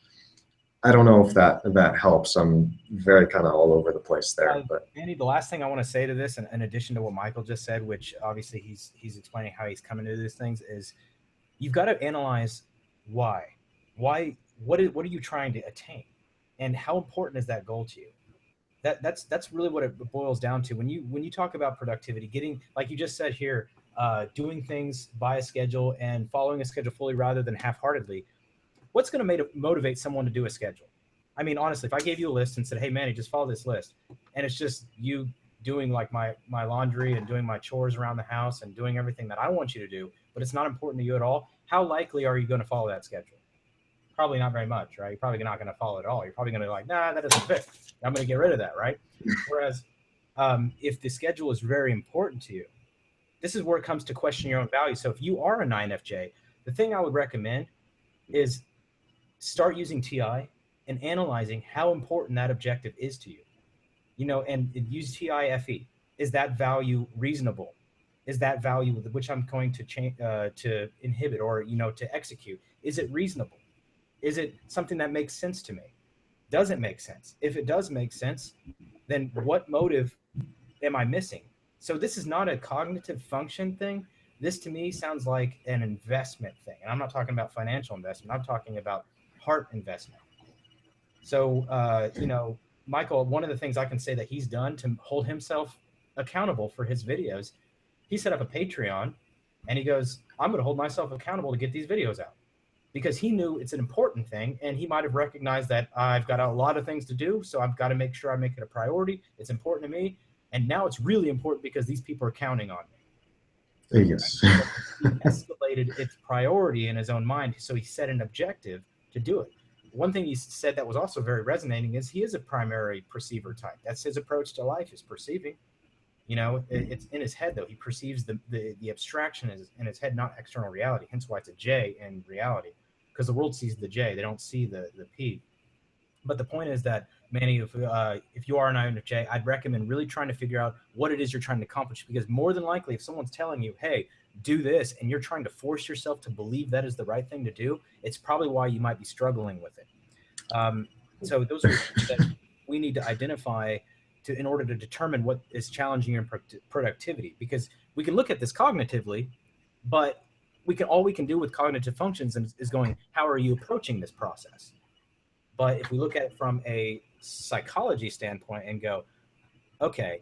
Speaker 2: I don't know if that helps. I'm very kind of all over the place there. But
Speaker 1: Andy, the last thing I want to say to this, in addition to what Michael just said, which obviously he's explaining how he's coming to these things, is you've got to analyze why. What are you trying to attain, and how important is that goal to you? That's really what it boils down to. When you talk about productivity, getting, like you just said here, doing things by a schedule and following a schedule fully rather than half-heartedly, what's going to motivate someone to do a schedule? I mean, honestly, if I gave you a list and said, hey, Manny, just follow this list, and it's just you doing like my laundry and doing my chores around the house and doing everything that I want you to do, but it's not important to you at all, how likely are you going to follow that schedule? Probably not very much, right? You're probably not going to follow it at all. You're probably going to be like, nah, that doesn't fit. I'm going to get rid of that, right? Whereas if the schedule is very important to you, this is where it comes to question your own value. So if you are an INFJ, the thing I would recommend is start using TI and analyzing how important that objective is to you. You know, and use TIFE. Is that value reasonable? Is that value which I'm going to change to inhibit or, you know, to execute? Is it reasonable? Is it something that makes sense to me? Does it make sense? If it does make sense, then what motive am I missing? So this is not a cognitive function thing. This to me sounds like an investment thing. And I'm not talking about financial investment. I'm talking about heart investment. So, you know, Michael, one of the things I can say that he's done to hold himself accountable for his videos, he set up a Patreon and he goes, I'm going to hold myself accountable to get these videos out. Because he knew it's an important thing, and he might have recognized that I've got a lot of things to do, so I've got to make sure I make it a priority. It's important to me, and now it's really important because these people are counting on me.
Speaker 2: Yes.
Speaker 1: So he escalated its priority in his own mind, so he set an objective to do it. One thing he said that was also very resonating is he is a primary perceiver type. That's his approach to life, is perceiving. You know, it's in his head, though. He perceives the abstraction in his head, not external reality, hence why it's a J in reality. Because the world sees the J, they don't see the P. But the point is that, Manny, if you are an INFJ, I'd recommend really trying to figure out what it is you're trying to accomplish. Because more than likely, if someone's telling you, hey, do this, and you're trying to force yourself to believe that is the right thing to do, it's probably why you might be struggling with it. So those are things that we need to identify in order to determine what is challenging your productivity. Because we can look at this cognitively, but all we can do with cognitive functions is going, how are you approaching this process? But if we look at it from a psychology standpoint and go, okay,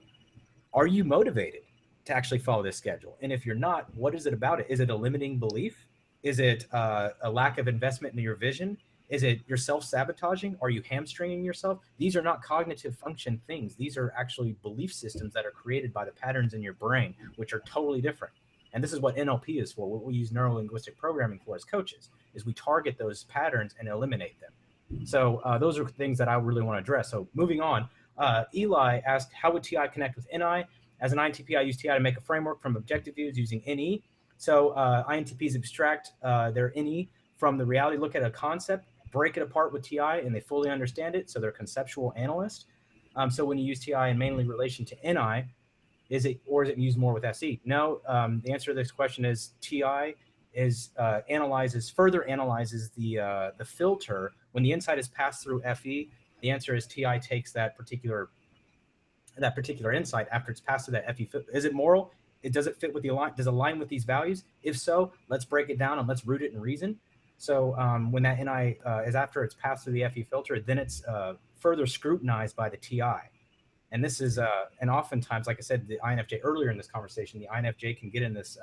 Speaker 1: are you motivated? to actually follow this schedule? And if you're not, what is it about it? Is it a limiting belief? Is it a lack of investment in your vision? Is it you're self-sabotaging? Are you hamstringing yourself? These are not cognitive function things. These are actually belief systems that are created by the patterns in your brain, which are totally different. And this is what NLP is for. What we use neuro-linguistic programming for as coaches is we target those patterns and eliminate them. So those are things that I really want to address. So moving on, Eli asked, how would TI connect with NI? As an INTP, I use TI to make a framework from objective views using NE. So INTPs abstract their NE from the reality, look at a concept, break it apart with TI, and they fully understand it. So they're conceptual analysts. So when you use TI in mainly relation to NI, is it used more with SE? No, the answer to this question is TI is further analyzes the filter when the insight is passed through FE. The answer is TI takes that particular insight after it's passed through that FE. Is it moral? Does it fit with does it align with these values? If so, let's break it down and let's root it in reason. So when that NI is after it's passed through the FE filter, then it's further scrutinized by the TI. And this is, and oftentimes, like I said, the INFJ earlier in this conversation, the INFJ can get in this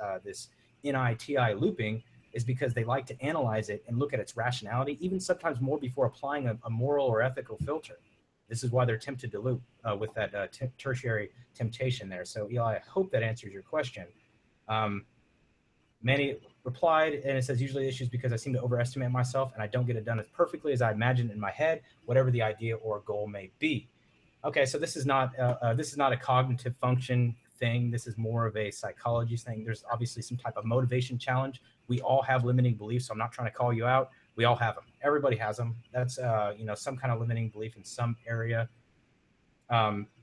Speaker 1: NI-TI looping is because they like to analyze it and look at its rationality, even sometimes more before applying a moral or ethical filter. This is why they're tempted to loop with that tertiary temptation there. So Eli, I hope that answers your question. Manny replied, and it says, usually issues because I seem to overestimate myself and I don't get it done as perfectly as I imagine in my head, whatever the idea or goal may be. Okay, so this is not a cognitive function thing. This is more of a psychology thing. There's obviously some type of motivation challenge. We all have limiting beliefs, so I'm not trying to call you out. We all have them. Everybody has them. That's some kind of limiting belief in some area.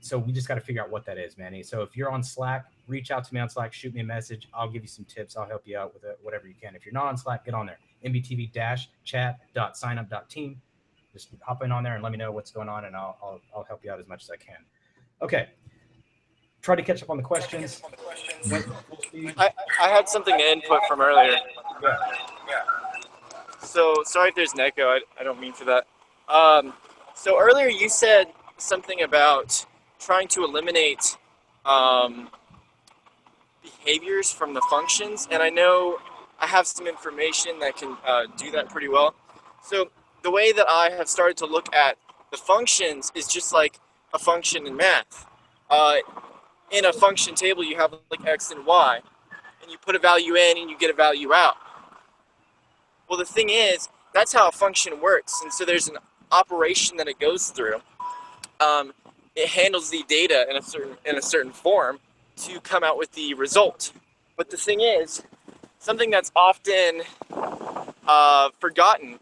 Speaker 1: So we just got to figure out what that is, Manny. So if you're on Slack, reach out to me on Slack, shoot me a message. I'll give you some tips. I'll help you out with it, whatever you can. If you're not on Slack, get on there. mbtv-chat.signup.team. Just hop in on there and let me know what's going on, and I'll help you out as much as I can. Okay. Try to catch up on the questions.
Speaker 5: I had something to input from earlier.
Speaker 1: Yeah.
Speaker 5: So sorry if there's an echo. I don't mean for that. So earlier you said something about trying to eliminate behaviors from the functions, and I know I have some information that can do that pretty well. So the way that I have started to look at the functions is just like a function in math. In a function table, you have like X and Y, and you put a value in and you get a value out. Well, the thing is, that's how a function works. And so there's an operation that it goes through. It handles the data in a certain form to come out with the result. But the thing is, something that's often forgotten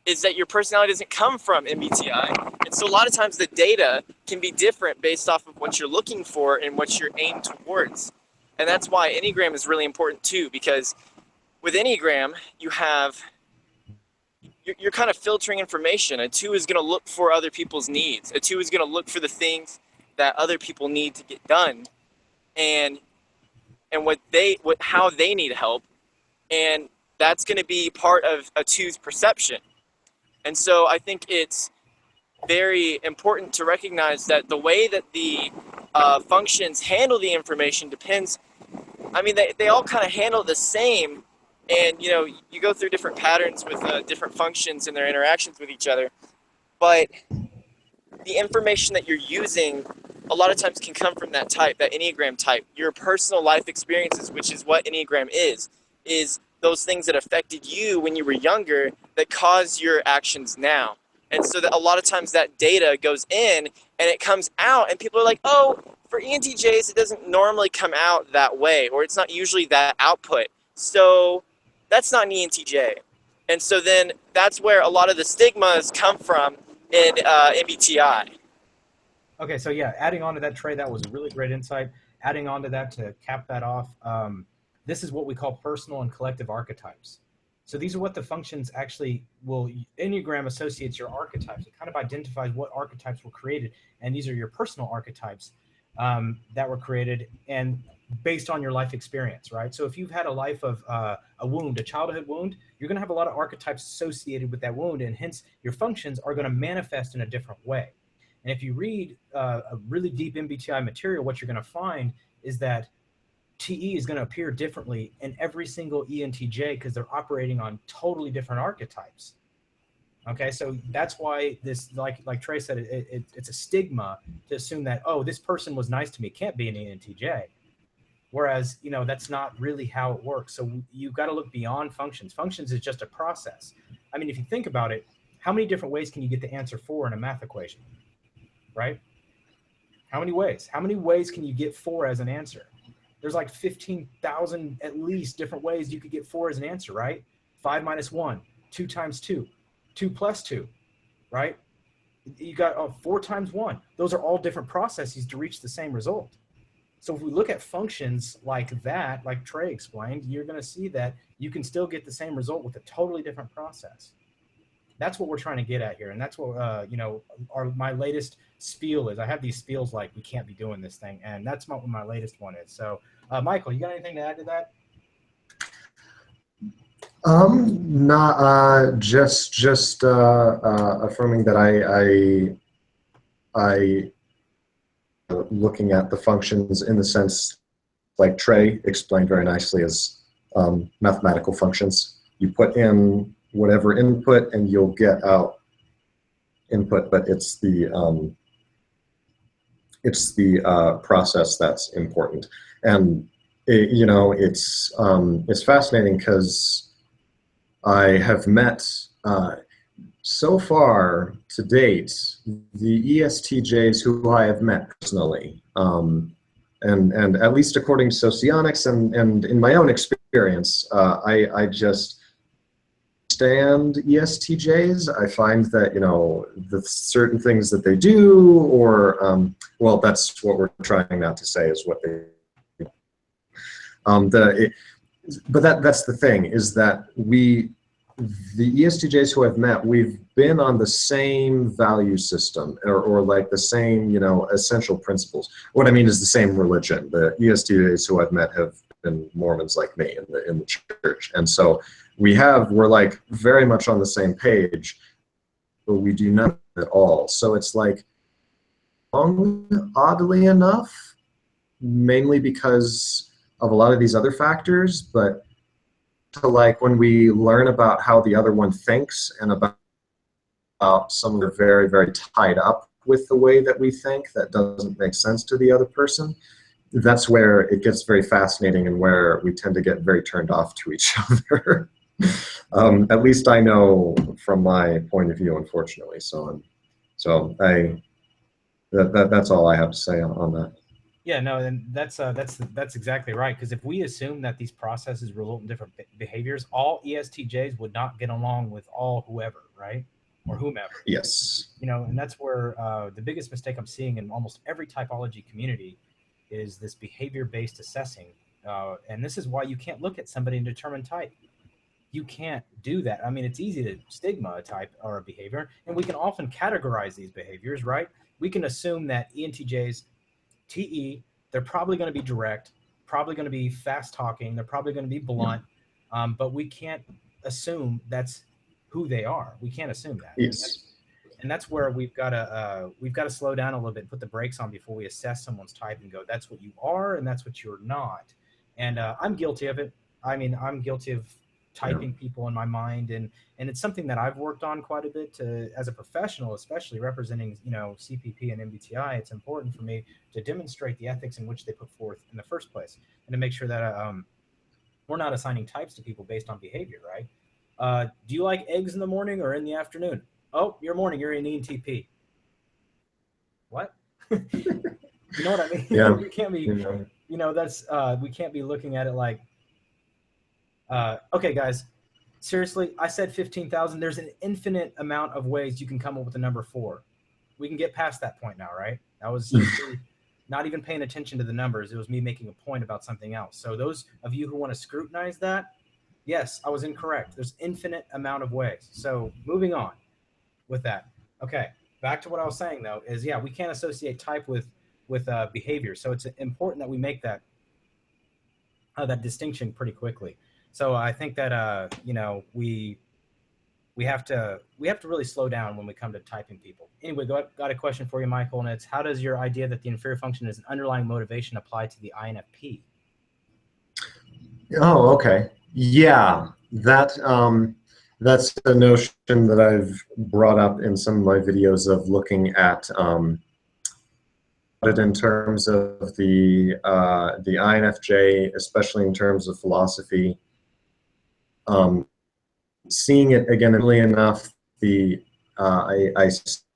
Speaker 5: is that your personality doesn't come from MBTI. And so a lot of times the data can be different based off of what you're looking for and what you're aimed towards. And that's why Enneagram is really important too, because with Enneagram, you're kind of filtering information. A 2 is going to look for other people's needs. A 2 is going to look for the things that other people need to get done and how they need help. And that's going to be part of a 2's perception. And so I think it's very important to recognize that the way that the functions handle the information depends. I mean, they all kind of handle the same. And, you go through different patterns with different functions and their interactions with each other. But the information that you're using a lot of times can come from that type, that Enneagram type. Your personal life experiences, which is what Enneagram is those things that affected you when you were younger that cause your actions now. And so that a lot of times that data goes in and it comes out and people are like, oh, for ENTJs, it doesn't normally come out that way, or it's not usually that output. So that's not an ENTJ. And so then that's where a lot of the stigmas come from in MBTI.
Speaker 1: Okay, so yeah, adding on to that, Trey, that was a really great insight. Adding on to that to cap that off, this is what we call personal and collective archetypes. So these are what the functions actually Enneagram associates your archetypes. It kind of identifies what archetypes were created, and these are your personal archetypes that were created and based on your life experience, right? So if you've had a life of a wound, a childhood wound, you're going to have a lot of archetypes associated with that wound, and hence your functions are going to manifest in a different way. And if you read a really deep MBTI material, what you're going to find is that TE is going to appear differently in every single ENTJ because they're operating on totally different archetypes. Okay, so that's why this, like Trey said, it's a stigma to assume that, oh, this person was nice to me, can't be an ENTJ. Whereas, you know, that's not really how it works. So you've got to look beyond functions. Functions is just a process. I mean, if you think about it, how many different ways can you get the answer 4 in a math equation, right? How many ways? How many ways can you get 4 as an answer? There's like 15,000 at least different ways you could get 4 as an answer, right? 5 minus 1, 2 times 2, 2 plus 2, right? You got 4 times 1. Those are all different processes to reach the same result. So if we look at functions like that, like Trey explained, you're going to see that you can still get the same result with a totally different process. That's what we're trying to get at here. And that's what, you know, my latest spiel is. I have these spiels like, we can't be doing this thing. And that's what my latest one is. So, Michael, you got anything to add to that?
Speaker 2: Not just affirming that I looking at the functions in the sense like Trey explained very nicely as mathematical functions. You put in whatever input and you'll get out input, but it's the process that's important. And you know, it's fascinating because I have met so far to date the ESTJs who I have met personally, and at least according to Socionics and in my own experience, I just stand ESTJs. I find that, you know, the certain things that they do, or well, that's what we're trying not to say is what they do. But that's the thing, is that the ESTJs who I've met, we've been on the same value system, or like the same, you know, essential principles. What I mean is the same religion. The ESTJs who I've met have been Mormons like me in the church, and so we're like very much on the same page, but we do not at all. So it's like, oddly enough, mainly because of a lot of these other factors, but to like when we learn about how the other one thinks and about some of the very, very tied up with the way that we think that doesn't make sense to the other person, that's where it gets very fascinating and where we tend to get very turned off to each other. At least I know from my point of view, unfortunately. So that's all I have to say on that.
Speaker 1: Yeah, no, and that's exactly right. Because if we assume that these processes result in different behaviors, all ESTJs would not get along with all whoever, right, or whomever.
Speaker 2: Yes.
Speaker 1: You know, and that's where the biggest mistake I'm seeing in almost every typology community is this behavior-based assessing, and this is why you can't look at somebody and determine type. You can't do that. I mean, it's easy to stigma a type or a behavior, and we can often categorize these behaviors, right? We can assume that ENTJs, TE, they're probably going to be direct, probably going to be fast talking, they're probably going to be blunt, but we can't assume that's who they are. We can't assume that.
Speaker 2: Yes.
Speaker 1: And that's where we've got to slow down a little bit, put the brakes on before we assess someone's type and go, that's what you are and that's what you're not. And I'm guilty of it. I mean, I'm guilty of typing people in my mind, and it's something that I've worked on quite a bit as a professional, especially representing, you know, CPP and MBTI. It's important for me to demonstrate the ethics in which they put forth in the first place, and to make sure that we're not assigning types to people based on behavior, right? Do you like eggs in the morning or in the afternoon? Oh, you're morning, you're an ENTP. What? You know what I mean?
Speaker 2: Yeah.
Speaker 1: We can't be, you know, that's we can't be looking at it like, okay, guys, seriously, I said 15,000. There's an infinite amount of ways you can come up with the number 4. We can get past that point now, right? That was not even paying attention to the numbers. It was me making a point about something else. So those of you who want to scrutinize that, yes, I was incorrect. There's infinite amount of ways. So moving on with that. Okay, back to what I was saying, though, is, yeah, we can't associate type with behavior. So it's important that we make that distinction pretty quickly. So I think that you know, we have to really slow down when we come to typing people. Anyway, got a question for you, Michael, and it's, how does your idea that the inferior function is an underlying motivation apply to the INFP?
Speaker 2: Oh, okay. Yeah, that's a notion that I've brought up in some of my videos of looking at it in terms of the INFJ, especially in terms of philosophy. Seeing it again, really enough, I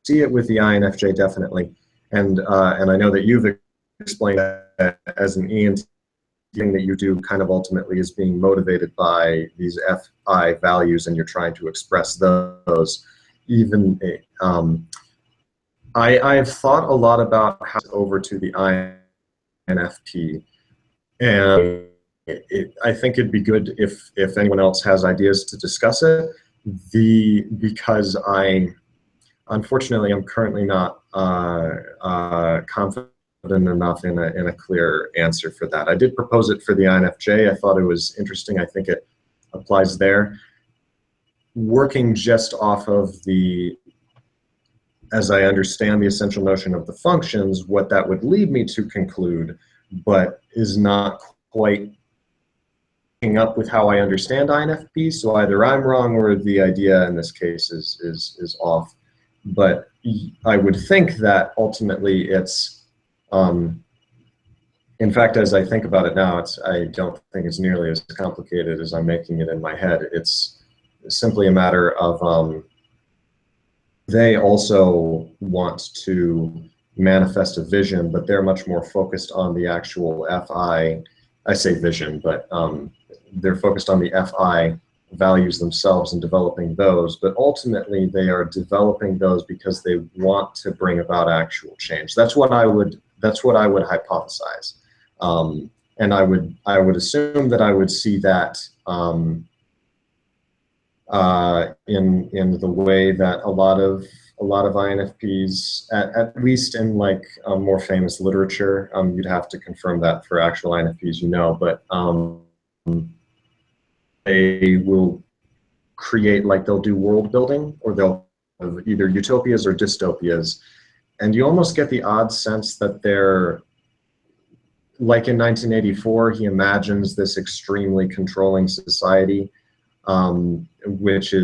Speaker 2: see it with the INFJ definitely, and I know that you've explained that as an ENTJ thing that you do kind of ultimately is being motivated by these FI values, and you're trying to express those. Even I've thought a lot about how to over to the INFP, and I think it'd be good if anyone else has ideas to discuss it. Because unfortunately I'm currently not confident enough in a clear answer for that. I did propose it for the INFJ. I thought it was interesting. I think it applies there. Working just off of as I understand the essential notion of the functions, what that would lead me to conclude, but is not quite up with how I understand INFP. So either I'm wrong or the idea in this case is off. But I would think that ultimately it's, in fact, as I think about it now, I don't think it's nearly as complicated as I'm making it in my head. It's simply a matter of they also want to manifest a vision, but they're much more focused on the actual FI. I say vision, but they're focused on the FI values themselves and developing those, but ultimately they are developing those because they want to bring about actual change. That's what I would hypothesize. And I would assume that I would see that in the way that a lot of INFPs, at least in like more famous literature, you'd have to confirm that for actual INFPs, but they will create, like they'll do world building, or they'll have either utopias or dystopias, and you almost get the odd sense that they're, like in 1984, he imagines this extremely controlling society, which I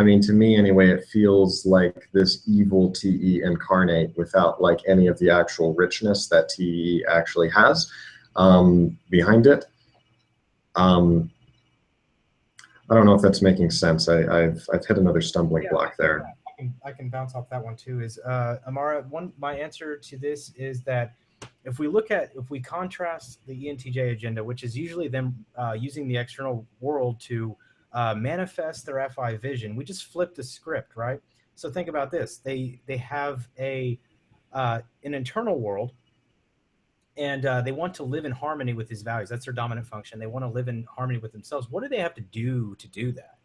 Speaker 2: mean, to me anyway, it feels like this evil TE incarnate without like any of the actual richness that TE actually has behind it. I don't know if that's making sense. I've hit another stumbling block there.
Speaker 1: I can bounce off that one too. Is Amara, my answer to this is that if we contrast the ENTJ agenda, which is usually them using the external world to manifest their FI vision, we just flip the script, right? So think about this: they have an internal world, and they want to live in harmony with his values. That's their dominant function. They want to live in harmony with themselves. What do they have to do that?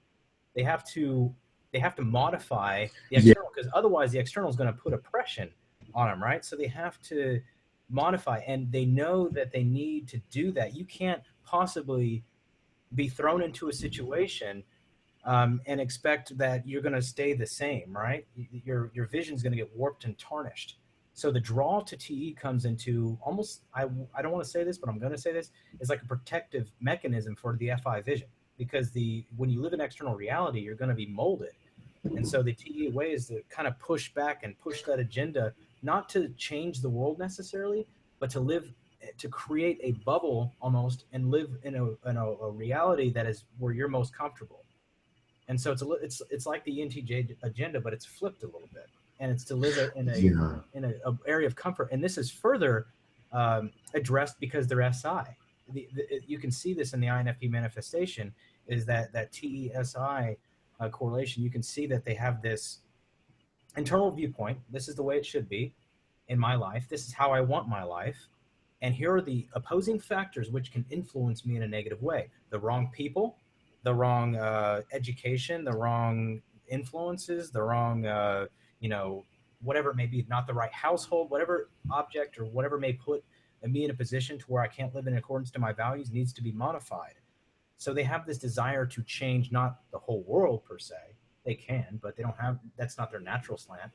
Speaker 1: They have to modify the external, because otherwise the external is going to put oppression on them, right? So they have to modify, and they know that they need to do that. You can't possibly be thrown into a situation and expect that you're going to stay the same, right? Your vision is going to get warped and tarnished. So the draw to TE comes into almost, I don't want to say this, but I'm going to say this, is like a protective mechanism for the FI vision, because when you live in external reality, you're going to be molded. And so the TE way is to kind of push back and push that agenda, not to change the world necessarily, but to create a bubble almost, and live in a reality that is where you're most comfortable. And so it's like the ENTJ agenda, but it's flipped a little bit, and it's to live in a area of comfort. And this is further addressed because they're SI. You can see this in the INFP manifestation, is that TE-SI correlation. You can see that they have this internal viewpoint. This is the way it should be in my life. This is how I want my life. And here are the opposing factors which can influence me in a negative way: the wrong people, the wrong education, the wrong influences, the wrong, whatever it may be, not the right household, whatever object or whatever may put me in a position to where I can't live in accordance to my values needs to be modified. So they have this desire to change, not the whole world per se. They can, but they don't have, that's not their natural slant.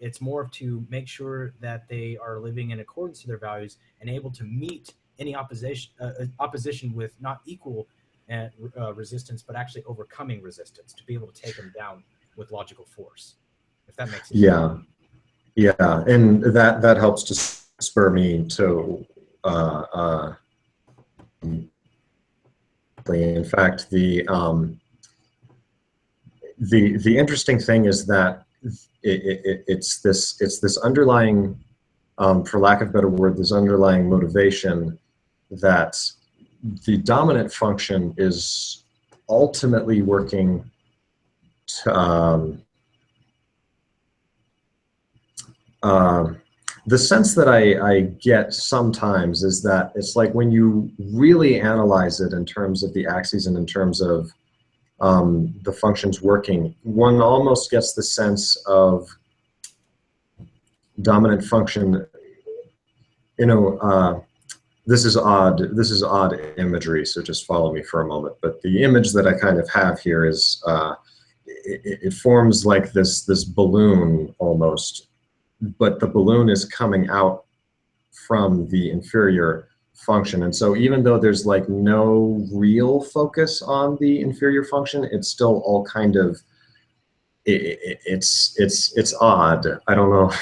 Speaker 1: It's more to make sure that they are living in accordance to their values and able to meet any opposition with not equal resistance, but actually overcoming resistance to be able to take them down with logical force, if that makes sense.
Speaker 2: Yeah, yeah, and that helps to spur me to in fact, the interesting thing is that it's this underlying, for lack of a better word, this underlying motivation that the dominant function is ultimately working to, the sense that I get sometimes is that it's like when you really analyze it in terms of the axes and in terms of the functions working, one almost gets the sense of dominant function, you know, this is odd imagery, so just follow me for a moment. But the image that I kind of have here is, it forms like this balloon almost, but the balloon is coming out from the inferior function. And so even though there's like no real focus on the inferior function, it's still all kind of, it's odd. I don't know.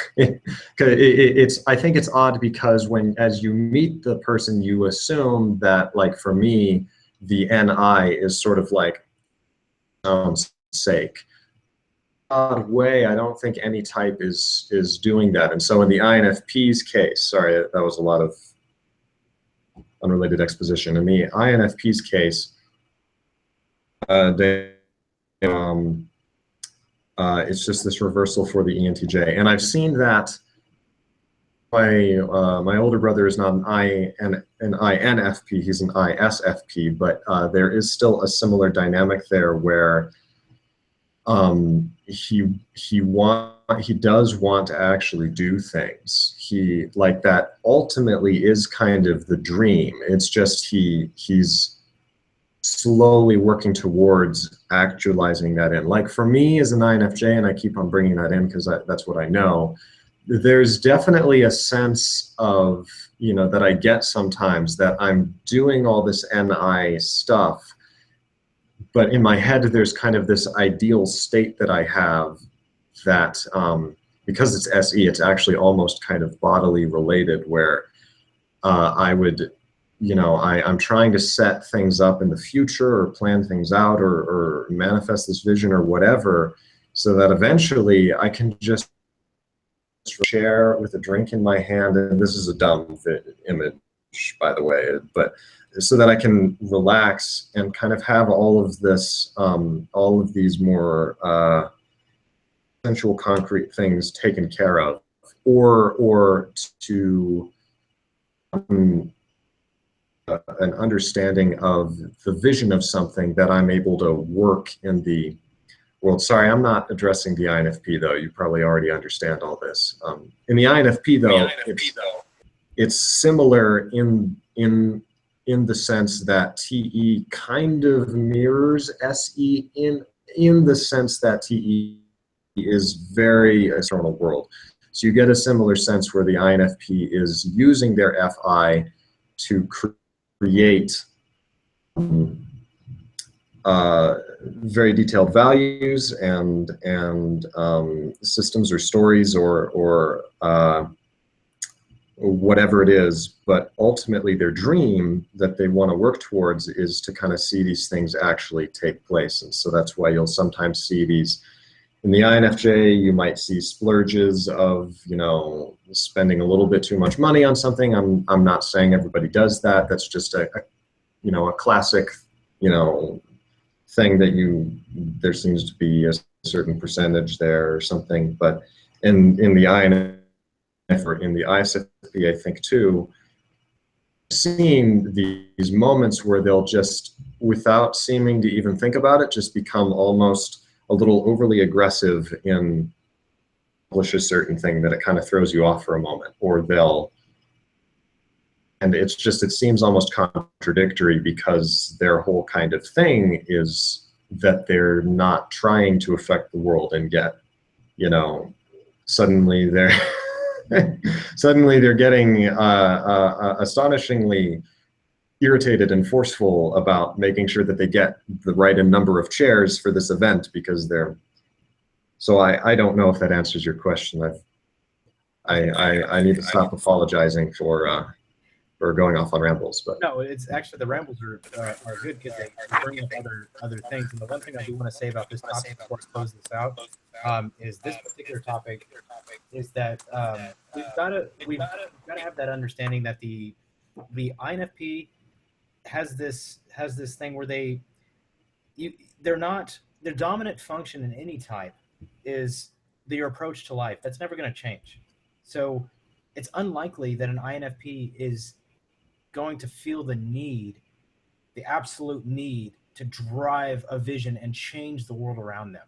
Speaker 2: I think it's odd because as you meet the person, you assume that, like for me, the NI is sort of like sound's sake. Odd way, I don't think any type is doing that. And so in the INFP's case, sorry, that was a lot of unrelated exposition. In the INFP's case, it's just this reversal for the ENTJ. And I've seen that my older brother is not an INFP, he's an ISFP, but there is still a similar dynamic there where he does want to actually do things. He, like, that ultimately is kind of the dream. It's just he's slowly working towards actualizing that in. Like for me as an INFJ, and I keep on bringing that in because that's what I know, there's definitely a sense of, you know, that I get sometimes that I'm doing all this NI stuff, but in my head there's kind of this ideal state that I have that, because it's SE, it's actually almost kind of bodily related, where I would, you know, I'm trying to set things up in the future or plan things out or manifest this vision or whatever, so that eventually I can just share with a drink in my hand, and this is a dumb image, by the way, but so that I can relax and kind of have all of this, all of these more sensual, concrete things taken care of, or to an understanding of the vision of something that I'm able to work in the world. Sorry, I'm not addressing the INFP though. You probably already understand all this. In the INFP though, it's similar in the sense that TE kind of mirrors SE in the sense that TE is very external world. So you get a similar sense where the INFP is using their FI to create very detailed values and systems or stories or whatever it is, but ultimately their dream that they want to work towards is to kind of see these things actually take place. And so that's why you'll sometimes see these. In the INFJ, you might see splurges of, you know, spending a little bit too much money on something. I'm not saying everybody does that. That's just a you know, a classic, you know, thing that there seems to be a certain percentage there or something. But in the INFJ or in the ISFP, I think too, seeing these moments where they'll just, without seeming to even think about it, just become almost a little overly aggressive in publish a certain thing that it kind of throws you off for a moment, or and it's just, it seems almost contradictory because their whole kind of thing is that they're not trying to affect the world, and yet, you know, suddenly they're suddenly they're getting astonishingly irritated and forceful about making sure that they get the right number of chairs for this event because they're. So I don't know if that answers your question. I need to stop apologizing for going off on rambles, but
Speaker 1: No, it's actually the rambles are good because they bring up other things. And the one thing I do want to say about this topic before I close this out is this particular topic is that we've got to have that understanding that the INFP has this thing where their dominant function in any type is your approach to life. That's never going to change. So it's unlikely that an INFP is going to feel the absolute need to drive a vision and change the world around them.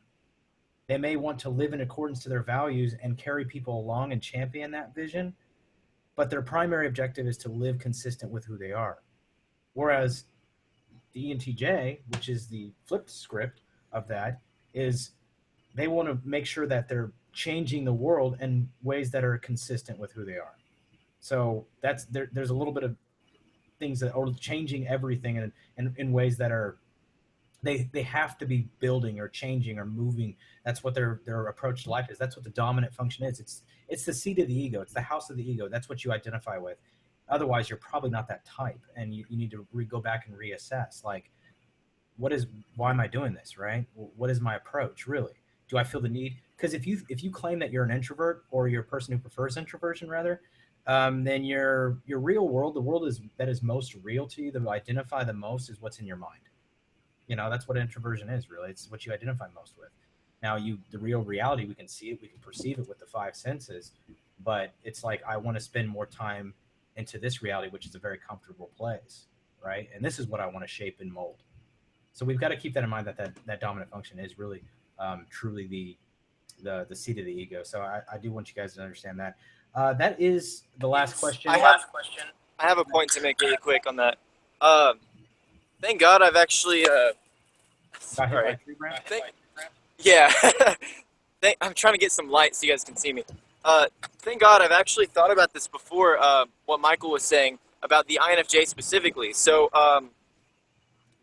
Speaker 1: They may want to live in accordance to their values and carry people along and champion that vision, but their primary objective is to live consistent with who they are. Whereas the ENTJ, which is the flipped script of that, is they want to make sure that they're changing the world in ways that are consistent with who they are. So there's a little bit of things that are changing everything in ways that are they have to be building or changing or moving. That's what their approach to life is. That's what the dominant function is. It's the seat of the ego. It's the house of the ego. That's what you identify with. Otherwise, you're probably not that type, and you need to go back and reassess. Like, why am I doing this, right? What is my approach, really? Do I feel the need? Because if you claim that you're an introvert or you're a person who prefers introversion, rather, then your real world, the world that is most real to you, that will identify the most, is what's in your mind. That's what introversion is, really. It's what you identify most with. Now, the real reality, we can see it, we can perceive it with the five senses, but it's like, I want to spend more time into this reality, which is a very comfortable place, right? And this is what I want to shape and mold. So we've got to keep that in mind, that dominant function is really truly the seat of the ego. So I do want you guys to understand that. That is the last question.
Speaker 5: I have a point to make really quick on that. Thank God I've actually sorry. Yeah. I'm trying to get some light so you guys can see me. Thank God I've actually thought about this before, what Michael was saying about the INFJ specifically. So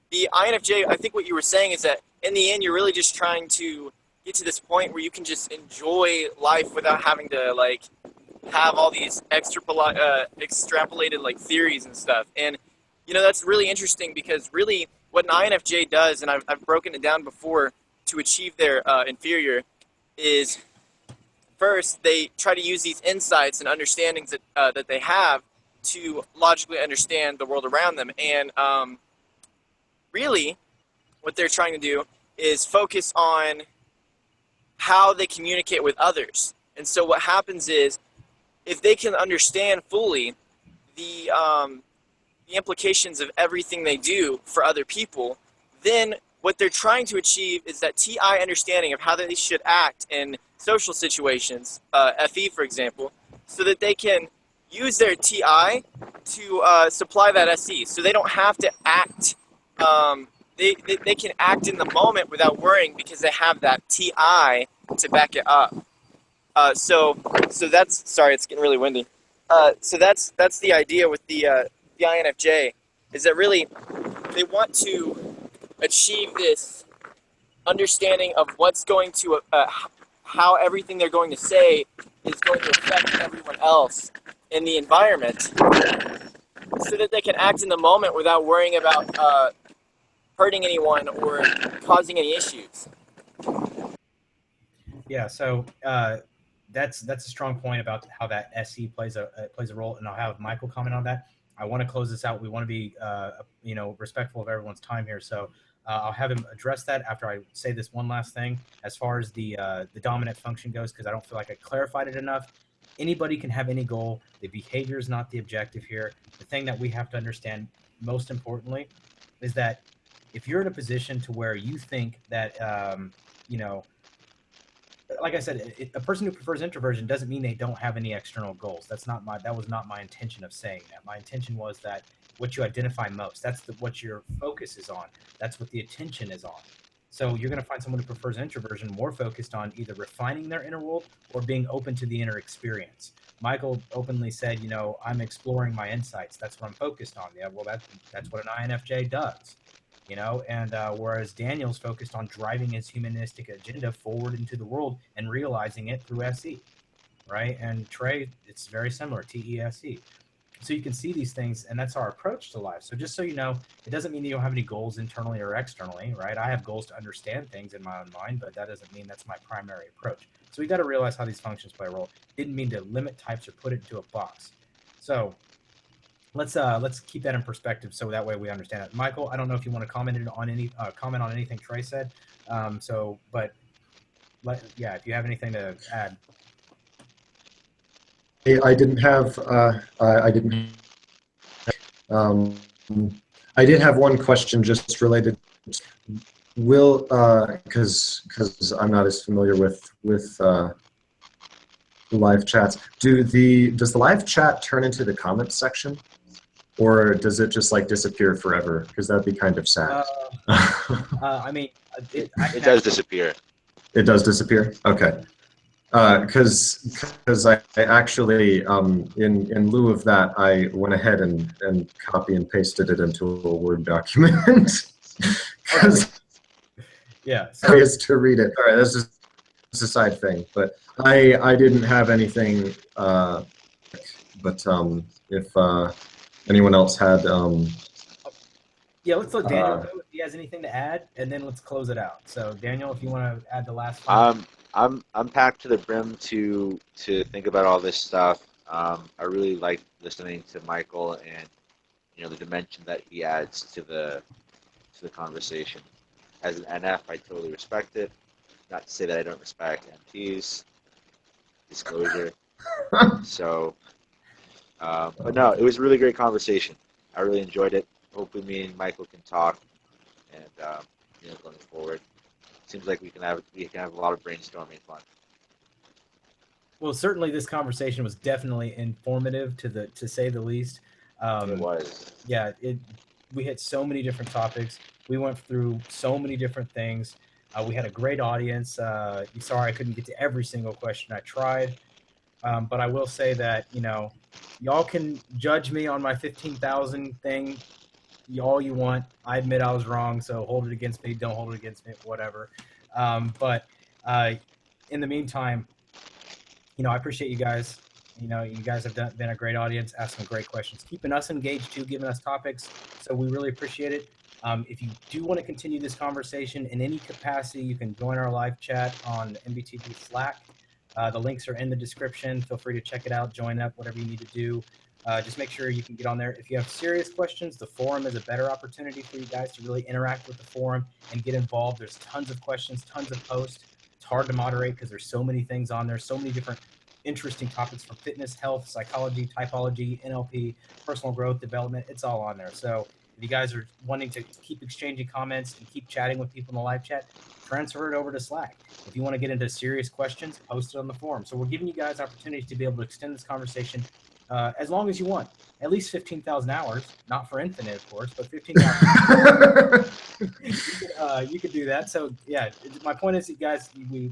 Speaker 5: the INFJ, I think what you were saying is that in the end, you're really just trying to get to this point where you can just enjoy life without having to have all these extrapolated theories and stuff. And that's really interesting, because really what an INFJ does, and I've broken it down before, to achieve their inferior, is first they try to use these insights and understandings that they have to logically understand the world around them. And really what they're trying to do is focus on how they communicate with others. And so what happens is, if they can understand fully the implications of everything they do for other people, then what they're trying to achieve is that TI understanding of how they should act in social situations, FE for example, so that they can use their TI to supply that SE. So they don't have to act, they can act in the moment without worrying, because they have that TI to back it up. So that's, sorry, it's getting really windy. So that's the idea with the INFJ, is that really they want to achieve this understanding of what's going to, how everything they're going to say is going to affect everyone else in the environment, so that they can act in the moment without worrying about hurting anyone or causing any issues.
Speaker 1: Yeah, so that's a strong point about how that SE plays a role, and I'll have Michael comment on that. I want to close this out. We want to be respectful of everyone's time here, so I'll have him address that after I say this one last thing as far as the dominant function goes, because I don't feel like I clarified it enough. Anybody can have any goal. The behavior is not the objective here. The thing that we have to understand most importantly is that if you're in a position to where you think that like I said, a person who prefers introversion doesn't mean they don't have any external goals. That was not my intention of saying that. My intention was that what you identify most, that's what your focus is on. That's what the attention is on. So you're going to find someone who prefers introversion more focused on either refining their inner world or being open to the inner experience. Michael openly said, you know, I'm exploring my insights. That's what I'm focused on. Yeah, well, that's what an INFJ does, you know, and whereas Daniel's focused on driving his humanistic agenda forward into the world and realizing it through SE, right? And Trey, it's very similar, TESE. So you can see these things, and that's our approach to life. So just so you know, it doesn't mean you don't have any goals internally or externally, right? I have goals to understand things in my own mind, but that doesn't mean that's my primary approach. So we got to realize how these functions play a role. Didn't mean to limit types or put it into a box. So let's keep that in perspective, so that way we understand it. Michael, I don't know if you want to comment on anything Trey said. Yeah, if you have anything to add.
Speaker 2: I didn't have. I didn't. I did have one question just related. Will because I'm not as familiar with live chats. Does the live chat turn into the comments section, or does it just like disappear forever? Because that'd be kind of sad.
Speaker 1: I mean,
Speaker 4: it does disappear.
Speaker 2: It does disappear. Okay. Because I actually, in lieu of that, I went ahead and copy and pasted it into a Word document. Because
Speaker 1: yeah,
Speaker 2: is to read it. All right, that's just a side thing. But I didn't have anything. But if anyone else had,
Speaker 1: yeah, let's let Daniel know if he has anything to add, and then let's close it out. So Daniel, if you want to add the last one.
Speaker 4: I'm packed to the brim to think about all this stuff. I really like listening to Michael and, you know, the dimension that he adds to the conversation. As an NF, I totally respect it. Not to say that I don't respect MPs. Disclosure. So, but no, it was a really great conversation. I really enjoyed it. Hopefully, me and Michael can talk, and you know, going forward. Seems like we can have a lot of brainstorming fun.
Speaker 1: Well, certainly this conversation was definitely informative to say the least.
Speaker 4: It was.
Speaker 1: Yeah, we hit so many different topics. We went through so many different things. We had a great audience. Sorry I couldn't get to every single question. I tried, but I will say that, you know, y'all can judge me on my 15,000 thing all you want. I admit I was wrong, so hold it against me. Don't hold it against me, whatever. But in the meantime, you know, I appreciate you guys. You know, you guys have been a great audience, asking great questions, keeping us engaged too, giving us topics. So we really appreciate it. If you do want to continue this conversation in any capacity, you can join our live chat on MBTV Slack. The links are in the description. Feel free to check it out, join up, whatever you need to do. Just make sure you can get on there. If you have serious questions, the forum is a better opportunity for you guys to really interact with the forum and get involved. There's tons of questions, tons of posts. It's hard to moderate because there's so many things on there, so many different interesting topics from fitness, health, psychology, typology, NLP, personal growth, development. It's all on there. So if you guys are wanting to keep exchanging comments and keep chatting with people in the live chat, transfer it over to Slack. If you want to get into serious questions, post it on the forum. So we're giving you guys opportunities to be able to extend this conversation as long as you want. At least 15,000 hours, not for infinite, of course, but 15,000 you could do that. So yeah, my point is, you guys, we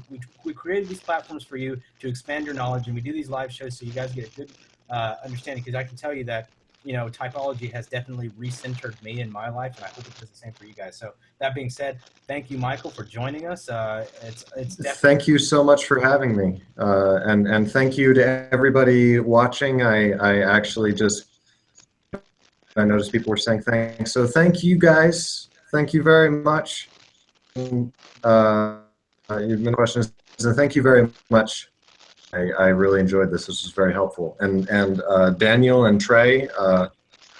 Speaker 1: created these platforms for you to expand your knowledge, and we do these live shows so you guys get a good understanding, because I can tell you that, you know, typology has definitely recentered me in my life, and I hope it does the same for you guys. So that being said, thank you, Michael, for joining us. It's definitely—
Speaker 2: Thank you so much for having me, and thank you to everybody watching. I actually I noticed people were saying thanks, so thank you guys. Thank you very much. You've been questions, so thank you very much. I really enjoyed this. This was very helpful. And Daniel and Trey,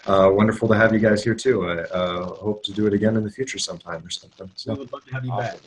Speaker 2: wonderful to have you guys here too. I hope to do it again in the future sometime or something. So.
Speaker 1: We would love to have you back.